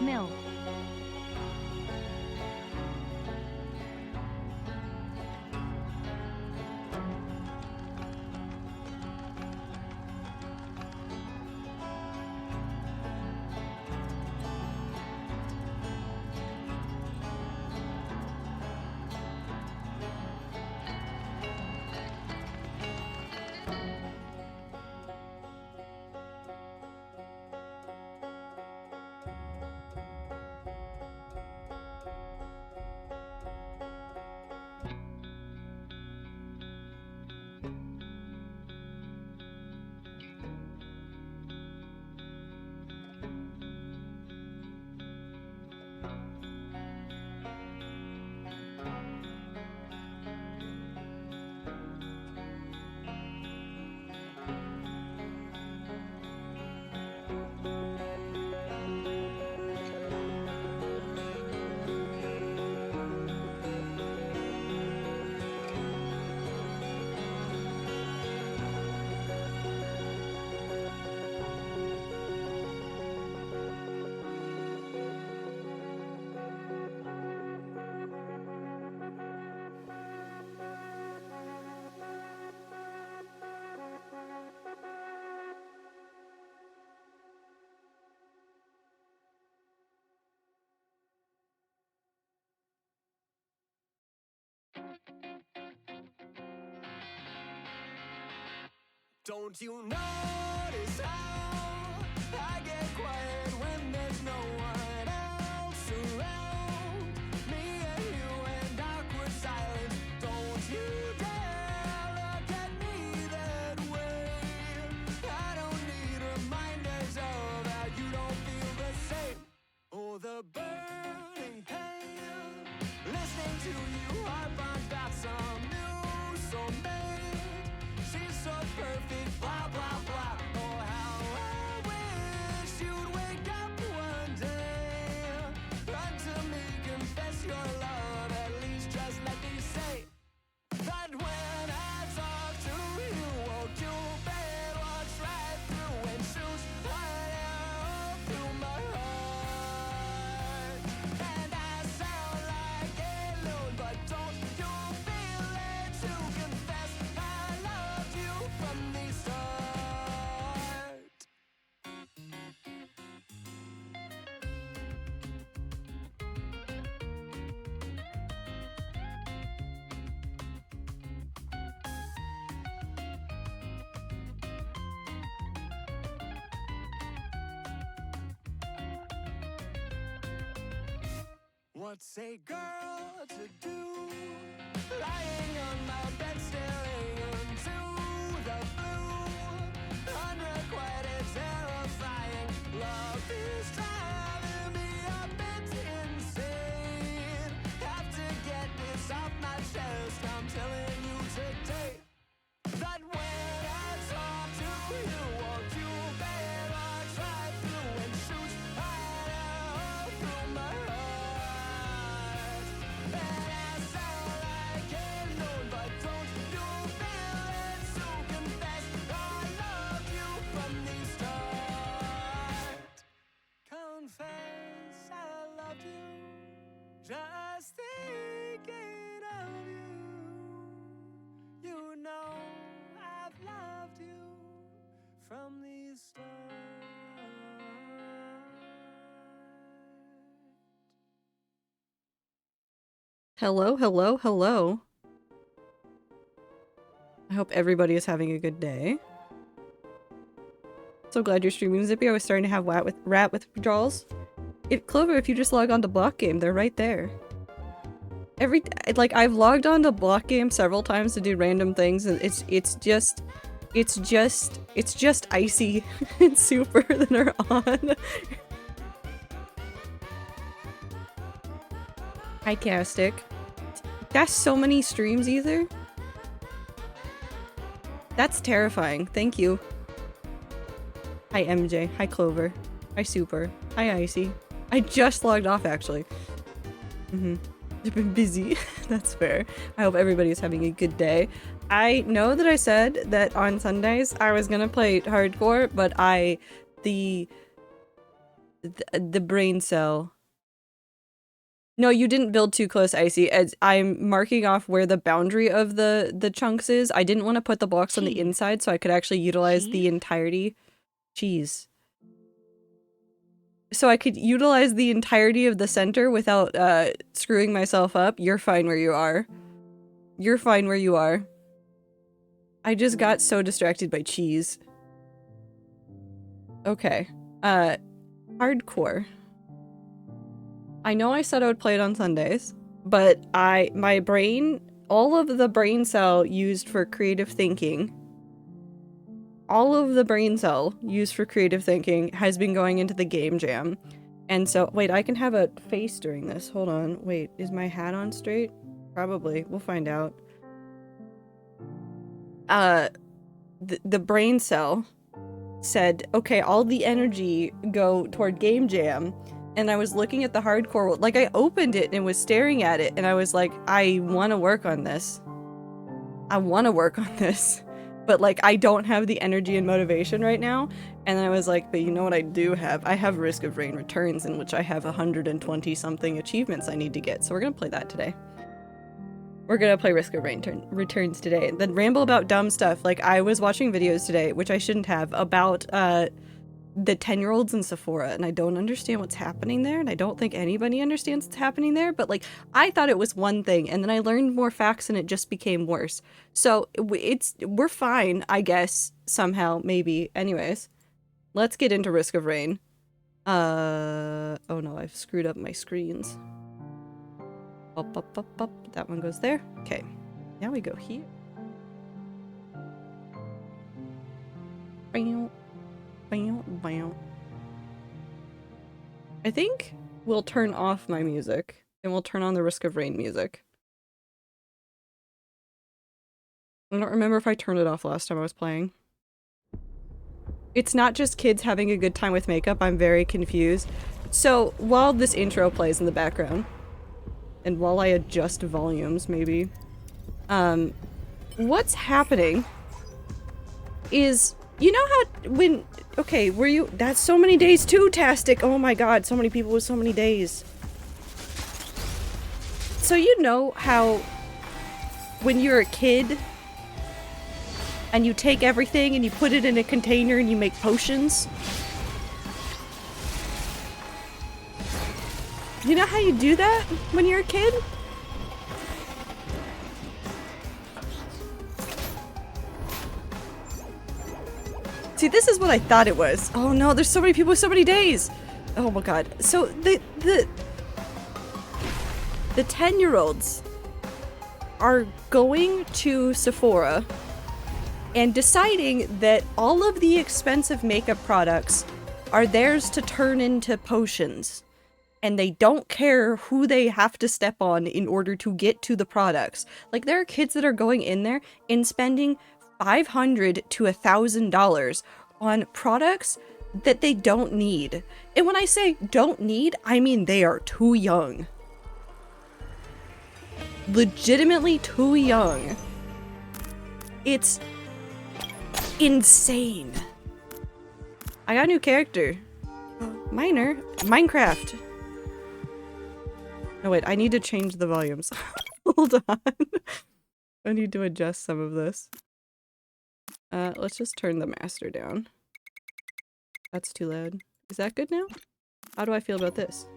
Mill. Don't you notice how I get quiet when there's no one else around? Me and you and awkward silence. Don't you dare look at me that way. I don't need reminders of how you don't feel the same. Oh, the burning pain. Listening to you harp on about some new soulmate. She's so perfect, blah, blah, blah. Oh, how I wish you'd wake up one day. Run to me, confess your love. At least just let me say that when I talk to you, won't you bet walks right through and shoots right out through my heart. And I sound like a loon, but don't you feel it to confess I loved you from the start. What's a girl to do? Lying on my bed staring into the blue. Unrequited, terrifying. Love is driving me a bit insane. Have to get this off my chest. I'm telling you today that when I talk to you, won't you bet walks right through and shoots right out through my heart. And I sound like a loon, but don't you feel it to confess I loved you from the start. Confess I loved you, just thinking of you. You know I've loved you from the start. Hello, hello, hello. I hope everybody is having a good day. So glad you're streaming, Zippy. I was starting to have rat withdrawals. Clover, if you just log on to Block Game, they're right there. I've logged on to Block Game several times to do random things, and it's just Icy and Super that are on. Hi, Castic. That's so many streams, Ether. That's terrifying. Thank you. Hi, MJ. Hi, Clover. Hi, Super. Hi, Icy. I just logged off, actually. I've been busy. That's fair. I hope everybody is having a good day. I know that I said that on Sundays I was gonna play hardcore, but the the brain cell. No, you didn't build too close, Icy. As I'm marking off where the boundary of the chunks is. I didn't want to put the blocks on the inside so I could actually utilize the entirety. Cheese. So I could utilize the entirety of the center without screwing myself up. You're fine where you are. You're fine where you are. I just got so distracted by cheese. Okay. Hardcore. I know I said I would play it on Sundays, but my brain, all of the brain cell used for creative thinking, has been going into the game jam. And so, wait, I can have a face during this. Hold on. Wait, is my hat on straight? Probably. We'll find out. The brain cell said, okay, all the energy go toward game jam. And I was looking at the hardcore world, like I opened it and was staring at it and I was like, I want to work on this. But like, I don't have the energy and motivation right now. And then I was like, but you know what I do have? I have Risk of Rain Returns, in which I have 120 something achievements I need to get. So we're going to play that today. We're going to play Risk of Rain Returns today. Then ramble about dumb stuff. Like I was watching videos today, which I shouldn't have, about, the 10-year-olds in Sephora, and I don't understand what's happening there, and I don't think anybody understands what's happening there, but like I thought it was one thing and then I learned more facts and it just became worse. So we're fine, I guess, somehow, maybe. Anyways, let's get into Risk of Rain. Oh no, I've screwed up my screens. Up. That one goes there. Okay, now we go here. I think we'll turn off my music and we'll turn on the Risk of Rain music. I don't remember if I turned it off last time I was playing. It's not just kids having a good time with makeup, I'm very confused. So while this intro plays in the background, and while I adjust volumes maybe, what's happening is, you know how when, okay, were you, that's so many days too, Tastic. Oh my god, so many people with so many days. So you know how when you're a kid and you take everything and you put it in a container and you make potions? You know how you do that when you're a kid? See, this is what I thought it was. Oh no, there's so many people with so many days. Oh my god. So the 10-year-olds are going to Sephora and deciding that all of the expensive makeup products are theirs to turn into potions. And they don't care who they have to step on in order to get to the products. Like, there are kids that are going in there and spending $500 to $1,000 on products that they don't need. And when I say don't need, I mean they are too young. Legitimately too young. It's insane. I got a new character. Minecraft. No, wait, I need to change the volumes. Hold on. I need to adjust some of this. Let's just turn the master down. That's too loud. Is that good now? How do I feel about this?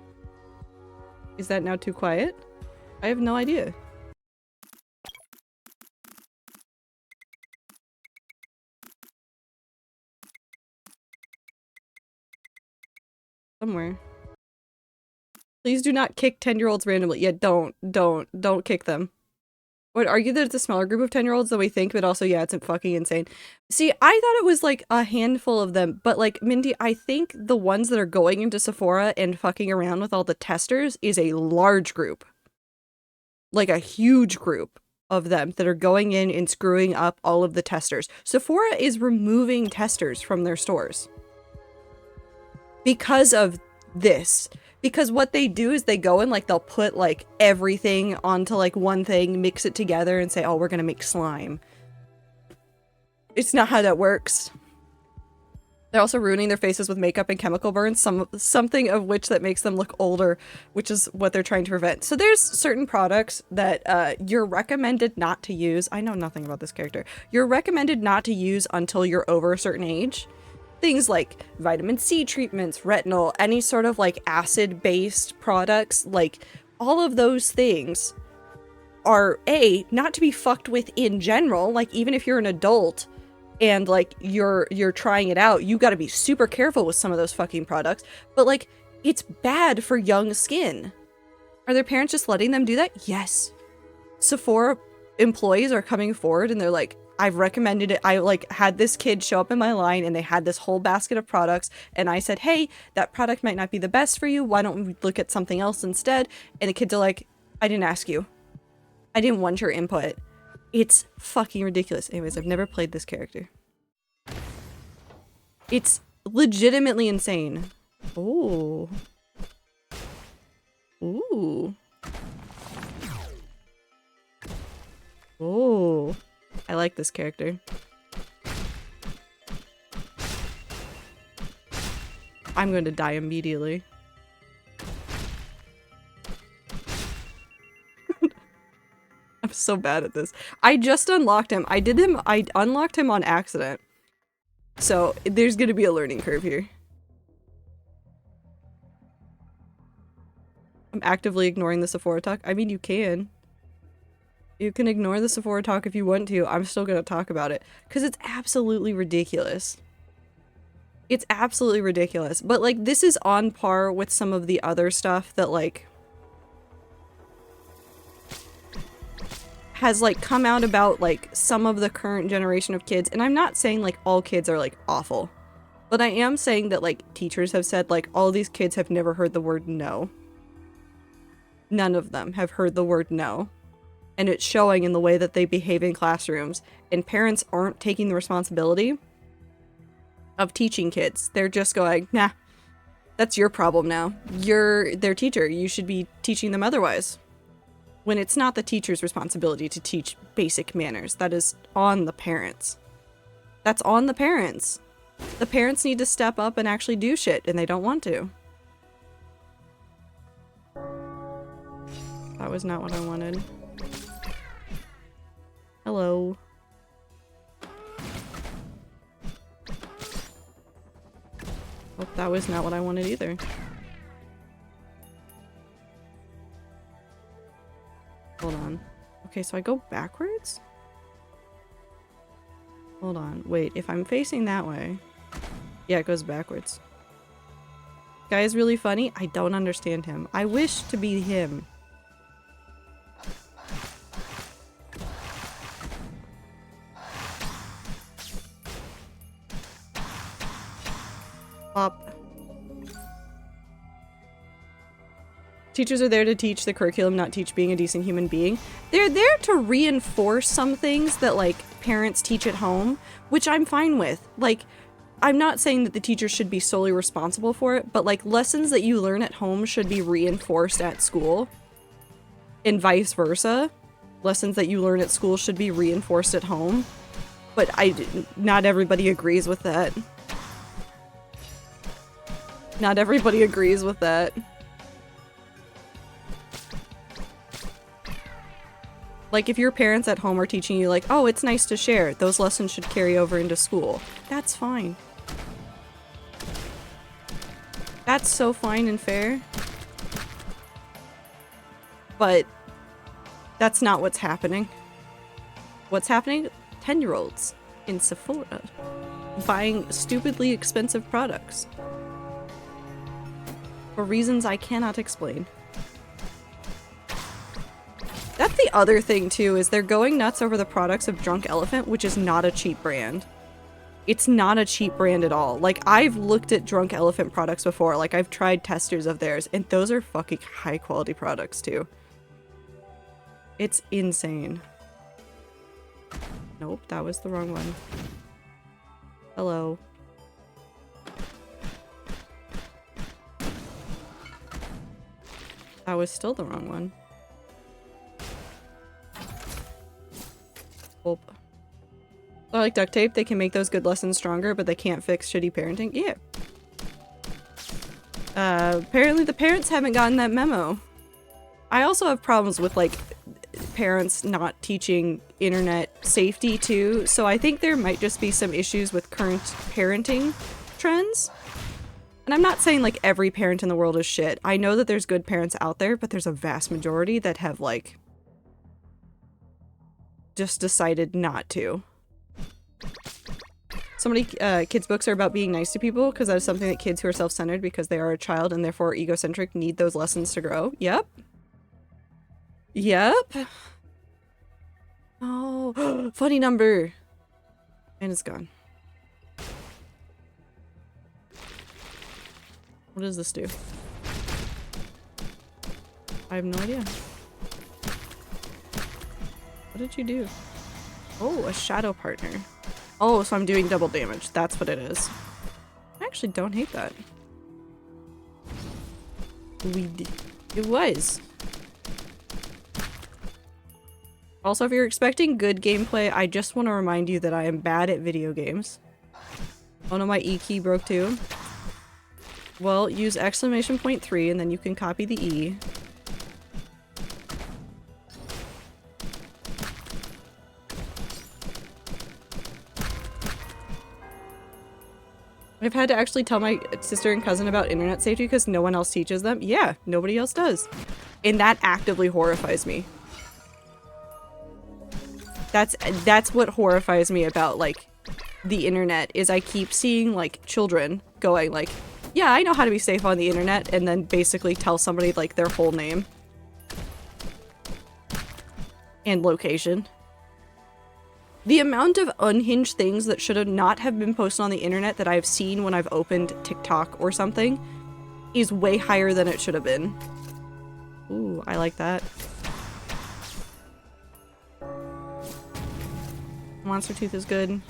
Is that now too quiet? I have no idea. Somewhere. Please do not kick 10-year-olds randomly. Yeah, don't kick them. I would argue that it's a smaller group of 10-year-olds than we think, but also, yeah, it's fucking insane. See, I thought it was like a handful of them, but like, Mindy, I think the ones that are going into Sephora and fucking around with all the testers is a large group. Like a huge group of them that are going in and screwing up all of the testers. Sephora is removing testers from their stores because of this. Because what they do is they go and like they'll put like everything onto like one thing, mix it together and say, oh, we're gonna make slime. It's not how that works. They're also ruining their faces with makeup and chemical burns, something of which that makes them look older, which is what they're trying to prevent. So there's certain products that you're recommended not to use. I know nothing about this character. You're recommended not to use until you're over a certain age. Things like vitamin C treatments, retinol, any sort of like acid-based products, like all of those things are not to be fucked with in general. Like even if you're an adult and like you're trying it out, you got to be super careful with some of those fucking products, but like it's bad for young skin. Are their parents just letting them do that? Yes. Sephora employees are coming forward and they're like, I've recommended it. I like had this kid show up in my line and they had this whole basket of products and I said, hey, that product might not be the best for you. Why don't we look at something else instead? And the kids are like, I didn't ask you. I didn't want your input. It's fucking ridiculous. Anyways, I've never played this character. It's legitimately insane. Ooh. Ooh. Ooh. I like this character. I'm going to die immediately. I'm so bad at this. I just unlocked him. I unlocked him on accident. So there's gonna be a learning curve here. I'm actively ignoring the Sephora talk. I mean, you can. You can ignore the Sephora talk if you want to. I'm still gonna talk about it. Because it's absolutely ridiculous. It's absolutely ridiculous. But like, this is on par with some of the other stuff that like has like come out about like some of the current generation of kids. And I'm not saying like all kids are like awful, but I am saying that like teachers have said like all these kids have never heard the word no. None of them have heard the word no. And it's showing in the way that they behave in classrooms, and parents aren't taking the responsibility of teaching kids. They're just going, nah, that's your problem now. You're their teacher. You should be teaching them otherwise. When it's not the teacher's responsibility to teach basic manners. That is on the parents. That's on the parents. The parents need to step up and actually do shit, and they don't want to. That was not what I wanted. Hello. Oh, that was not what I wanted either. Hold on. Okay, so I go backwards? Hold on. Wait, if I'm facing that way... Yeah, it goes backwards. Guy is really funny. I don't understand him. I wish to be him. Up. Teachers are there to teach the curriculum, not teach being a decent human being. They're there to reinforce some things that, like, parents teach at home, which I'm fine with. Like, I'm not saying that the teacher should be solely responsible for it, but, like, lessons that you learn at home should be reinforced at school. And vice versa. Lessons that you learn at school should be reinforced at home. But not everybody agrees with that. Not everybody agrees with that. Like, if your parents at home are teaching you, like, oh, it's nice to share, those lessons should carry over into school. That's fine. That's so fine and fair. But that's not what's happening. What's happening? 10-year-olds in Sephora buying stupidly expensive products. For reasons I cannot explain. That's the other thing, too, is they're going nuts over the products of Drunk Elephant, which is not a cheap brand. It's not a cheap brand at all. Like, I've looked at Drunk Elephant products before. Like, I've tried testers of theirs, and those are fucking high-quality products, too. It's insane. Nope, that was the wrong one. Hello. That was still the wrong one. I like duct tape. They can make those good lessons stronger, but they can't fix shitty parenting. Yeah. Apparently the parents haven't gotten that memo. I also have problems with, like, parents not teaching internet safety, too. So I think there might just be some issues with current parenting trends. And I'm not saying, like, every parent in the world is shit. I know that there's good parents out there, but there's a vast majority that have, like, just decided not to. So many kids' books are about being nice to people because that is something that kids who are self-centered because they are a child and therefore egocentric need those lessons to grow. Yep. Yep. Oh, funny number. And it's gone. What does this do? I have no idea. What did you do? Oh, a shadow partner. Oh, so I'm doing double damage. That's what it is. I actually don't hate that. It was. Also, if you're expecting good gameplay, I just want to remind you that I am bad at video games. Oh no, my E key broke too. Well, use !3 and then you can copy the E. I've had to actually tell my sister and cousin about internet safety because no one else teaches them. Yeah, nobody else does. And that actively horrifies me. That's what horrifies me about, like, the internet, is I keep seeing, like, children going, like, yeah, I know how to be safe on the internet, and then basically tell somebody, like, their whole name. And location. The amount of unhinged things that should have not have been posted on the internet that I've seen when I've opened TikTok or something is way higher than it should have been. Ooh, I like that. Monster Tooth is good.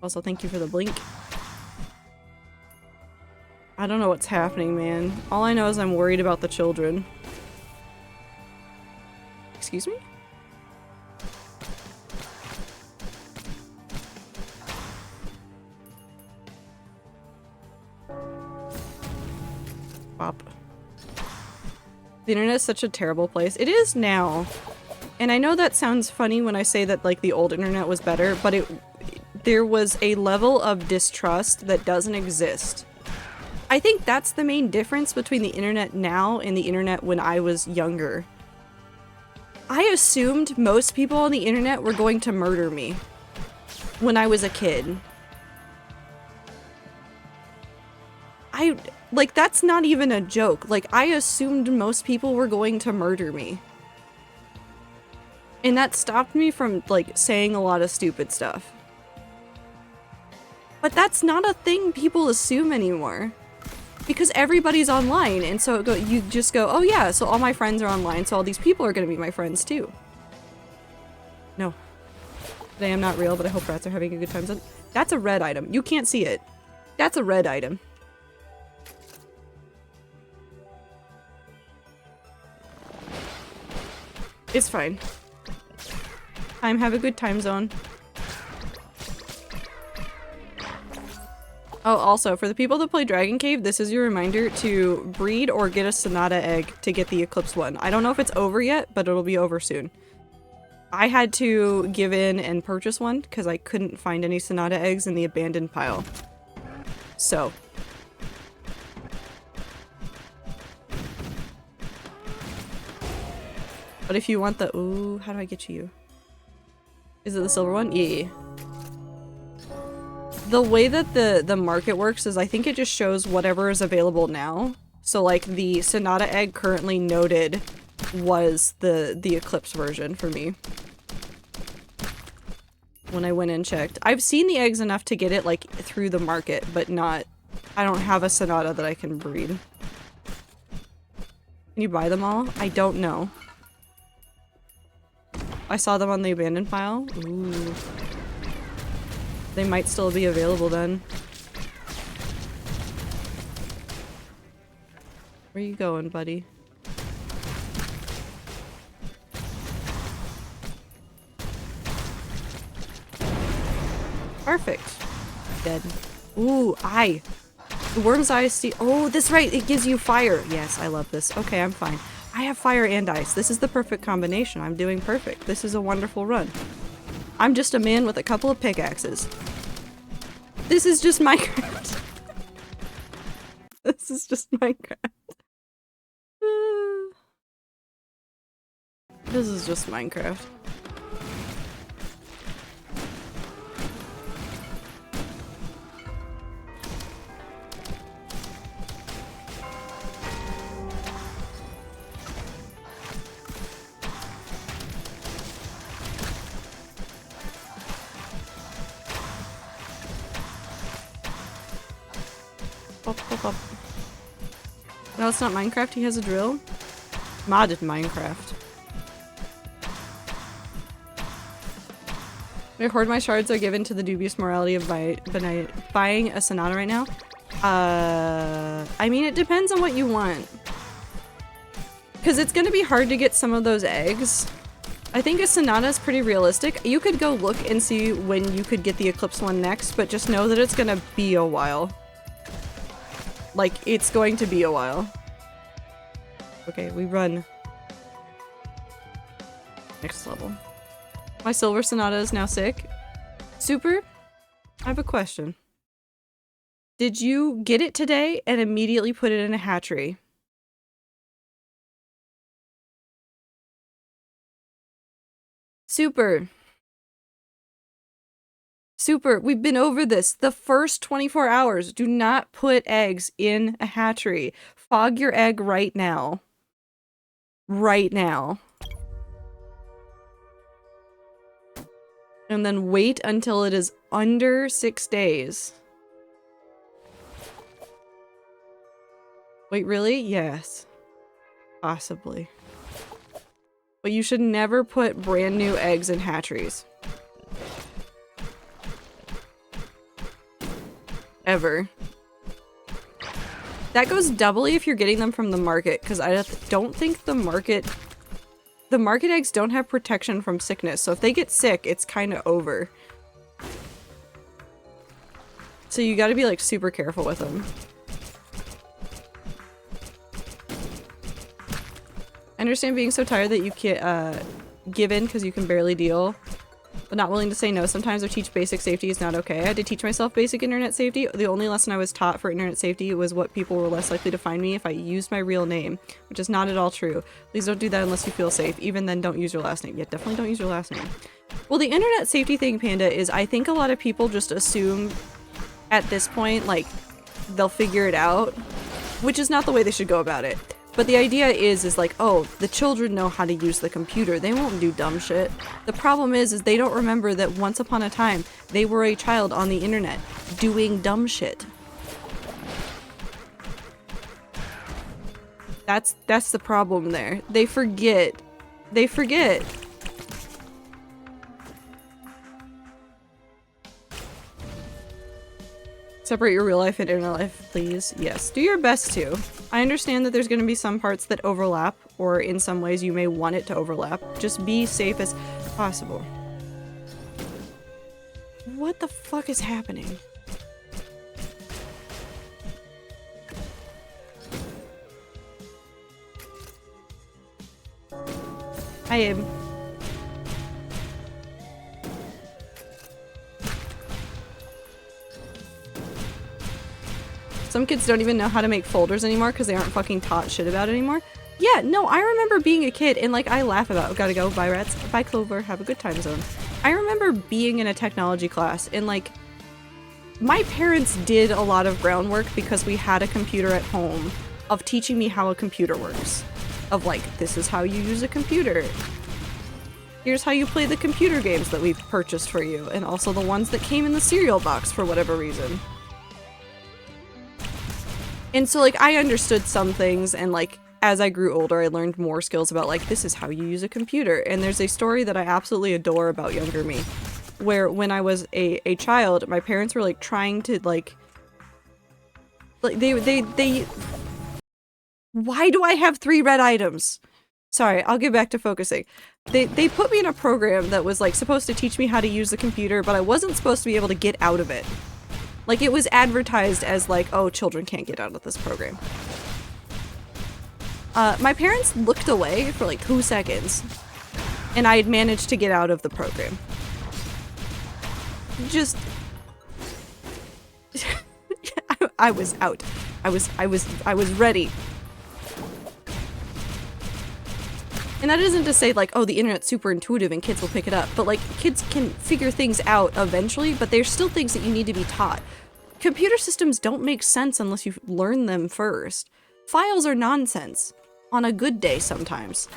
Also, thank you for the blink. I don't know what's happening, man. All I know is I'm worried about the children. Excuse me? Bop. The internet is such a terrible place. It is now. And I know that sounds funny when I say that, like, the old internet was better, but there was a level of distrust that doesn't exist. I think that's the main difference between the internet now and the internet when I was younger. I assumed most people on the internet were going to murder me when I was a kid. Like, that's not even a joke. Like, I assumed most people were going to murder me. And that stopped me from, like, saying a lot of stupid stuff. But that's not a thing people assume anymore. Because everybody's online, and so you just go, oh yeah, so all my friends are online, so all these people are gonna be my friends too. No. Today I'm not real, but I hope rats are having a good time. That's a red item. You can't see it. That's a red item. It's fine. Have a good time zone. Oh, also, for the people that play Dragon Cave, this is your reminder to breed or get a Sonata egg to get the Eclipse one. I don't know if it's over yet, but it'll be over soon. I had to give in and purchase one because I couldn't find any Sonata eggs in the abandoned pile. So. But if you want the— ooh, how do I get you? Is it the silver one? Yeah. The way that the market works is I think it just shows whatever is available now. So like the Sonata egg currently noted was the Eclipse version for me. When I went and checked. I've seen the eggs enough to get it like through the market, but not— I don't have a Sonata that I can breed. Can you buy them all? I don't know. I saw them on the abandoned pile. Ooh. They might still be available then. Where you going, buddy? Perfect. Dead. Ooh, eye. The worm's eye steal. Oh, that's right. It gives you fire. Yes, I love this. Okay, I'm fine. I have fire and ice. This is the perfect combination. I'm doing perfect. This is a wonderful run. I'm just a man with a couple of pickaxes. This is just Minecraft. This is just Minecraft. This is just Minecraft. No, it's not Minecraft. He has a drill. Modded Minecraft. I hoard my shards are given to the dubious morality of buying a Sonata right now. I mean, it depends on what you want. Because it's going to be hard to get some of those eggs. I think a Sonata is pretty realistic. You could go look and see when you could get the Eclipse one next, but just know that it's going to be a while. Like, it's going to be a while. Okay, we run. Next level. My Silver Sonata is now sick. Super, I have a question. Did you get it today and immediately put it in a hatchery? Super. Super, we've been over this. The first 24 hours, do not put eggs in a hatchery. Fog your egg right now. Right now. And then wait until it is under 6 days. Wait, really? Yes. Possibly. But you should never put brand new eggs in hatcheries. Ever. That goes doubly if you're getting them from the market, because I don't think the market eggs don't have protection from sickness, so if they get sick, it's kind of over. So you gotta be like super careful with them. I understand being so tired that you can't give in because you can barely deal, but not willing to say no. Sometimes I teach basic safety is not okay. I had to teach myself basic internet safety. The only lesson I was taught for internet safety was what people were less likely to find me if I used my real name, which is not at all true. Please don't do that unless you feel safe. Even then, don't use your last name. Yeah, definitely don't use your last name. Well, the internet safety thing, Panda, is I think a lot of people just assume at this point, like, they'll figure it out, which is not the way they should go about it. But the idea is like, oh, the children know how to use the computer. They won't do dumb shit. The problem is they don't remember that once upon a time, they were a child on the internet doing dumb shit. That's the problem there. They forget. They forget. Separate your real life and internet life, please. Yes, do your best to. I understand that there's going to be some parts that overlap, or in some ways you may want it to overlap. Just be safe as possible. What the fuck is happening? I am. Some kids don't even know how to make folders anymore because they aren't fucking taught shit about it anymore. Yeah, no, I remember being a kid and like I laugh about, gotta go, bye rats, bye Clover, have a good time zone. I remember being in a technology class and like my parents did a lot of groundwork because we had a computer at home of teaching me how a computer works. Of like, this is how you use a computer. Here's how you play the computer games that we've purchased for you, and also the ones that came in the cereal box for whatever reason. And so, like, I understood some things, and, like, as I grew older, I learned more skills about, like, this is how you use a computer. And there's a story that I absolutely adore about younger me, where when I was a child, my parents were, like, trying to, like, they... Why do I have 3 red items? Sorry, I'll get back to focusing. they put me in a program that was like supposed to teach me how to use the computer, but I wasn't supposed to be able to get out of it. Like, it was advertised as like, oh, children can't get out of this program. My parents looked away for like 2 seconds, and I had managed to get out of the program. Just... I was out. I was ready. And that isn't to say like, oh, the internet's super intuitive and kids will pick it up, but like, kids can figure things out eventually, but there's still things that you need to be taught. Computer systems don't make sense unless you learn them first. Files are nonsense. On a good day sometimes.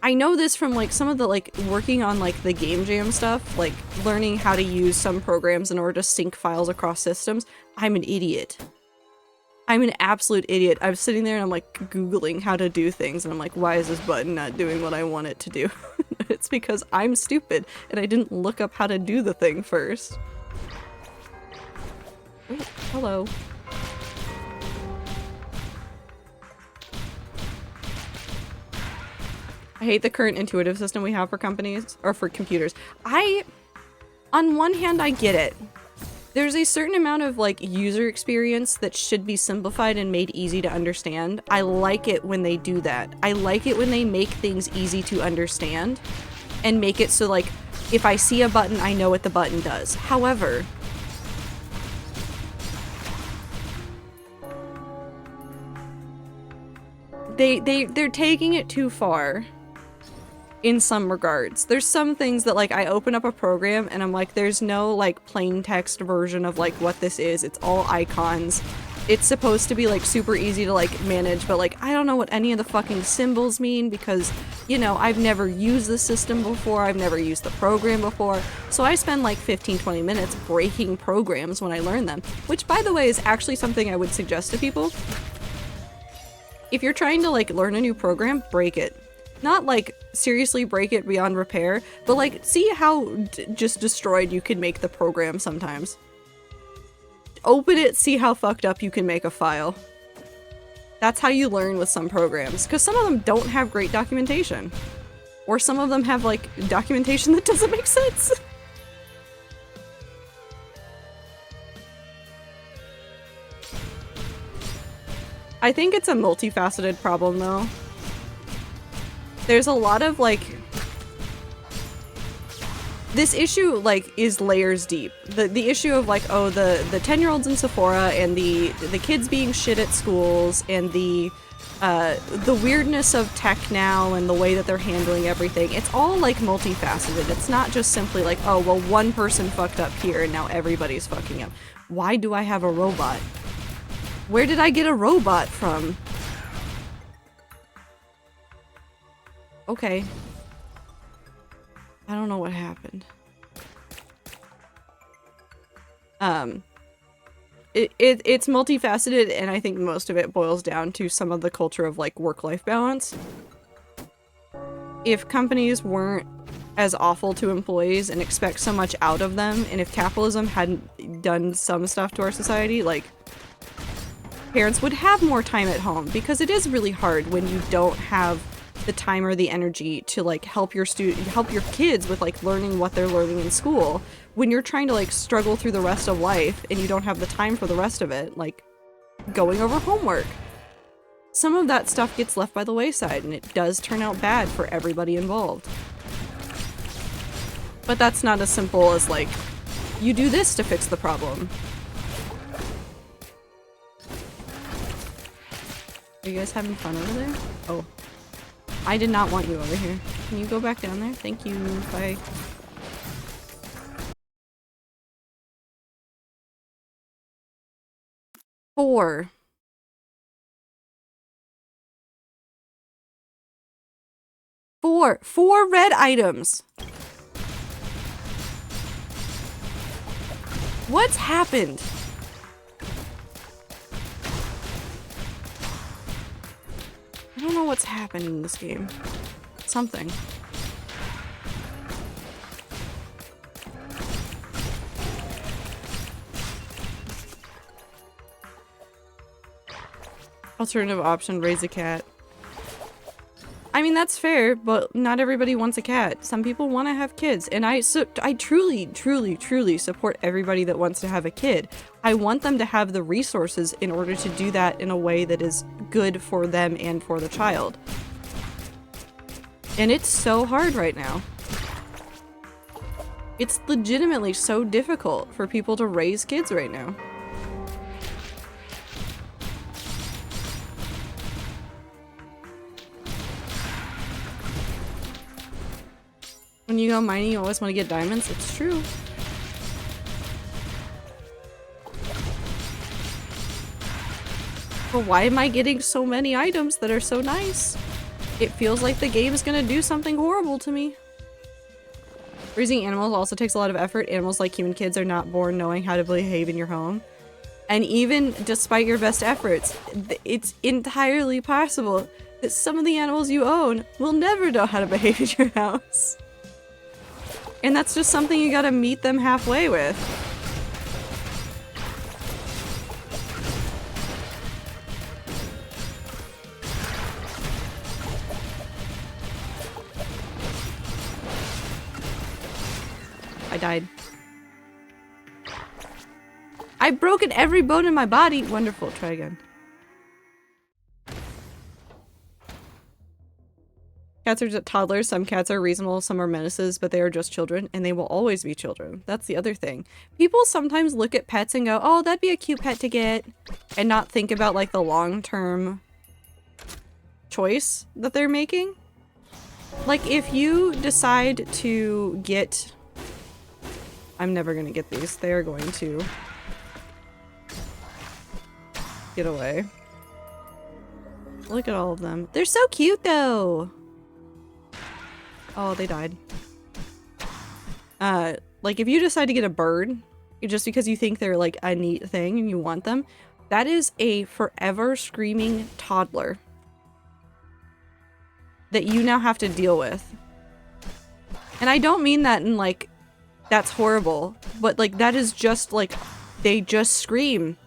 I know this from like some of the like working on like the Game Jam stuff, like learning how to use some programs in order to sync files across systems. I'm an idiot. I'm an absolute idiot. I'm sitting there and I'm like Googling how to do things and I'm like, why is this button not doing what I want it to do? It's because I'm stupid and I didn't look up how to do the thing first. Oh, hello. I hate the current intuitive system we have for companies, or for computers. On one hand, I get it. There's a certain amount of like user experience that should be simplified and made easy to understand. I like it when they do that. I like it when they make things easy to understand and make it so like, if I see a button, I know what the button does. However, they're taking it too far. In some regards. There's some things that like I open up a program and I'm like, there's no like plain text version of like what this is. It's all icons. It's supposed to be like super easy to like manage, but like I don't know what any of the fucking symbols mean because, you know, I've never used the system before. I've never used the program before. So I spend like 15-20 minutes breaking programs when I learn them, which by the way is actually something I would suggest to people. If you're trying to like learn a new program, break it. Not like seriously break it beyond repair, but like see how just destroyed you can make the program sometimes. Open it, see how fucked up you can make a file. That's how you learn with some programs, because some of them don't have great documentation. Or some of them have like documentation that doesn't make sense. I think it's a multifaceted problem though. There's a lot of like, this issue like is layers deep. The issue of like, oh, the 10-year-olds in Sephora and the kids being shit at schools and the weirdness of tech now and the way that they're handling everything. It's all like multifaceted. It's not just simply like, oh, well, one person fucked up here and now everybody's fucking up. Why do I have a robot? Where did I get a robot from? Okay. I don't know what happened. It's multifaceted, and I think most of it boils down to some of the culture of like work-life balance. If companies weren't as awful to employees and expect so much out of them, and if capitalism hadn't done some stuff to our society, like parents would have more time at home, because it is really hard when you don't have the time or the energy to like help your kids with like learning what they're learning in school when you're trying to like struggle through the rest of life and you don't have the time for the rest of it, like going over homework. Some of that stuff gets left by the wayside and it does turn out bad for everybody involved. But that's not as simple as like, you do this to fix the problem. Are you guys having fun over there? Oh. I did not want you over here. Can you go back down there? Thank you. Bye. Four red items. What's happened? I don't know what's happened in this game. Something. Alternative option, raise a cat. I mean, that's fair, but not everybody wants a cat. Some people want to have kids, and I truly, truly, truly support everybody that wants to have a kid. I want them to have the resources in order to do that in a way that is good for them and for the child. And it's so hard right now. It's legitimately so difficult for people to raise kids right now. When you go mining, you always want to get diamonds. It's true. But why am I getting so many items that are so nice? It feels like the game is gonna do something horrible to me. Raising animals also takes a lot of effort. Animals, like human kids, are not born knowing how to behave in your home. And even despite your best efforts, it's entirely possible that some of the animals you own will never know how to behave in your house. And that's just something you gotta meet them halfway with. I died. I've broken every bone in my body. Wonderful. Try again. Cats are just toddlers. Some cats are reasonable, some are menaces, but they are just children, and they will always be children. That's the other thing. People sometimes look at pets and go, oh, that'd be a cute pet to get, and not think about, like, the long-term choice that they're making. Like, if you decide to get... I'm never gonna get these. They are going to get away. Look at all of them. They're so cute, though! Oh, they died. Like, if you decide to get a bird, just because you think they're, like, a neat thing and you want them, that is a forever screaming toddler that you now have to deal with. And I don't mean that in, like, that's horrible, but, like, that is just, like, they just scream.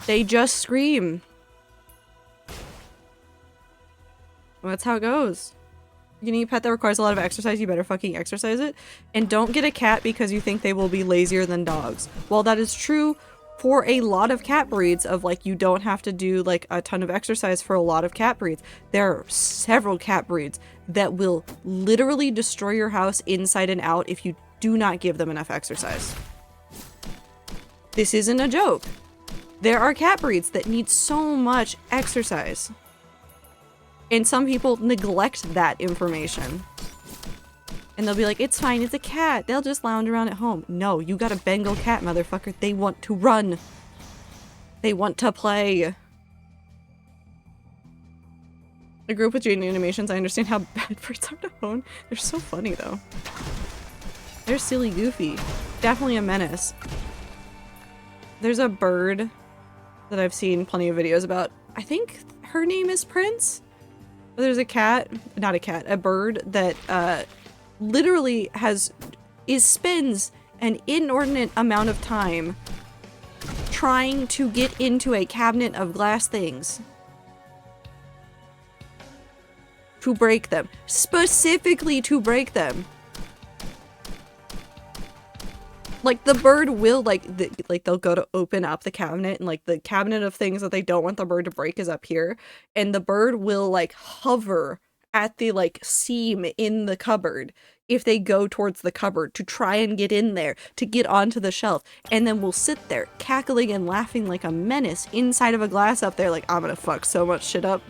They just scream. Well, that's how it goes. You need a pet that requires a lot of exercise, you better fucking exercise it. And don't get a cat because you think they will be lazier than dogs. While that is true for a lot of cat breeds of, like, you don't have to do, like, a ton of exercise for a lot of cat breeds. There are several cat breeds that will literally destroy your house inside and out if you do not give them enough exercise. This isn't a joke. There are cat breeds that need so much exercise. And some people neglect that information. And they'll be like, it's fine, it's a cat. They'll just lounge around at home. No, you got a Bengal cat, motherfucker. They want to run. They want to play. I grew up with Jaden animations. I understand how bad birds are to own. They're so funny, though. They're silly goofy. Definitely a menace. There's a bird that I've seen plenty of videos about. I think her name is Prince. There's a cat, not a cat, a bird that literally spends an inordinate amount of time trying to get into a cabinet of glass things to break them, specifically to break them. Like, the bird will, like, they'll go to open up the cabinet, and, like, the cabinet of things that they don't want the bird to break is up here, and the bird will, like, hover at the, like, seam in the cupboard if they go towards the cupboard to try and get in there, to get onto the shelf, and then will sit there cackling and laughing like a menace inside of a glass up there, like, I'm gonna fuck so much shit up.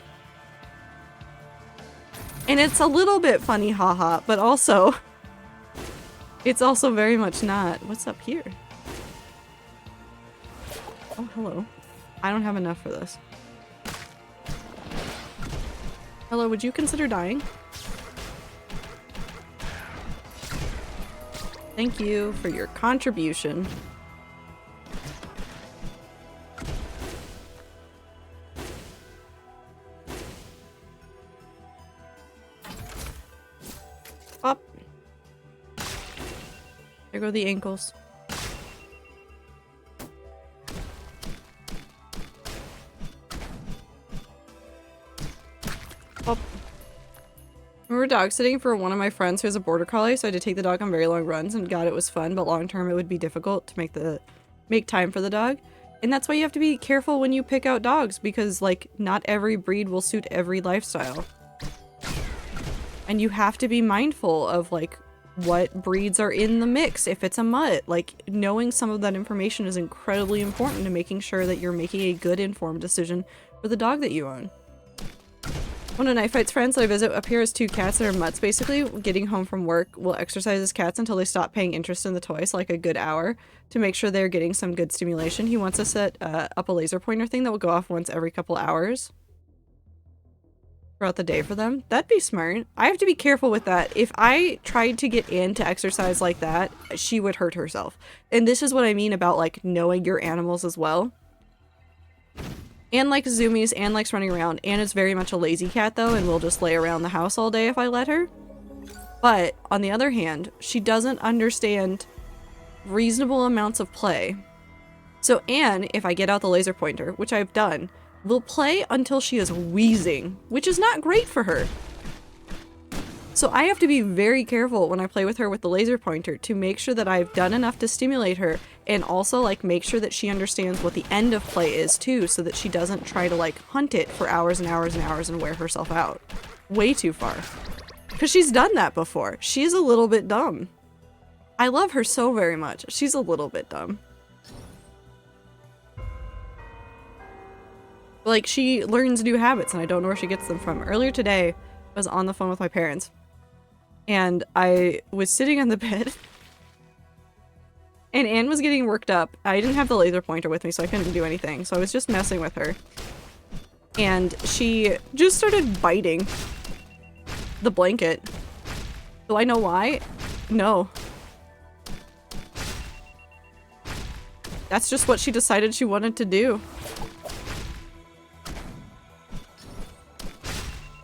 And it's a little bit funny, haha, but also... it's also very much not. What's up here? Oh, hello. I don't have enough for this. Hello, would you consider dying? Thank you for your contribution. Up. There go the ankles. We were dog sitting for one of my friends who has a border collie, so I had to take the dog on very long runs, and God, it was fun, but long term it would be difficult to make time for the dog. And that's why you have to be careful when you pick out dogs, because like not every breed will suit every lifestyle. And you have to be mindful of like what breeds are in the mix if it's a mutt. Like knowing some of that information is incredibly important to making sure that you're making a good informed decision for the dog that you own. One of Knife Fight's friends that I visit up here has 2 cats that are mutts. Basically, getting home from work, will exercise his cats until they stop paying interest in the toys, like a good hour, to make sure they're getting some good stimulation. He wants to set up a laser pointer thing that will go off once every couple hours throughout the day for them. That'd be smart. I have to be careful with that. If I tried to get into exercise like that, she would hurt herself. And this is what I mean about like knowing your animals as well. Anne likes zoomies, Anne likes running around. Anne is very much a lazy cat though, and will just lay around the house all day if I let her. But on the other hand, she doesn't understand reasonable amounts of play. So Anne, if I get out the laser pointer, which I've done, will play until she is wheezing, which is not great for her. So I have to be very careful when I play with her with the laser pointer to make sure that I've done enough to stimulate her, and also like make sure that she understands what the end of play is too, so that she doesn't try to like hunt it for hours and hours and hours and wear herself out. Way too far. Because she's done that before. She's a little bit dumb. I love her so very much. She's a little bit dumb. Like, she learns new habits and I don't know where she gets them from. Earlier today, I was on the phone with my parents and I was sitting on the bed and Anne was getting worked up. I didn't have the laser pointer with me, so I couldn't do anything. So I was just messing with her. And she just started biting the blanket. Do I know why? No. That's just what she decided she wanted to do.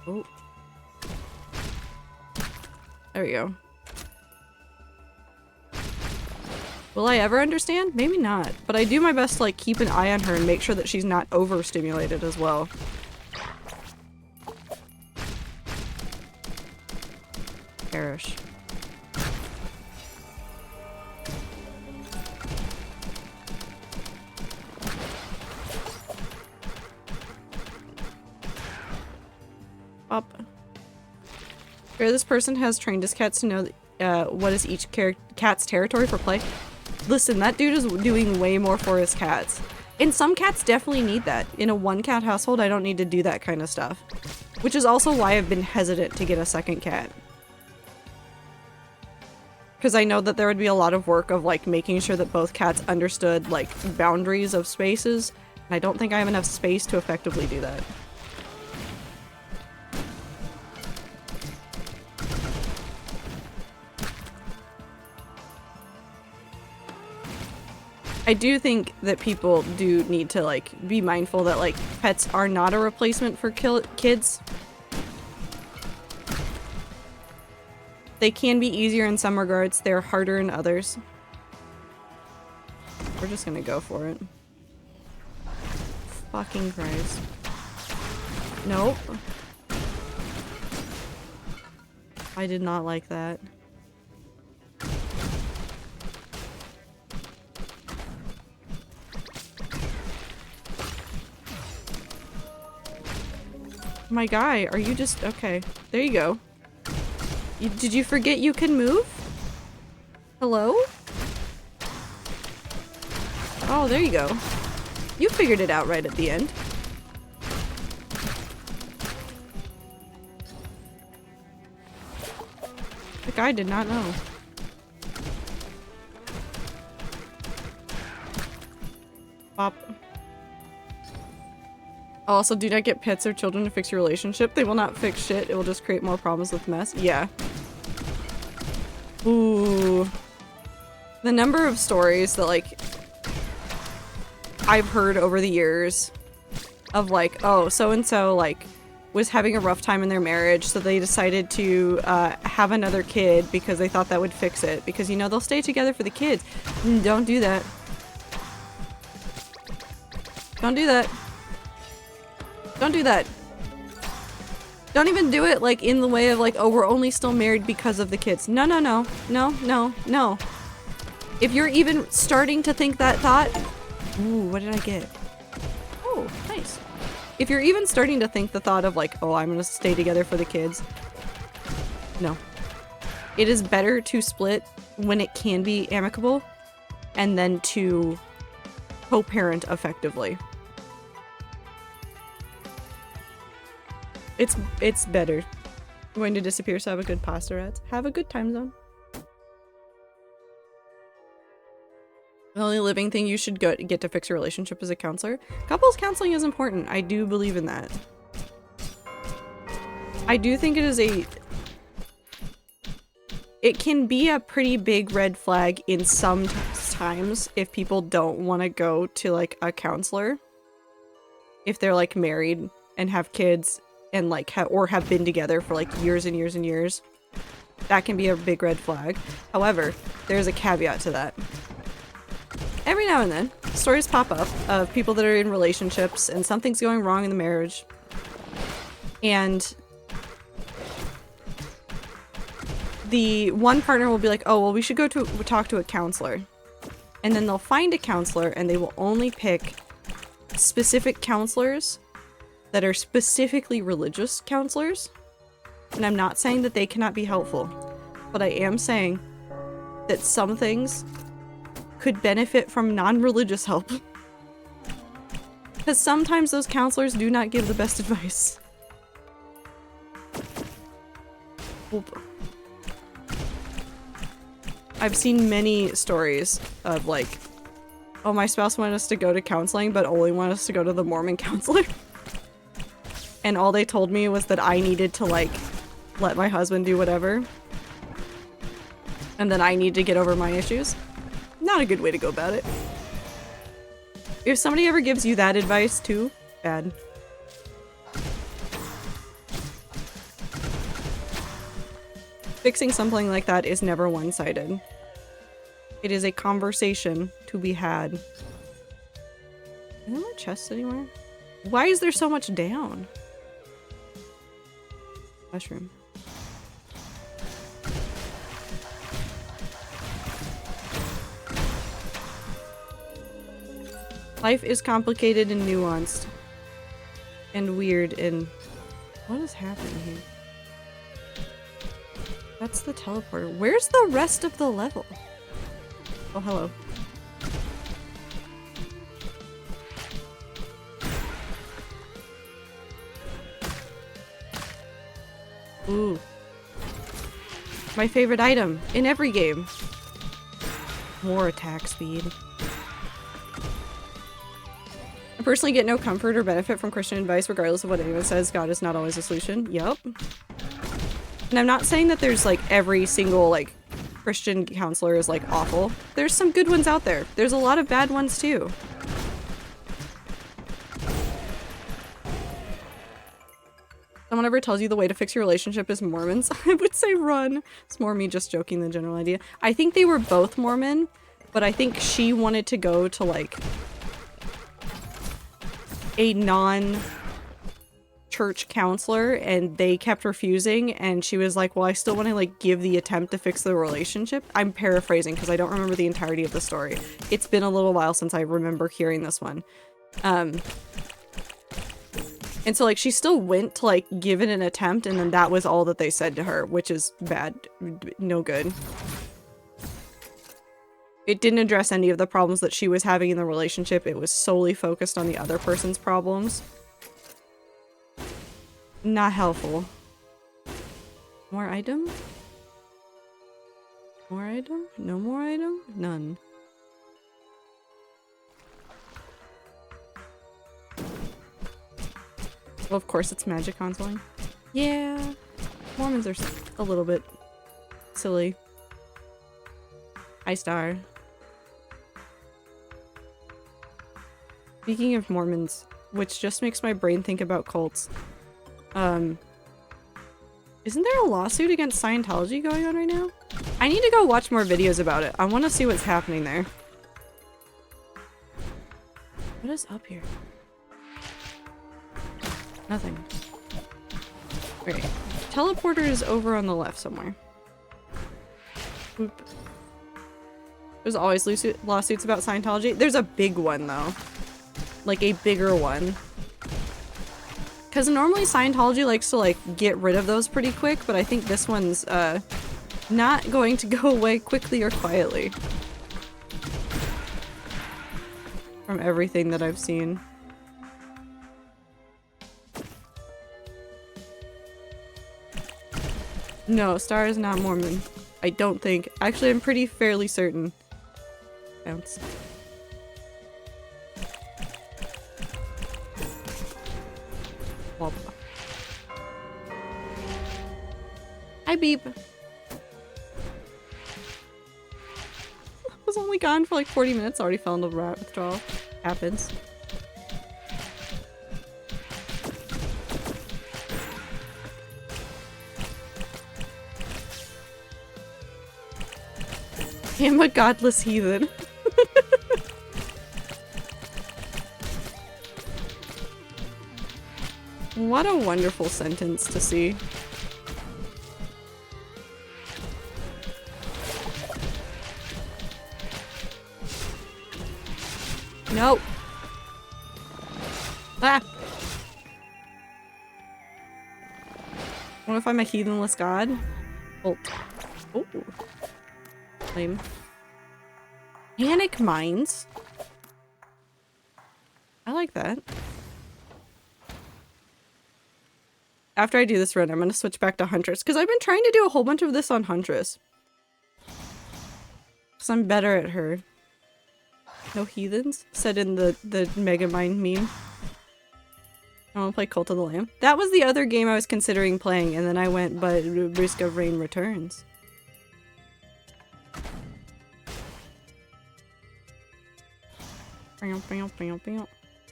Oh. There we go. Will I ever understand? Maybe not. But I do my best to like keep an eye on her and make sure that she's not overstimulated as well. Perish. Up. Here, this person has trained his cats to know what is each cat's territory for play. Listen, that dude is doing way more for his cats. And some cats definitely need that. In a 1-cat household, I don't need to do that kind of stuff. Which is also why I've been hesitant to get a second cat. Because I know that there would be a lot of work of like making sure that both cats understood like boundaries of spaces. And I don't think I have enough space to effectively do that. I do think that people do need to like be mindful that like pets are not a replacement for kids. They can be easier in some regards, they're harder in others. We're just gonna go for it. Fucking Christ. Nope. I did not like that. My guy, are you just... Okay, there you go. Did you forget you can move? Hello? Oh, there you go. You figured it out right at the end. The guy did not know. Pop. Also, do not get pets or children to fix your relationship. They will not fix shit. It will just create more problems with mess. Yeah. Ooh. The number of stories that, like, I've heard over the years of, like, oh, so-and-so, like, was having a rough time in their marriage, so they decided to have another kid because they thought that would fix it. Because, you know, they'll stay together for the kids. Don't do that. Don't do that. Don't do that. Don't even do it like in the way of like, oh, we're only still married because of the kids. No, no, no, no, no, no. If you're even starting to think that thought, ooh, what did I get? Oh, nice. If you're even starting to think the thought of like, oh, I'm gonna stay together for the kids. No. It is better to split when it can be amicable and then to co-parent effectively. It's better. I'm going to disappear, so have a good pasta rats. Have a good time zone. The only living thing you should get to fix your relationship is a counselor. Couples counseling is important. I do believe in that. I do think it can be a pretty big red flag in some times if people don't want to go to like a counselor. If they're like married and have kids and like or have been together for like years and years and years. That can be a big red flag. However, there's a caveat to that. Every now and then, stories pop up of people that are in relationships and something's going wrong in the marriage. And the one partner will be like, oh, well, we should go talk to a counselor. And then they'll find a counselor and they will only pick specific counselors that are specifically religious counselors. And I'm not saying that they cannot be helpful, but I am saying that some things could benefit from non-religious help. Because sometimes those counselors do not give the best advice. Oop. I've seen many stories of like, oh, my spouse wanted us to go to counseling, but only wanted us to go to the Mormon counselor. And all they told me was that I needed to like, let my husband do whatever. And then I need to get over my issues. Not a good way to go about it. If somebody ever gives you that advice too, bad. Fixing something like that is never one-sided. It is a conversation to be had. Is there more chests anywhere? Why is there so much down? Mushroom. Life is complicated and nuanced. And weird and... What is happening here? That's the teleporter. Where's the rest of the level? Oh, hello. Ooh. My favorite item in every game. More attack speed. I personally get no comfort or benefit from Christian advice regardless of what anyone says. God is not always a solution. Yup. And I'm not saying that there's like every single like Christian counselor is like awful. There's some good ones out there. There's a lot of bad ones too. Someone ever tells you the way to fix your relationship is Mormons, I would say run. It's more me just joking the general idea. I think they were both Mormon, but I think she wanted to go to like a non-church counselor and they kept refusing, and she was like, well, I still want to like give the attempt to fix the relationship. I'm paraphrasing because I don't remember the entirety of the story. It's been a little while since I remember hearing this one. And so like she still went to like give it an attempt, and then that was all that they said to her, which is bad. No good. It didn't address any of the problems that she was having in the relationship. It was solely focused on the other person's problems. Not helpful. More item? More item? No more item? None. Well, of course it's magic consoling. Yeah. Mormons are a little bit silly. Hi, Star. Speaking of Mormons, which just makes my brain think about cults. Isn't there a lawsuit against Scientology going on right now? I need to go watch more videos about it. I want to see what's happening there. What is up here? Nothing. Right. Teleporter is over on the left somewhere. Oop. There's always lawsuits about Scientology. There's a big one though. Like a bigger one. Because normally Scientology likes to like get rid of those pretty quick, but I think this one's not going to go away quickly or quietly. From everything that I've seen. No, Star is not Mormon. I don't think. Actually, I'm pretty fairly certain. Bounce. Wobble. Hi, Beep. I was only gone for like 40 minutes. Already fell into rat withdrawal. Happens. I am a godless heathen. What a wonderful sentence to see. No. Ah. What if I'm a heathenless god? Oh. Oh. Lame. Panic mines? I like that. After I do this run, I'm gonna switch back to Huntress, because I've been trying to do a whole bunch of this on Huntress. Because I'm better at her. No heathens? Said in the Megamind meme. I want to play Cult of the Lamb. That was the other game I was considering playing, and then I went, but Risk of Rain Returns.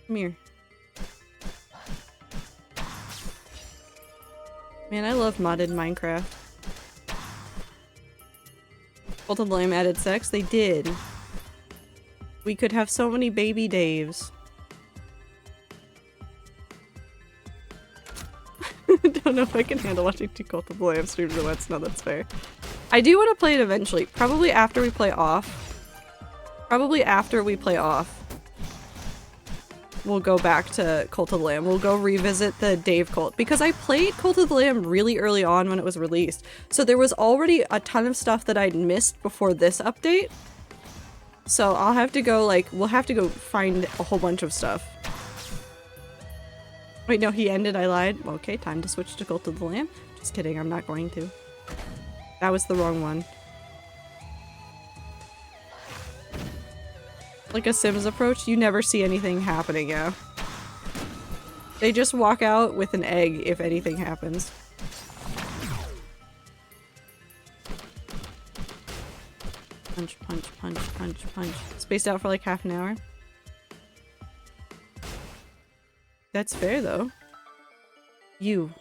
Come here. Man, I love modded Minecraft. Cult of the Lamb added sex? They did. We could have so many baby Daves. Don't know if I can handle watching two Cult of the Lamb streams at once. No, that's fair. I do want to play it eventually. Probably after we play off. Probably after we play off. We'll go back to Cult of the Lamb. We'll go revisit the Dave cult. Because I played Cult of the Lamb really early on when it was released. So there was already a ton of stuff that I'd missed before this update. So I'll have to go, like, we'll have to go find a whole bunch of stuff. Wait, no, he ended, I lied. Okay, time to switch to Cult of the Lamb. Just kidding, I'm not going to. That was the wrong one. Like a Sims approach, you never see anything happening, yeah. They just walk out with an egg if anything happens. Punch, punch, punch, punch, punch. Spaced out for like half an hour. That's fair though. You.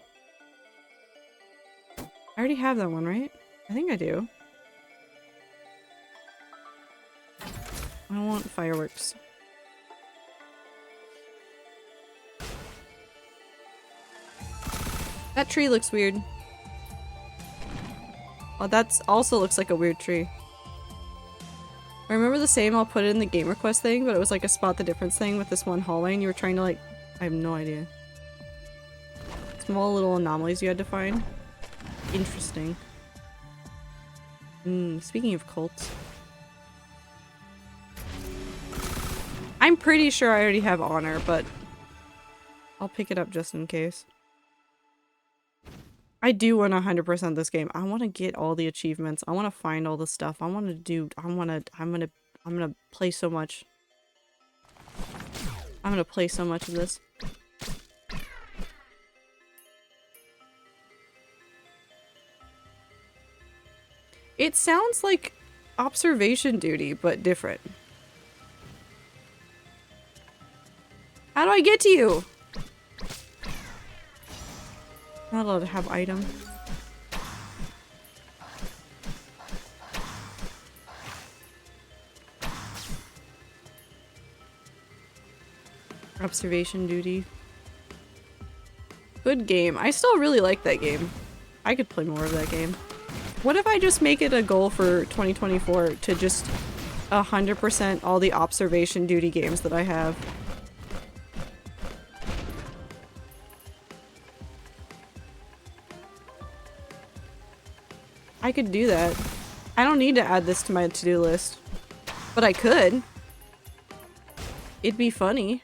I already have that one, right? I think I do. I want fireworks. That tree looks weird. Oh, that's also looks like a weird tree. I remember the same, I'll put it in the game request thing, but it was like a spot the difference thing with this one hallway and you were trying to like, I have no idea. Small little anomalies you had to find. Interesting. Speaking of cults. I'm pretty sure I already have honor, but I'll pick it up just in case. I do want to 100% this game. I want to get all the achievements. I want to find all the stuff. I want to do, I'm gonna play so much. I'm gonna play so much of this. It sounds like observation duty, but different. How do I get to you? Not allowed to have item. Observation duty. good game. I still really like that game. I could play more of that game. What if I just make it a goal for 2024 to just 100% all the observation duty games that I have? I could do that. I don't need to add this to my to-do list. But I could. It'd be funny.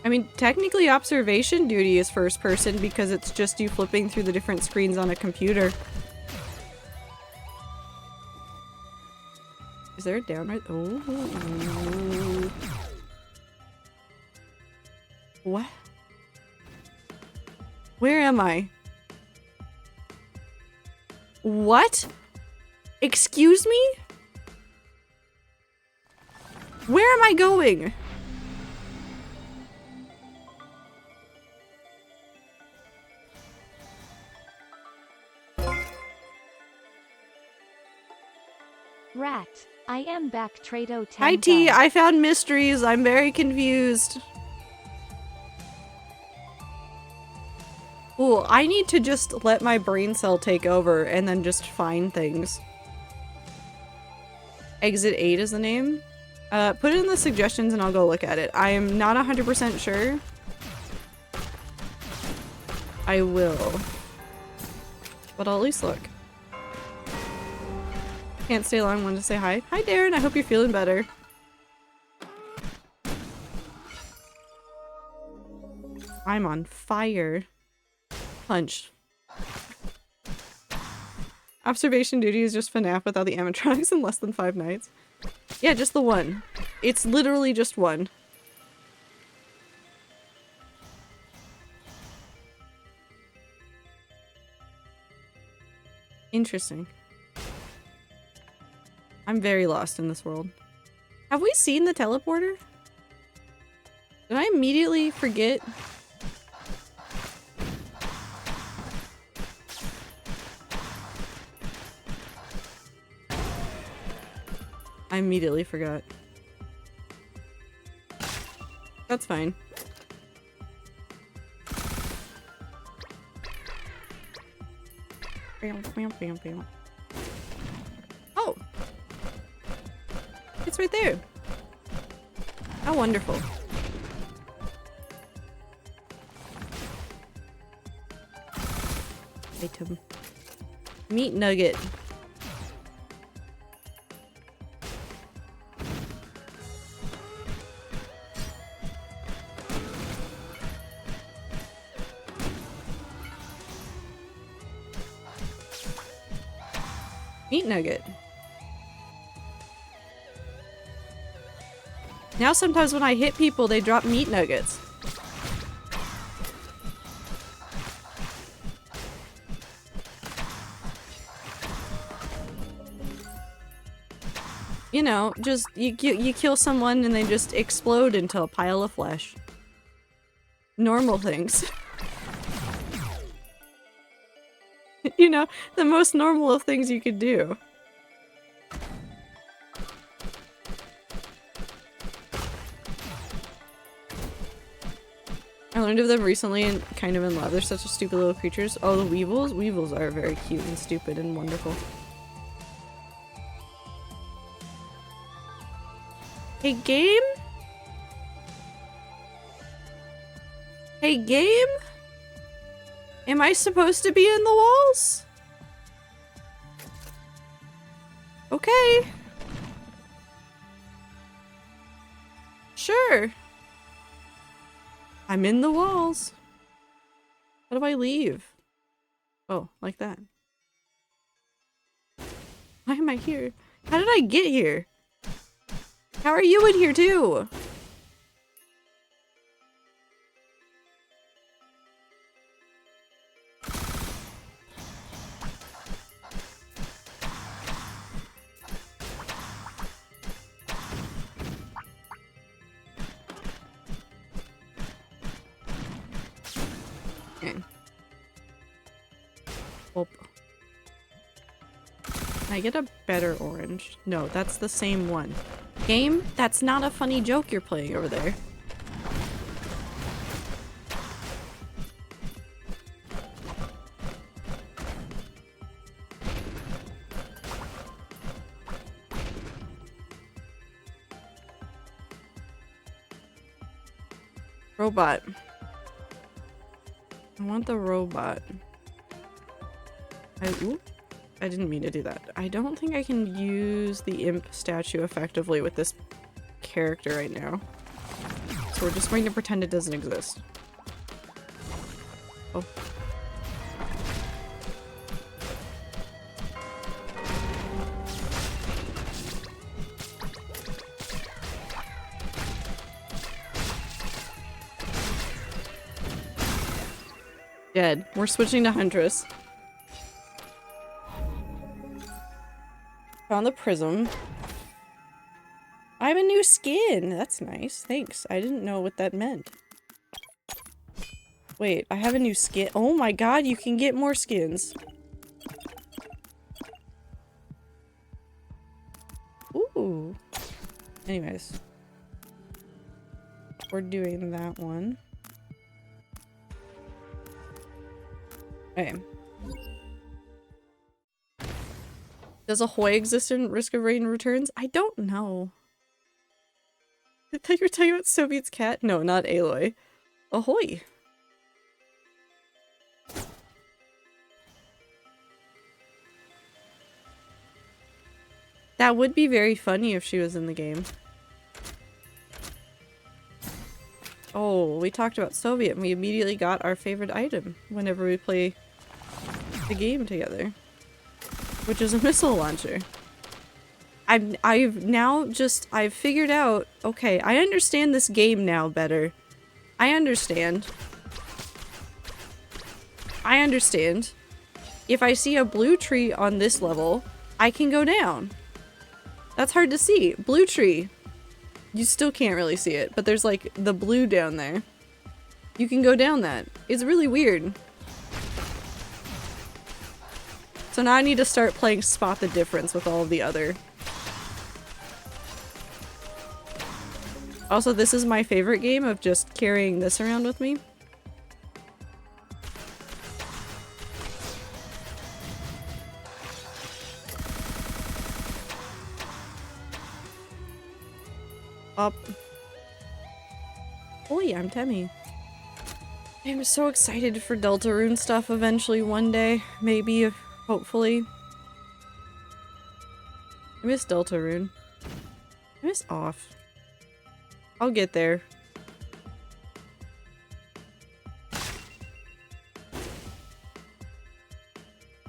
I mean, technically observation duty is first person because it's just you flipping through the different screens on a computer. Is there a down right? Oh. What? Where am I? What? Excuse me? Where am I going? Rat, I am back, Trado 10. Hi T, I found mysteries. I'm very confused. Ooh, I need to just let my brain cell take over and then just find things. Exit 8 is the name. Put it in the suggestions and I'll go look at it. I am not 100% sure. I will. But I'll at least look. Can't stay long, wanted to say hi. Hi Darren, I hope you're feeling better. I'm on fire. Punch. Observation duty is just FNAF without the animatronics in less than 5 nights. Yeah, just the one. It's literally just one. Interesting. I'm very lost in this world. Have we seen the teleporter? Did I immediately forget? I immediately forgot. That's fine. Oh! It's right there. How wonderful. Item. Meat nugget. Meat nugget. Now sometimes when I hit people, they drop meat nuggets. You know, just you kill someone and they just explode into a pile of flesh. Normal things. You know, the most normal of things you could do. I learned of them recently and kind of in love. They're such a stupid little creatures. Oh, the weevils? Weevils are very cute and stupid and wonderful. Hey, game? Hey, game? Am I supposed to be in the walls? Okay. Sure. I'm in the walls. How do I leave? Oh, like that. Why am I here? How did I get here? How are you in here too? Okay. Oh. Can I get a better orange? No, that's the same one. Game, that's not a funny joke you're playing over there. Robot. I want the robot. Oop. I didn't mean to do that. I don't think I can use the imp statue effectively with this character right now. So we're just going to pretend it doesn't exist. Oh. Dead. We're switching to Huntress. Found the prism. I have a new skin! That's nice. Thanks. I didn't know what that meant. Wait, I have a new skin. Oh my god, you can get more skins. Ooh. Anyways. We're doing that one. Okay. Does Ahoy exist in Risk of Rain Returns? I don't know. I thought you were talking about Soviet's cat. No, not Aloy. Ahoy. That would be very funny if she was in the game. Oh, we talked about Soviet and we immediately got our favorite item whenever we play the game together. Which is a missile launcher. I've figured out, okay, I understand this game now better. I understand. If I see a blue tree on this level, I can go down. That's hard to see. Blue tree. You still can't really see it, but there's like the blue down there. You can go down that. It's really weird. So now I need to start playing Spot the Difference with all of the other. Also, this is my favorite game of just carrying this around with me. Up. Oh yeah, I'm Temmie. I'm so excited for Deltarune stuff eventually one day. Maybe, hopefully. I miss Deltarune. I miss Off. I'll get there.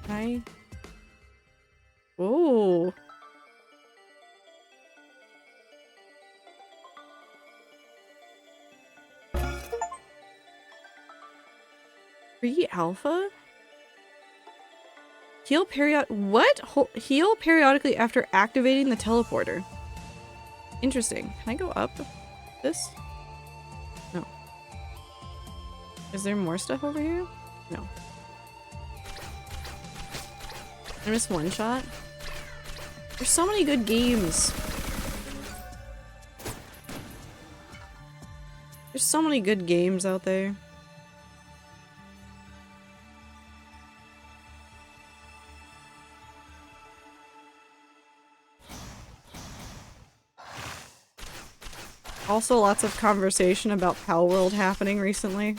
Hi. Whoa. Pre-alpha? Heal heal periodically after activating the teleporter. Interesting. Can I go up this? No. Is there more stuff over here? No. I missed one shot. There's so many good games. There's so many good games out there. Also, lots of conversation about Palworld happening recently.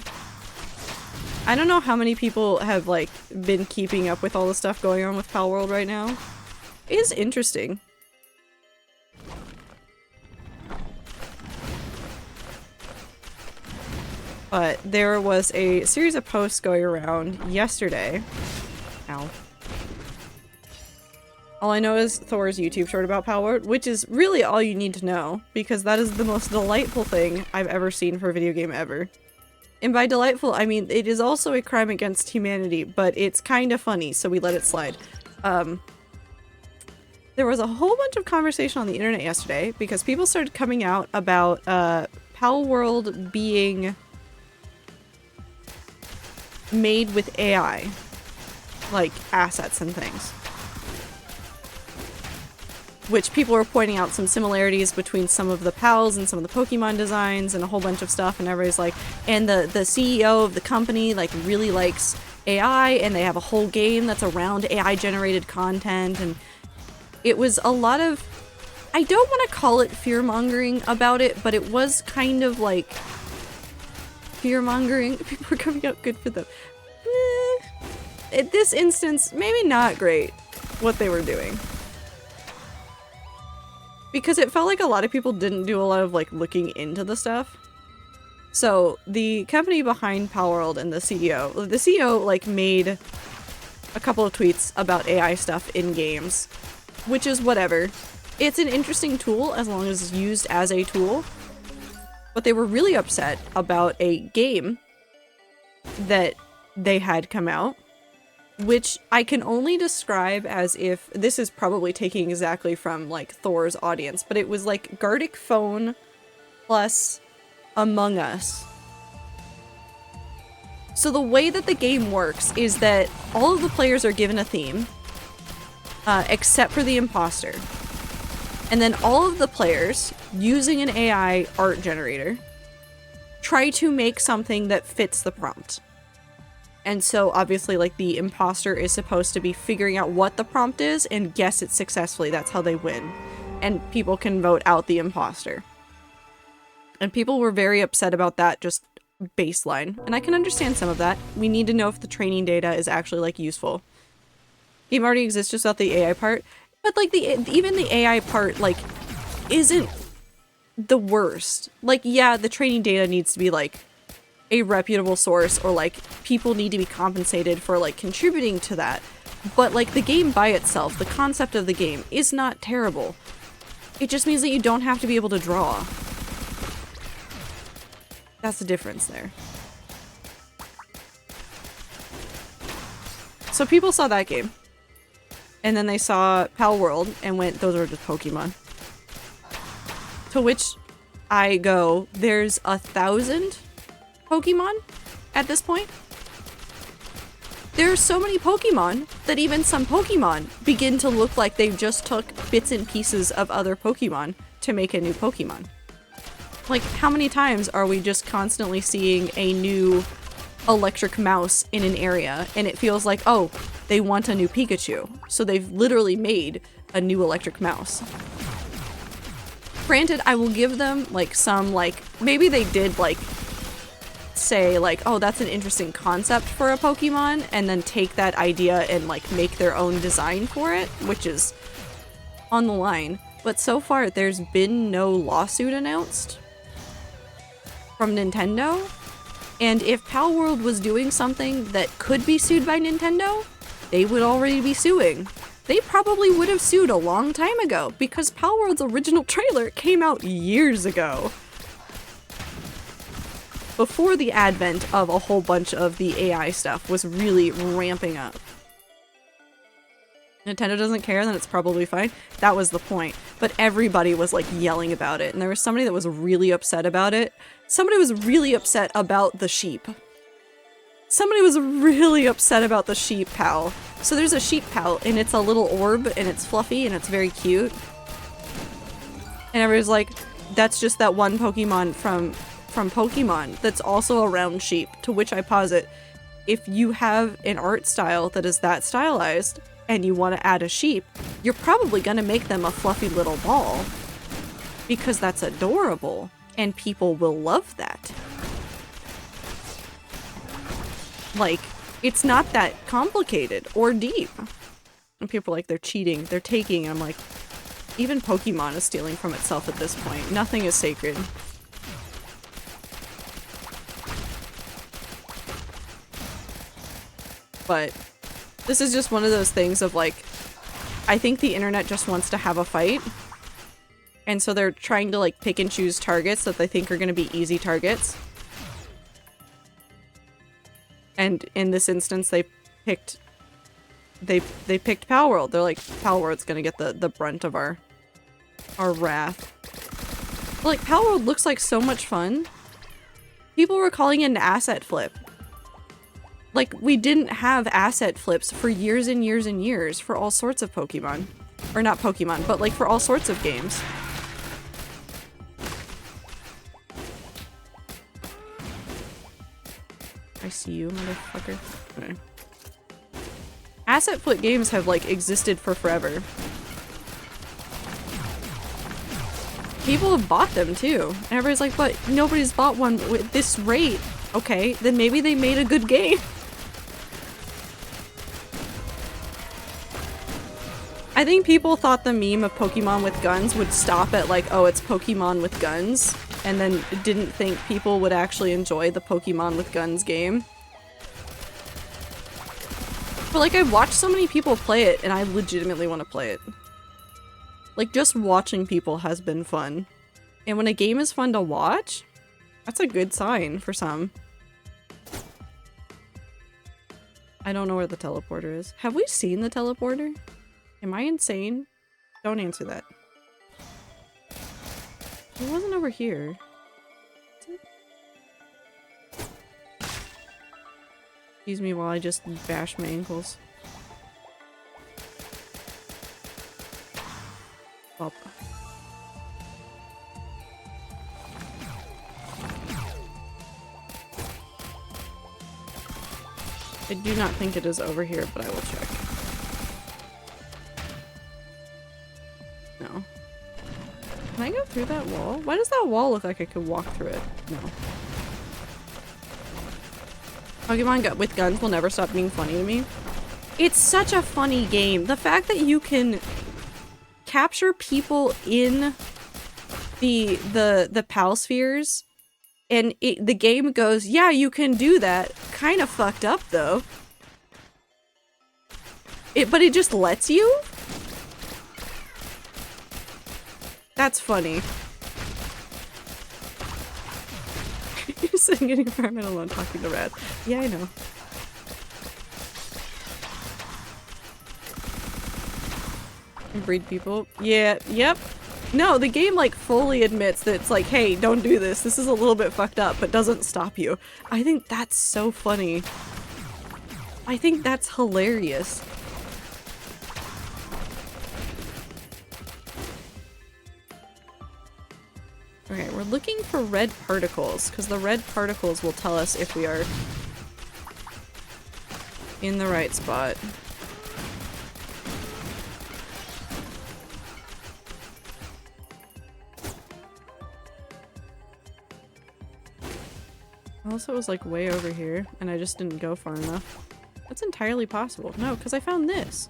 I don't know how many people have, like, been keeping up with all the stuff going on with Palworld right now. It is interesting. But there was a series of posts going around yesterday. Ow. All I know is Thor's YouTube short about Palworld, which is really all you need to know, because that is the most delightful thing I've ever seen for a video game ever. And by delightful, I mean it is also a crime against humanity, but it's kind of funny, so we let it slide. There was a whole bunch of conversation on the internet yesterday, because people started coming out about Palworld being made with AI. Like, assets and things. which people were pointing out some similarities between some of the pals and some of the Pokemon designs and a whole bunch of stuff, and everybody's like, and the CEO of the company like really likes AI, and they have a whole game that's around AI generated content, and it was a lot of, I don't want to call it fear-mongering about it, but it was kind of like fear-mongering. People were coming out good for them. In this instance, maybe not great what they were doing. Because it felt like a lot of people didn't do a lot of like looking into the stuff. So the company behind Palworld and the CEO like made a couple of tweets about AI stuff in games, which is whatever. It's an interesting tool as long as it's used as a tool. But they were really upset about a game that they had come out, which I can only describe as if this is probably taking exactly from like Thor's audience, but it was like Gartic Phone plus Among Us. So the way that the game works is that all of the players are given a theme, except for the imposter. And then all of the players, using an AI art generator, try to make something that fits the prompt. And so obviously like the imposter is supposed to be figuring out what the prompt is and guess it successfully. That's how they win. And people can vote out the imposter. And people were very upset about that just baseline. And I can understand some of that. We need to know if the training data is actually like useful. Game already exists just without the AI part. But like even the AI part like isn't the worst. Like yeah, the training data needs to be like a reputable source, or like people need to be compensated for like contributing to that. But like the game by itself, the concept of the game is not terrible. It just means that you don't have to be able to draw. That's the difference there. So people saw that game. And then they saw Palworld and went, those are just Pokemon. To which I go, there's 1,000 Pokemon at this point. There are so many Pokemon that even some Pokemon begin to look like they just took bits and pieces of other Pokemon to make a new Pokemon. Like, how many times are we just constantly seeing a new electric mouse in an area and it feels like, oh, they want a new Pikachu. So they've literally made a new electric mouse. Granted, I will give them like some like, maybe they did like say like, oh, that's an interesting concept for a Pokemon, and then take that idea and like make their own design for it, which is on the line. But so far there's been no lawsuit announced from Nintendo. And if Palworld was doing something that could be sued by Nintendo, they would already be suing. They probably would have sued a long time ago, because Palworld's original trailer came out years ago. Before the advent of a whole bunch of the AI stuff was really ramping up. Nintendo doesn't care, then it's probably fine. That was the point. But everybody was like yelling about it, and there was somebody that was really upset about it. Somebody was really upset about the sheep. Somebody was really upset about the sheep pal. So there's a sheep pal, and it's a little orb, and it's fluffy, and it's very cute. And everybody's like, that's just that one Pokemon from Pokemon that's also around sheep. To which I posit, if you have an art style that is that stylized, and you want to add a sheep, you're probably going to make them a fluffy little ball. Because that's adorable, and people will love that. Like, it's not that complicated or deep. And people are like, they're cheating, they're taking, and I'm like, even Pokemon is stealing from itself at this point. Nothing is sacred. But this is just one of those things of like, I think the internet just wants to have a fight. And so they're trying to like pick and choose targets that they think are going to be easy targets. And in this instance, they picked Palworld. They're like, Palworld's gonna get the brunt of our wrath. But like, Palworld looks like so much fun. People were calling it an asset flip. Like, we didn't have asset flips for years and years and years for all sorts of Pokemon. Or not Pokemon, but like for all sorts of games. I see you, motherfucker. Okay. Asset flip games have like existed for forever. People have bought them too. And everybody's like, but nobody's bought one with this rate. Okay, then maybe they made a good game. I think people thought the meme of Pokemon with guns would stop at like, oh, it's Pokemon with guns, and then didn't think people would actually enjoy the Pokemon with guns game. But like, I've watched so many people play it, and I legitimately want to play it. Like, just watching people has been fun. And when a game is fun to watch, that's a good sign for some. I don't know where the teleporter is. Have we seen the teleporter? Am I insane? Don't answer that. It wasn't over here. Excuse me while I just bash my ankles. Up. I do not think it is over here, but I will check. No. Can I go through that wall? Why does that wall look like I could walk through it? No. Pokemon with guns will never stop being funny to me. It's such a funny game. The fact that you can capture people in the PAL spheres and the game goes, yeah, you can do that. Kind of fucked up though. But it just lets you? That's funny. You're sitting in your apartment alone talking to rats. Yeah, I know. And breed people. Yeah, yep. No, the game like fully admits that it's like, hey, don't do this. This is a little bit fucked up, but doesn't stop you. I think that's so funny. I think that's hilarious. Okay, we're looking for red particles, because the red particles will tell us if we are in the right spot. Also, it was like way over here, and I just didn't go far enough. That's entirely possible. No, because I found this.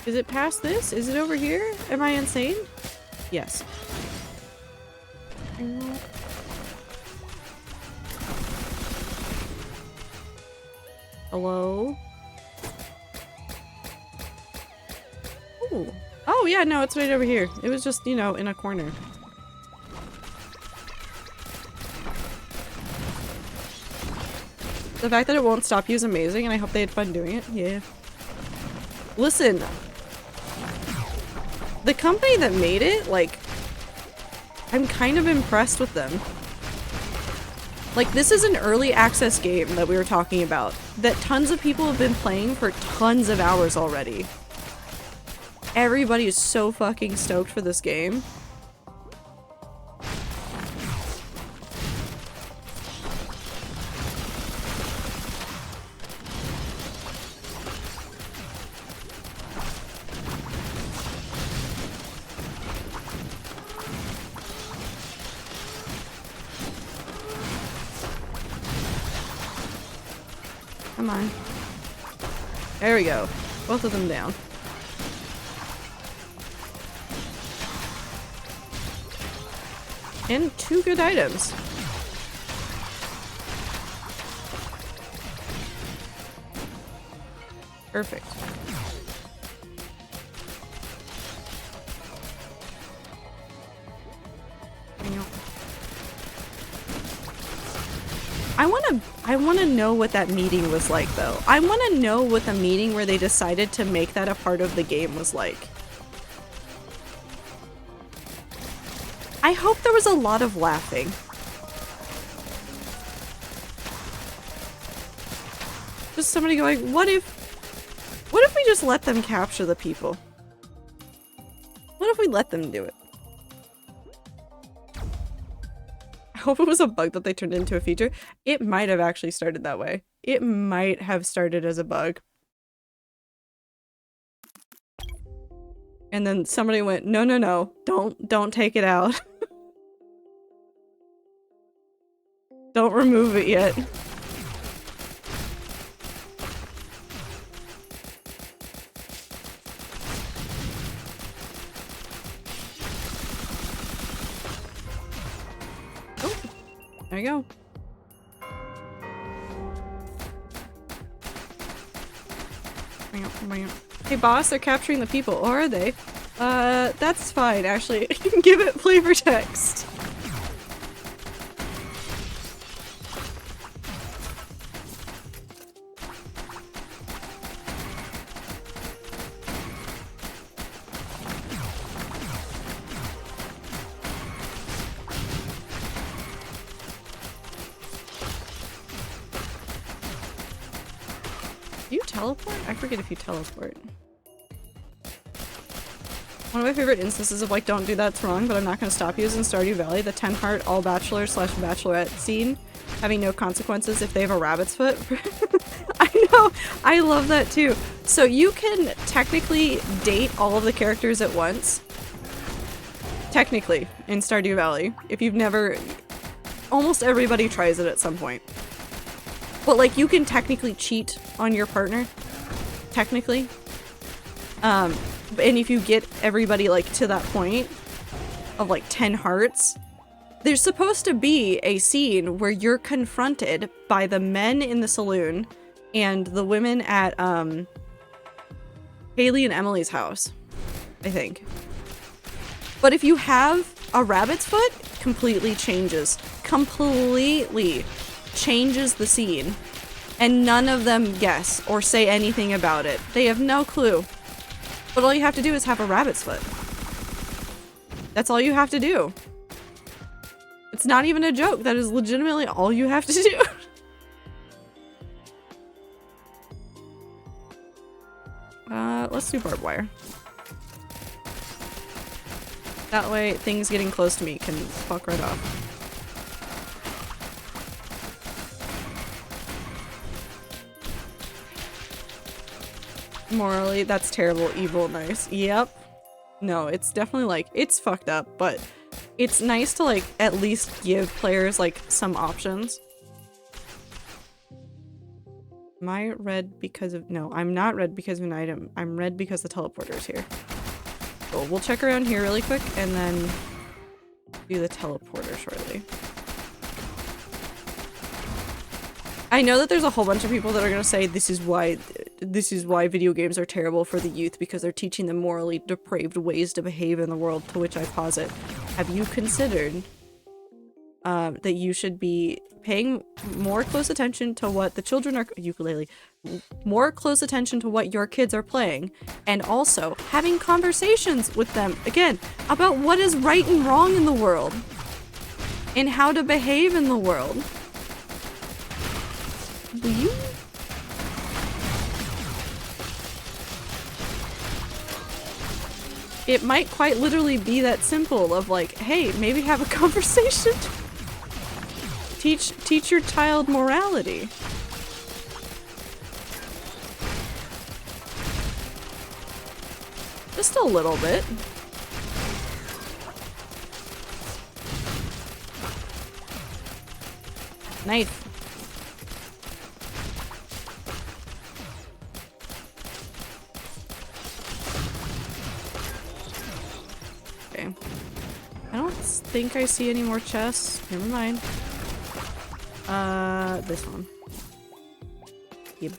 Is it past this? Is it over here? Am I insane? Yes. Hello? Ooh. Oh yeah, no, it's right over here. It was just, you know, in a corner. The fact that it won't stop you is amazing, and I hope they had fun doing it. Yeah. Listen. The company that made it, like, I'm kind of impressed with them. Like, this is an early access game that we were talking about that tons of people have been playing for tons of hours already. Everybody is so fucking stoked for this game. Come on. There we go. Both of them down. And 2 good items. Perfect. I wanna know what that meeting was like though. I wanna know what the meeting where they decided to make that a part of the game was like. I hope there was a lot of laughing. Just somebody going, what if we just let them capture the people? What if we let them do it? I hope it was a bug that they turned into a feature. It might have actually started that way. It might have started as a bug. And then somebody went, no, no, no, don't take it out. Don't remove it yet. Oh, there you go. Hey boss, they're capturing the people, or are they? That's fine, actually. Give it flavor text. Do you teleport? I forget if you teleport. One of my favorite instances of like, don't do that's wrong, but I'm not gonna stop you is in Stardew Valley, the 10 heart all bachelor / bachelorette scene, having no consequences if they have a rabbit's foot. I know, I love that too. So you can technically date all of the characters at once. Technically, in Stardew Valley. If you've never, almost everybody tries it at some point. But like, you can technically cheat on your partner. Technically. And if you get everybody like to that point of like 10 hearts, there's supposed to be a scene where you're confronted by the men in the saloon and the women at Haley and Emily's house, I think. But if you have a rabbit's foot, completely changes the scene, and none of them guess or say anything about it. They have no clue. But all you have to do is have a rabbit's foot. That's all you have to do. It's not even a joke. That is legitimately all you have to do. Let's do barbed wire. That way, things getting close to me can fuck right off. Morally, that's terrible, evil, nice. Yep. No, it's definitely like, it's fucked up, but it's nice to like at least give players like some options. Am I red because of, no, I'm not red because of an item. I'm red because the teleporter's here. So we'll check around here really quick and then do the teleporter shortly. I know that there's a whole bunch of people that are gonna say this is why video games are terrible for the youth, because they're teaching them morally depraved ways to behave in the world, to which I posit, have you considered that you should be paying more close attention to what the children are more close attention to what your kids are playing, and also having conversations with them again about what is right and wrong in the world and how to behave in the world. Will you? It might quite literally be that simple of like, hey, maybe have a conversation. Teach your child morality. Just a little bit. Knife. Okay. I don't think I see any more chests. Never mind. This one. Yep.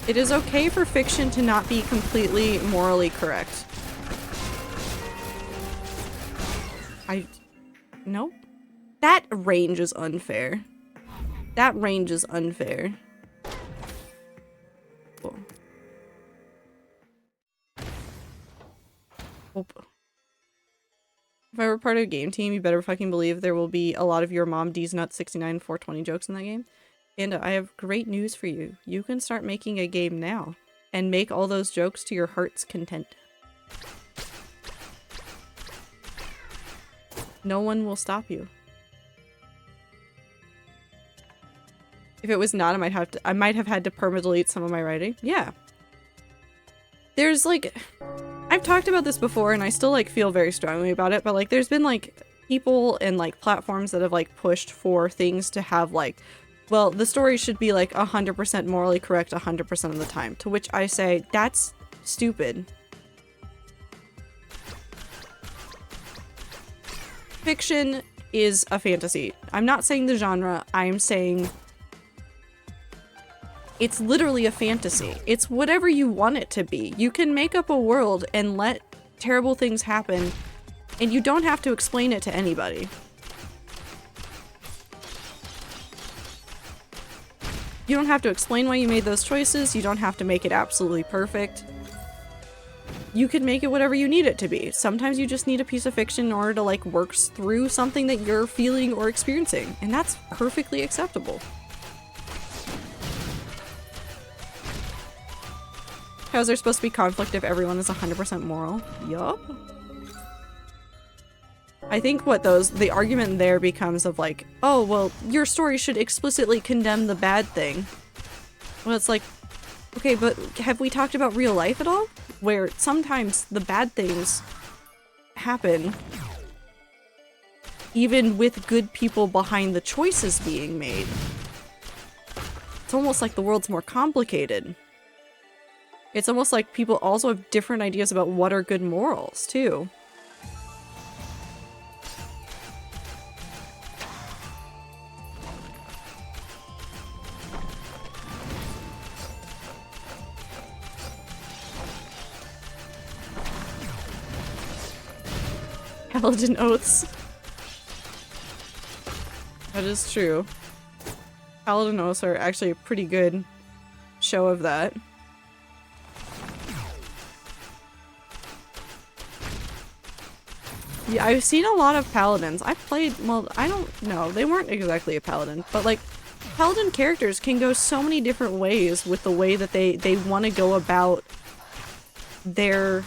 It is okay for fiction to not be completely morally correct. Nope. That range is unfair. That range is unfair. Cool. If I were part of a game team, you better fucking believe there will be a lot of your mom D's nuts 69 420 jokes in that game. Panda, I have great news for you. You can start making a game now and make all those jokes to your heart's content. No one will stop you. If it was not, I might have had to perma-delete some of my writing. Yeah. There's like, I've talked about this before and I still like feel very strongly about it, but like there's been like people and like platforms that have like pushed for things to have like, well, the story should be like 100% morally correct 100% of the time, to which I say, that's stupid. Fiction is a fantasy. I'm not saying the genre, I'm saying it's literally a fantasy. It's whatever you want it to be. You can make up a world and let terrible things happen, and you don't have to explain it to anybody. You don't have to explain why you made those choices. You don't have to make it absolutely perfect. You can make it whatever you need it to be. Sometimes you just need a piece of fiction in order to like work through something that you're feeling or experiencing, and that's perfectly acceptable. How is there supposed to be conflict if everyone is 100% moral? Yup. I think the argument there becomes of like, oh, well, your story should explicitly condemn the bad thing. Well, it's like, okay, but have we talked about real life at all? Where sometimes the bad things happen even with good people behind the choices being made. It's almost like the world's more complicated. It's almost like people also have different ideas about what are good morals, too. Paladin oaths. That is true. Paladin oaths are actually a pretty good show of that. Yeah, I've seen a lot of paladins. I've played, well, I don't know, they weren't exactly a paladin, but like, paladin characters can go so many different ways with the way that they want to go about their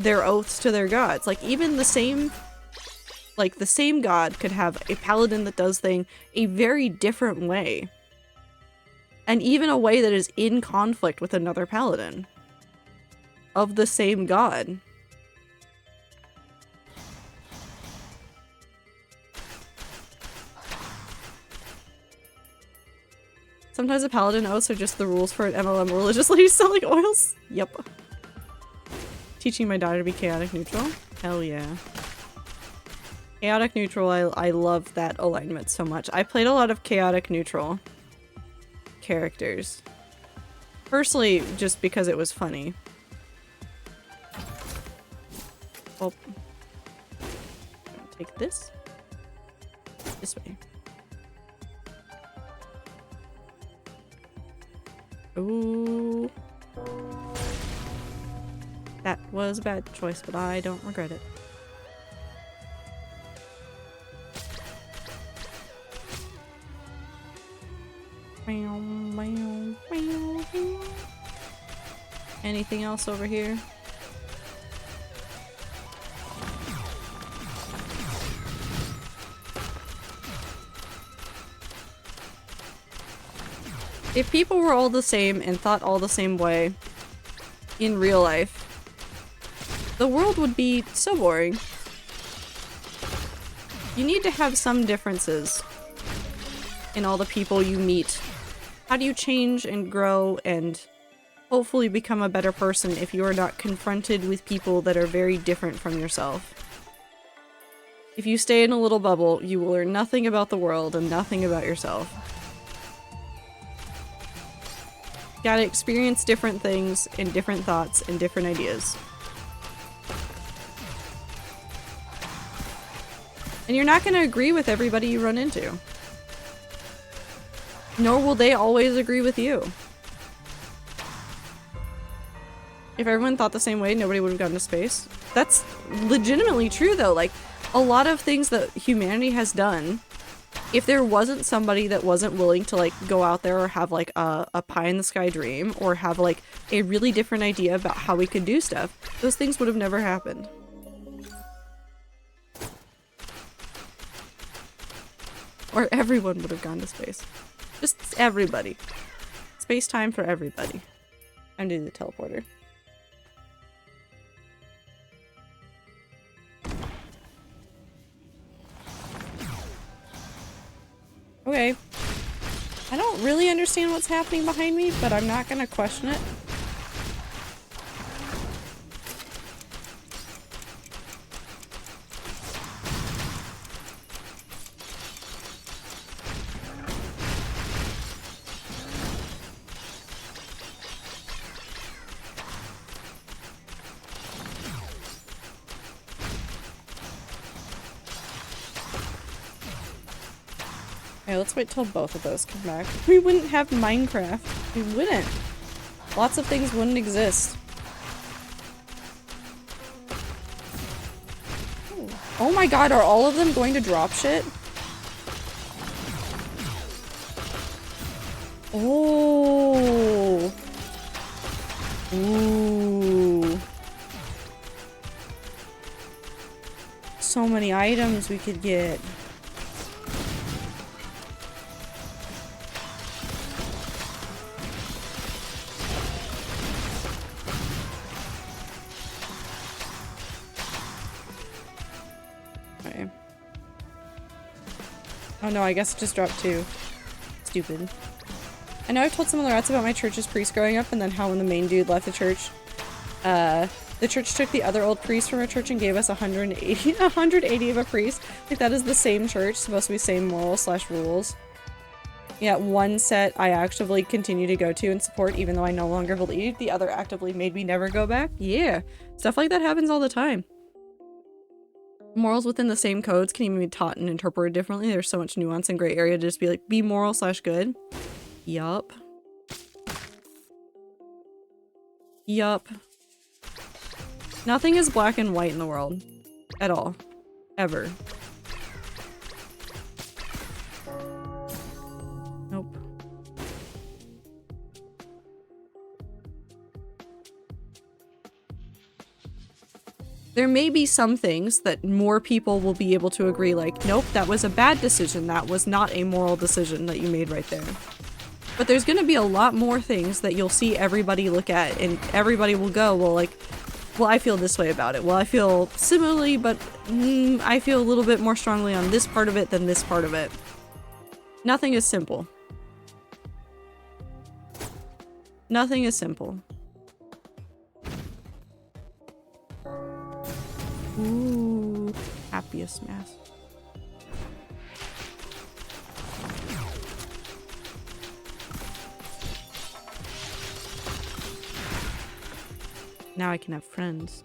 oaths to their gods. Like, even the same god could have a paladin that does things a very different way. And even a way that is in conflict with another paladin of the same god. Sometimes the paladin oaths are just the rules for an MLM religious lady selling oils. Yep. Teaching my daughter to be chaotic neutral? Hell yeah. Chaotic neutral, I love that alignment so much. I played a lot of chaotic neutral characters. Personally, just because it was funny. Oh. Take this. This way. Ooh. That was a bad choice, but I don't regret it. Anything else over here? If people were all the same and thought all the same way in real life, the world would be so boring. You need to have some differences in all the people you meet. How do you change and grow and hopefully become a better person if you are not confronted with people that are very different from yourself? If you stay in a little bubble, you will learn nothing about the world and nothing about yourself. Gotta experience different things and different thoughts and different ideas. And you're not gonna agree with everybody you run into. Nor will they always agree with you. If everyone thought the same way, nobody would have gone to space. That's legitimately true though. Like, a lot of things that humanity has done if there wasn't somebody that wasn't willing to like go out there or have like a pie in the sky dream or have like a really different idea about how we could do stuff, those things would have never happened. Or everyone would have gone to space. Just everybody. Space time for everybody. I'm doing the teleporter. Okay. I don't really understand what's happening behind me, but I'm not gonna question it. Okay, let's wait till both of those come back. We wouldn't have Minecraft. We wouldn't. Lots of things wouldn't exist. Oh my god, are all of them going to drop shit? Oh. Ooh. So many items we could get. Oh no, I guess it just dropped 2. Stupid. I know I've told some of the rats about my church's priest growing up and then how when the main dude left the church took the other old priest from our church and gave us 180 of a priest. Like that is the same church, supposed to be same morals / rules. Yeah, one set I actively continue to go to and support even though I no longer believe. The other actively made me never go back. Yeah, stuff like that happens all the time. Morals within the same codes can even be taught and interpreted differently. There's so much nuance and gray area to just be like, be moral / good. Yup. Yup. Nothing is black and white in the world. At all. Ever. Nope. There may be some things that more people will be able to agree like, nope, that was a bad decision. That was not a moral decision that you made right there. But there's gonna be a lot more things that you'll see everybody look at and everybody will go, well, like, well, I feel this way about it. Well, I feel similarly, but I feel a little bit more strongly on this part of it than this part of it. Nothing is simple. Nothing is simple. Ooh, happiest mask. Now I can have friends.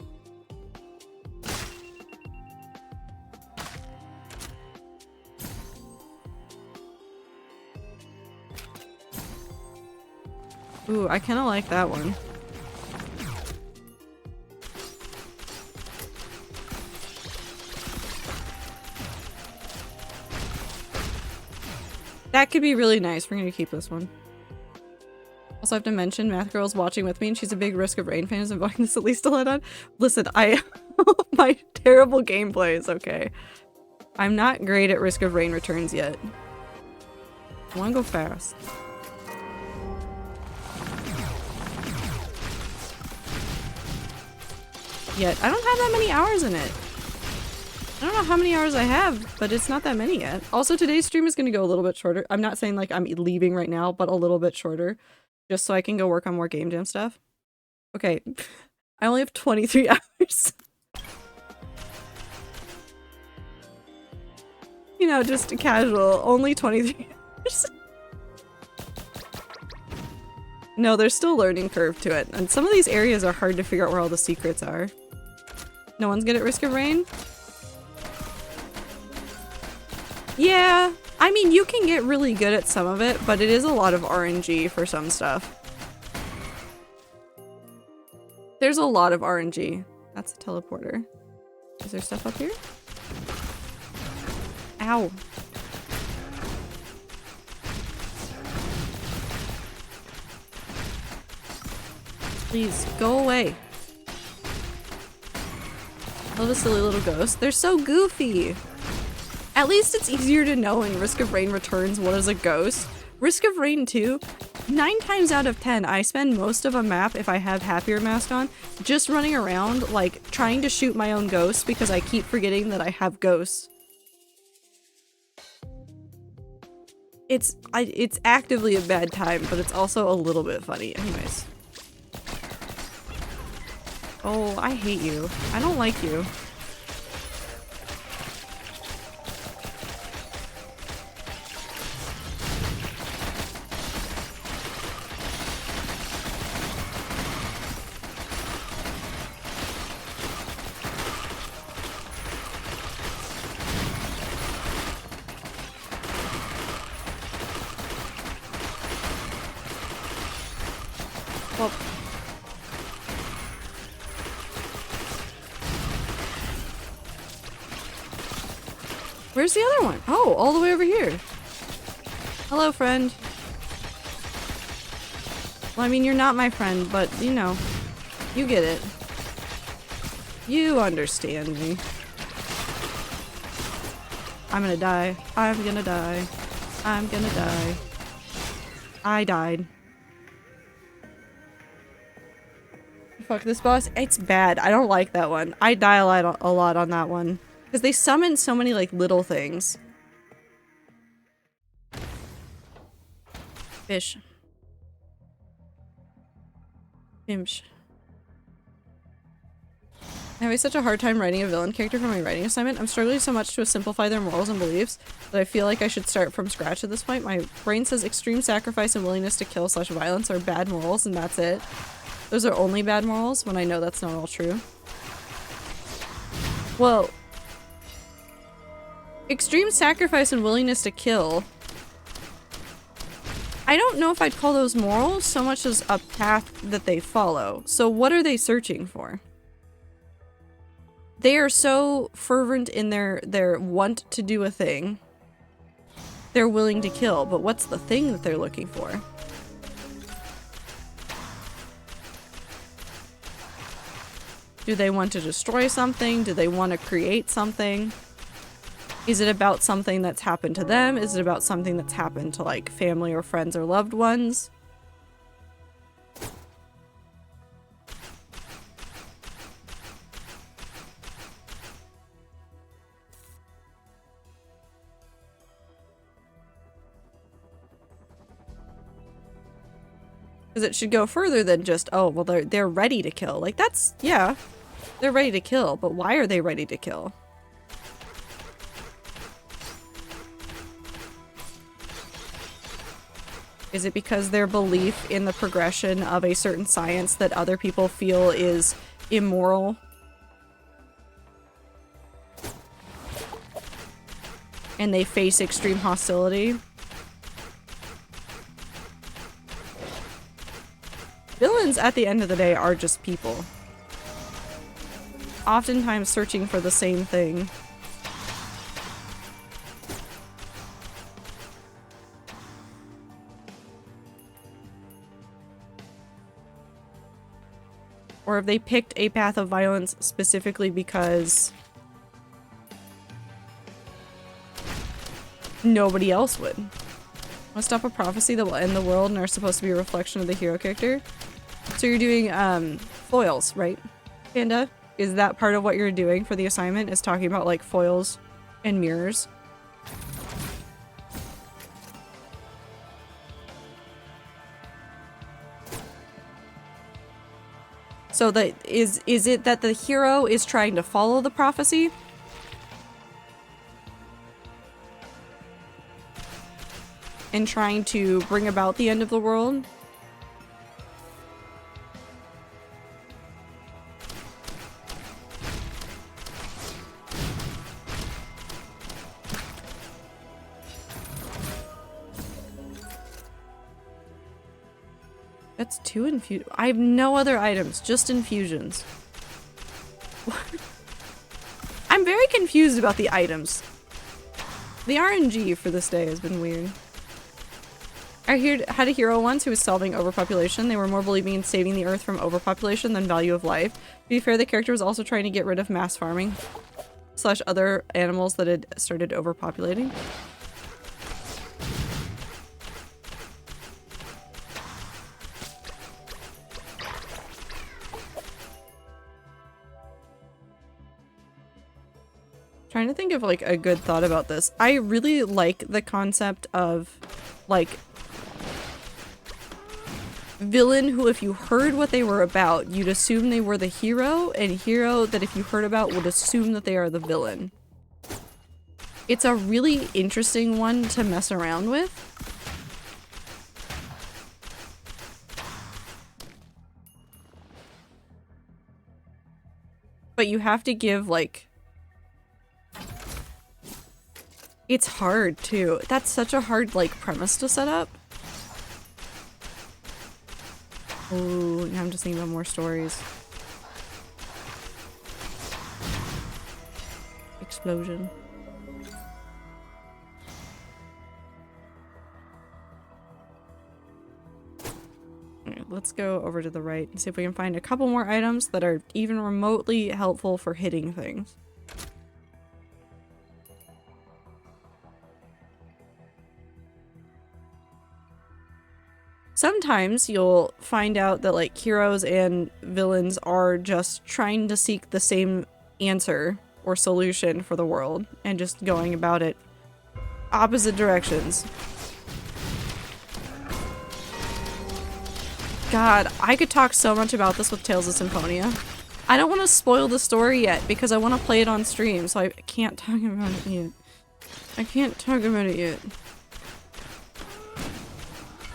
Ooh, I kind of like that one. That could be really nice. We're gonna keep this one. Also, I have to mention, Math Girl's watching with me, and she's a big Risk of Rain fan, so I'm voting this at least to let on. Listen, my terrible gameplay is okay. I'm not great at Risk of Rain Returns yet. I wanna go fast. Yet. I don't have that many hours in it. I don't know how many hours I have, but it's not that many yet. Also, today's stream is going to go a little bit shorter. I'm not saying like I'm leaving right now, but a little bit shorter. Just so I can go work on more Game Jam stuff. Okay. I only have 23 hours. You know, just casual. Only 23 hours. No, there's still a learning curve to it. And some of these areas are hard to figure out where all the secrets are. No one's good at Risk of Rain? Yeah, I mean, you can get really good at some of it, but it is a lot of RNG for some stuff. There's a lot of RNG. That's a teleporter. Is there stuff up here? Ow. Please, go away. Love a silly little ghost. They're so goofy. At least it's easier to know in Risk of Rain Returns what is a ghost. Risk of Rain 2, 9 times out of 10, I spend most of a map, if I have Happier Mask on, just running around, like, trying to shoot my own ghosts because I keep forgetting that I have ghosts. It's actively a bad time, but it's also a little bit funny. Anyways. Oh, I hate you. I don't like you. Well, where's the other one? Oh, all the way over here. Hello, friend. Well, I mean, you're not my friend, but, you know, you get it. You understand me. I'm gonna die. I'm gonna die. I'm gonna die. I died. Fuck this boss. It's bad. I don't like that one. I die a lot on that one. Because they summon so many, like, little things. Fish. Imsh. I'm having such a hard time writing a villain character for my writing assignment. I'm struggling so much to simplify their morals and beliefs that I feel like I should start from scratch at this point. My brain says extreme sacrifice and willingness to kill / violence are bad morals, and that's it. Those are only bad morals, when I know that's not all true. Well, extreme sacrifice and willingness to kill. I don't know if I'd call those morals so much as a path that they follow. So what are they searching for? They are so fervent in their want to do a thing. They're willing to kill, but what's the thing that they're looking for? Do they want to destroy something? Do they want to create something? Is it about something that's happened to them? Is it about something that's happened to, like, family or friends or loved ones? Because it should go further than just, oh, well, they're ready to kill. Like, that's, yeah, they're ready to kill, but why are they ready to kill? Is it because their belief in the progression of a certain science that other people feel is immoral? And they face extreme hostility? Villains, at the end of the day, are just people. Oftentimes searching for the same thing. Or if they picked a path of violence specifically because nobody else would. Want to stop a prophecy that will end the world and are supposed to be a reflection of the hero character? So you're doing foils, right, Panda? Is that part of what you're doing for the assignment, is talking about, like, foils and mirrors? So that is it that the hero is trying to follow the prophecy? And trying to bring about the end of the world? That's 2 infusions. I have no other items, just infusions. I'm very confused about the items. The RNG for this day has been weird. I had a hero once who was solving overpopulation. They were more believing in saving the earth from overpopulation than value of life. To be fair, the character was also trying to get rid of mass farming / other animals that had started overpopulating. Trying to think of like a good thought about this. I really like the concept of like villain who, if you heard what they were about, you'd assume they were the hero, and hero that if you heard about would assume that they are the villain. It's a really interesting one to mess around with. But you have to give like... It's hard too. That's such a hard like premise to set up. Ooh, now I'm just thinking about more stories. Explosion. Alright, let's go over to the right and see if we can find a couple more items that are even remotely helpful for hitting things. Sometimes you'll find out that like heroes and villains are just trying to seek the same answer or solution for the world and just going about it opposite directions. God, I could talk so much about this with Tales of Symphonia. I don't want to spoil the story yet because I want to play it on stream, so I can't talk about it yet. I can't talk about it yet.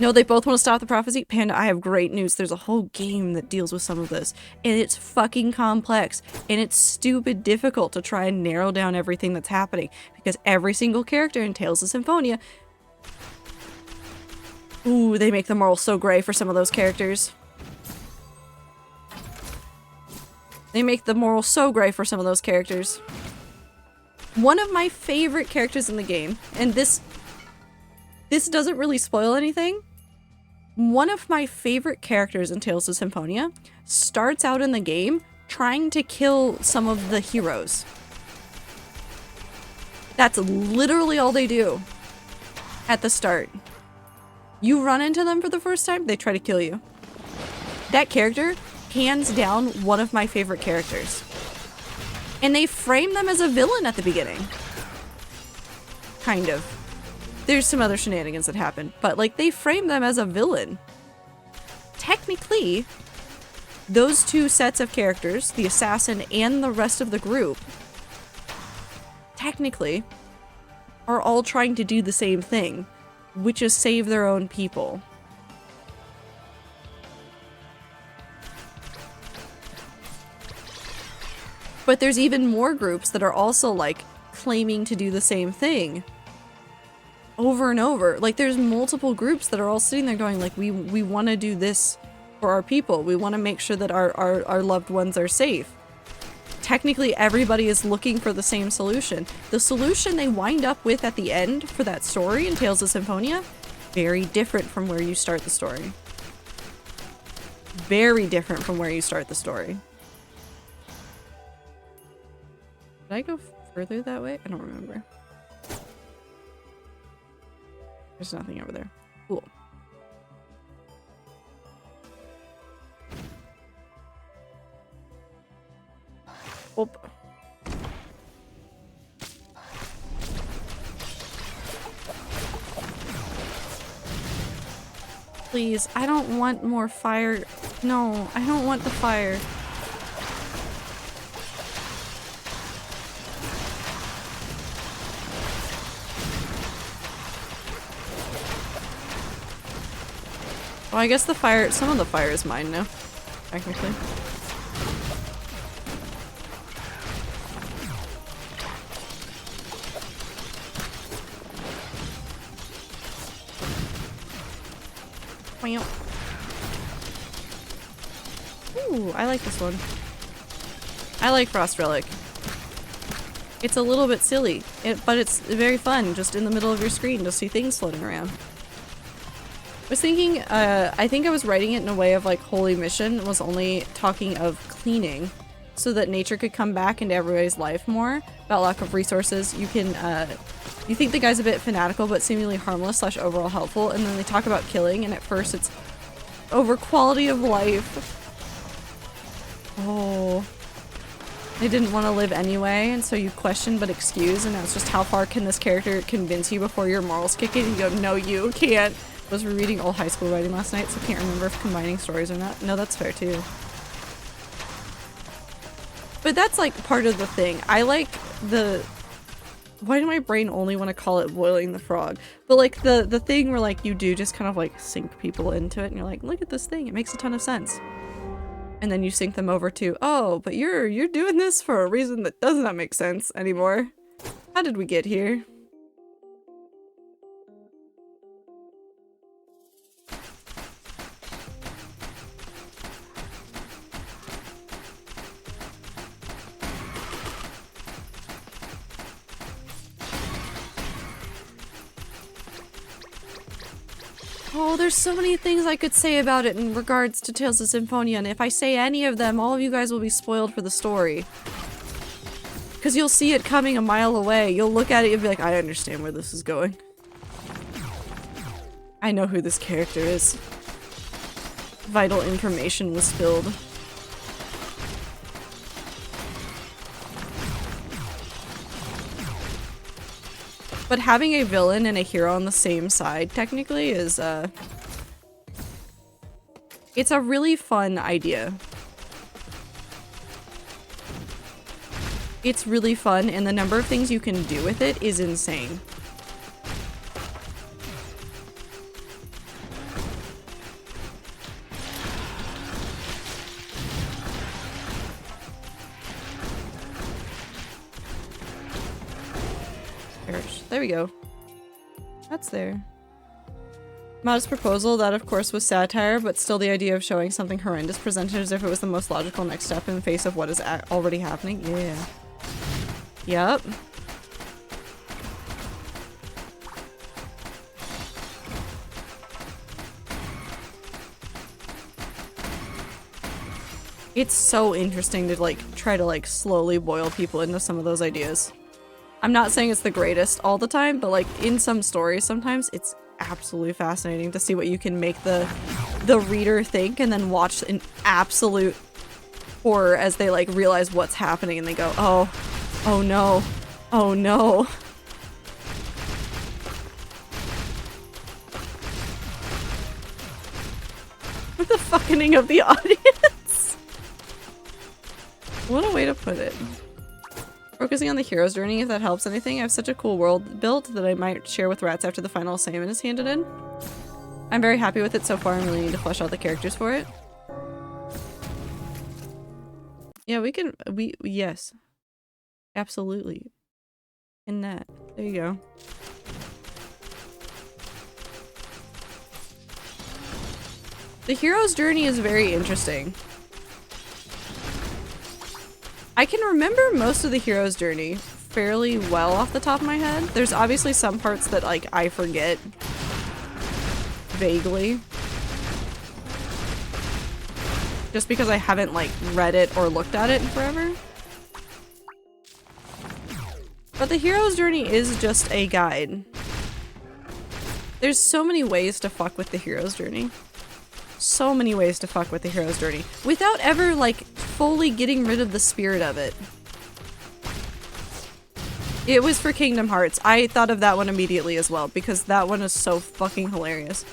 No, they both want to stop the prophecy? Panda, I have great news. There's a whole game that deals with some of this. And it's fucking complex. And it's stupid difficult to try and narrow down everything that's happening. Because every single character in Tales of Symphonia... Ooh, they make the morals so gray for some of those characters. They make the morals so gray for some of those characters. One of my favorite characters in the game, and this doesn't really spoil anything. One of my favorite characters in Tales of Symphonia starts out in the game trying to kill some of the heroes. That's literally all they do at the start. You run into them for the first time, they try to kill you. That character, hands down, one of my favorite characters. And they frame them as a villain at the beginning. Kind of. There's some other shenanigans that happen, but like they frame them as a villain. Technically, those two sets of characters, the assassin and the rest of the group, technically are all trying to do the same thing, which is save their own people. But there's even more groups that are also like claiming to do the same thing. Over and over. Like there's multiple groups that are all sitting there going like we want to do this for our people. We want to make sure that our loved ones are safe. Technically everybody is looking for the same solution. The solution they wind up with at the end for that story in Tales of Symphonia, very different from where you start the story. Very different from where you start the story. Did I go further that way? I don't remember. There's nothing over there. Cool. Oop. Please, I don't want more fire. No, I don't want the fire. Well, I guess the fire, some of the fire is mine now, technically. Ooh, I like this one. I like Frost Relic. It's a little bit silly, but it's very fun just in the middle of your screen to see things floating around. was thinking, I think I was writing it in a way of like Holy Mission was only talking of cleaning so that nature could come back into everybody's life more. About lack of resources, you can, you think the guy's a bit fanatical but seemingly harmless slash overall helpful, and then they talk about killing, and at first it's over quality of life. Oh. They didn't want to live anyway, and so you question but excuse, and now it's just how far can this character convince you before your morals kick in? You go, no, you can't. I was rereading old high school writing last night, so I can't remember if combining stories or not. No, that's fair too. But that's like part of the thing. I like the... Why do my brain only want to call it boiling the frog? But like the thing where like you do just kind of like sink people into it and you're like, look at this thing, it makes a ton of sense. And then you sink them over to, oh, but you're doing this for a reason that does not make sense anymore. How did we get here? Oh, there's so many things I could say about it in regards to Tales of Symphonia, and if I say any of them, all of you guys will be spoiled for the story. Because you'll see it coming a mile away. You'll look at it and be like, I understand where this is going. I know who this character is. Vital information was spilled. But having a villain and a hero on the same side, technically, is, it's a really fun idea. It's really fun, and the number of things you can do with it is insane. There we go. That's there. Modest proposal, that of course was satire, but still the idea of showing something horrendous presented as if it was the most logical next step in the face of what is already happening. Yeah. Yep. It's so interesting to like try to like slowly boil people into some of those ideas. I'm not saying it's the greatest all the time, but like in some stories sometimes it's absolutely fascinating to see what you can make the reader think and then watch in absolute horror as they like realize what's happening and they go, oh, oh no, oh no. What the fucking of the audience? What a way to put it. Focusing on the hero's journey, if that helps anything. I have such a cool world built that I might share with Rats after the final assignment is handed in. I'm very happy with it so far and really need to flesh out the characters for it. Yeah, yes. Absolutely. In that. There you go. The hero's journey is very interesting. I can remember most of the hero's journey fairly well off the top of my head. There's obviously some parts that like I forget vaguely. Just because I haven't like read it or looked at it in forever. But the hero's journey is just a guide. There's so many ways to fuck with the hero's journey. So many ways to fuck with the hero's journey without ever like fully getting rid of the spirit of it. It was for Kingdom Hearts. I thought of that one immediately as well because that one is so fucking hilarious.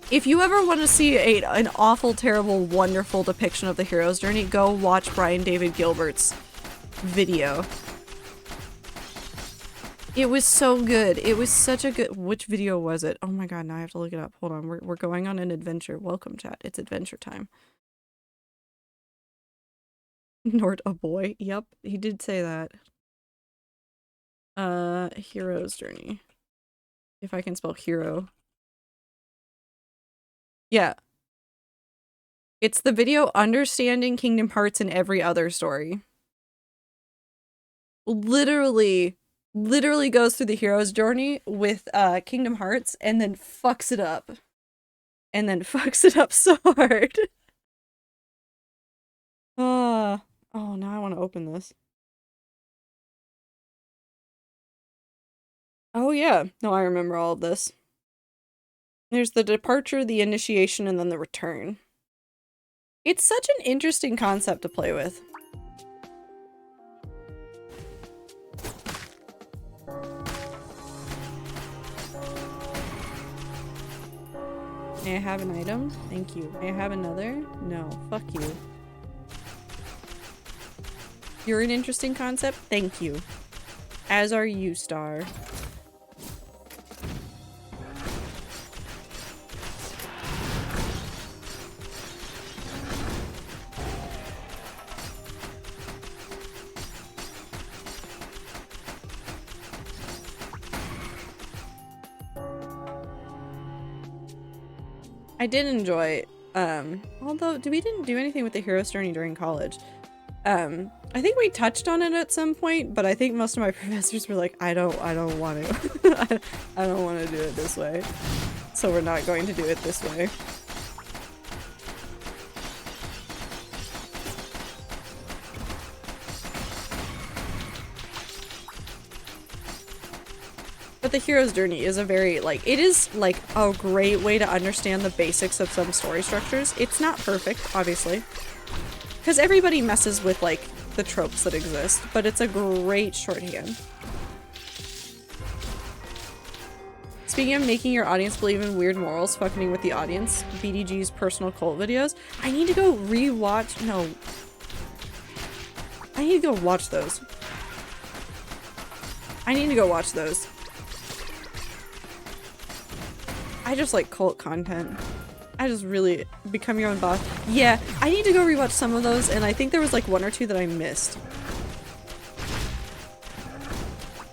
If you ever want to see an awful, terrible, wonderful depiction of the hero's journey, go watch Brian David Gilbert's video. It was so good. It was such a good... Which video was it? Oh my god, now I have to look it up. Hold on, we're going on an adventure. Welcome, chat. It's adventure time. Nort a boy. Yep, he did say that. Hero's journey. If I can spell hero. Yeah. It's the video Understanding Kingdom Hearts and Every Other Story. Literally literally goes through the hero's journey with Kingdom Hearts and then fucks it up. And then fucks it up so hard. Oh, now I want to open this. Oh yeah, no, I remember all of this. There's the departure, the initiation, and then the return. It's such an interesting concept to play with. May I have an item? Thank you. May I have another? No, fuck you. You're an interesting concept? Thank you. As are you, Star. I did enjoy, although we didn't do anything with the hero's journey during college. I think we touched on it at some point, but I think most of my professors were like, I don't want to. I don't want to do it this way. So we're not going to do it this way. But the hero's journey is a very, like, it is, like, a great way to understand the basics of some story structures. It's not perfect, obviously. Because everybody messes with, like, the tropes that exist, but it's a great shorthand. Speaking of making your audience believe in weird morals, fucking with the audience, BDG's personal cult videos, I need to go rewatch, no. I need to go watch those. I need to go watch those. I just like cult content. I just really become your own boss. Yeah, I need to go rewatch some of those, and I think there was like one or two that I missed.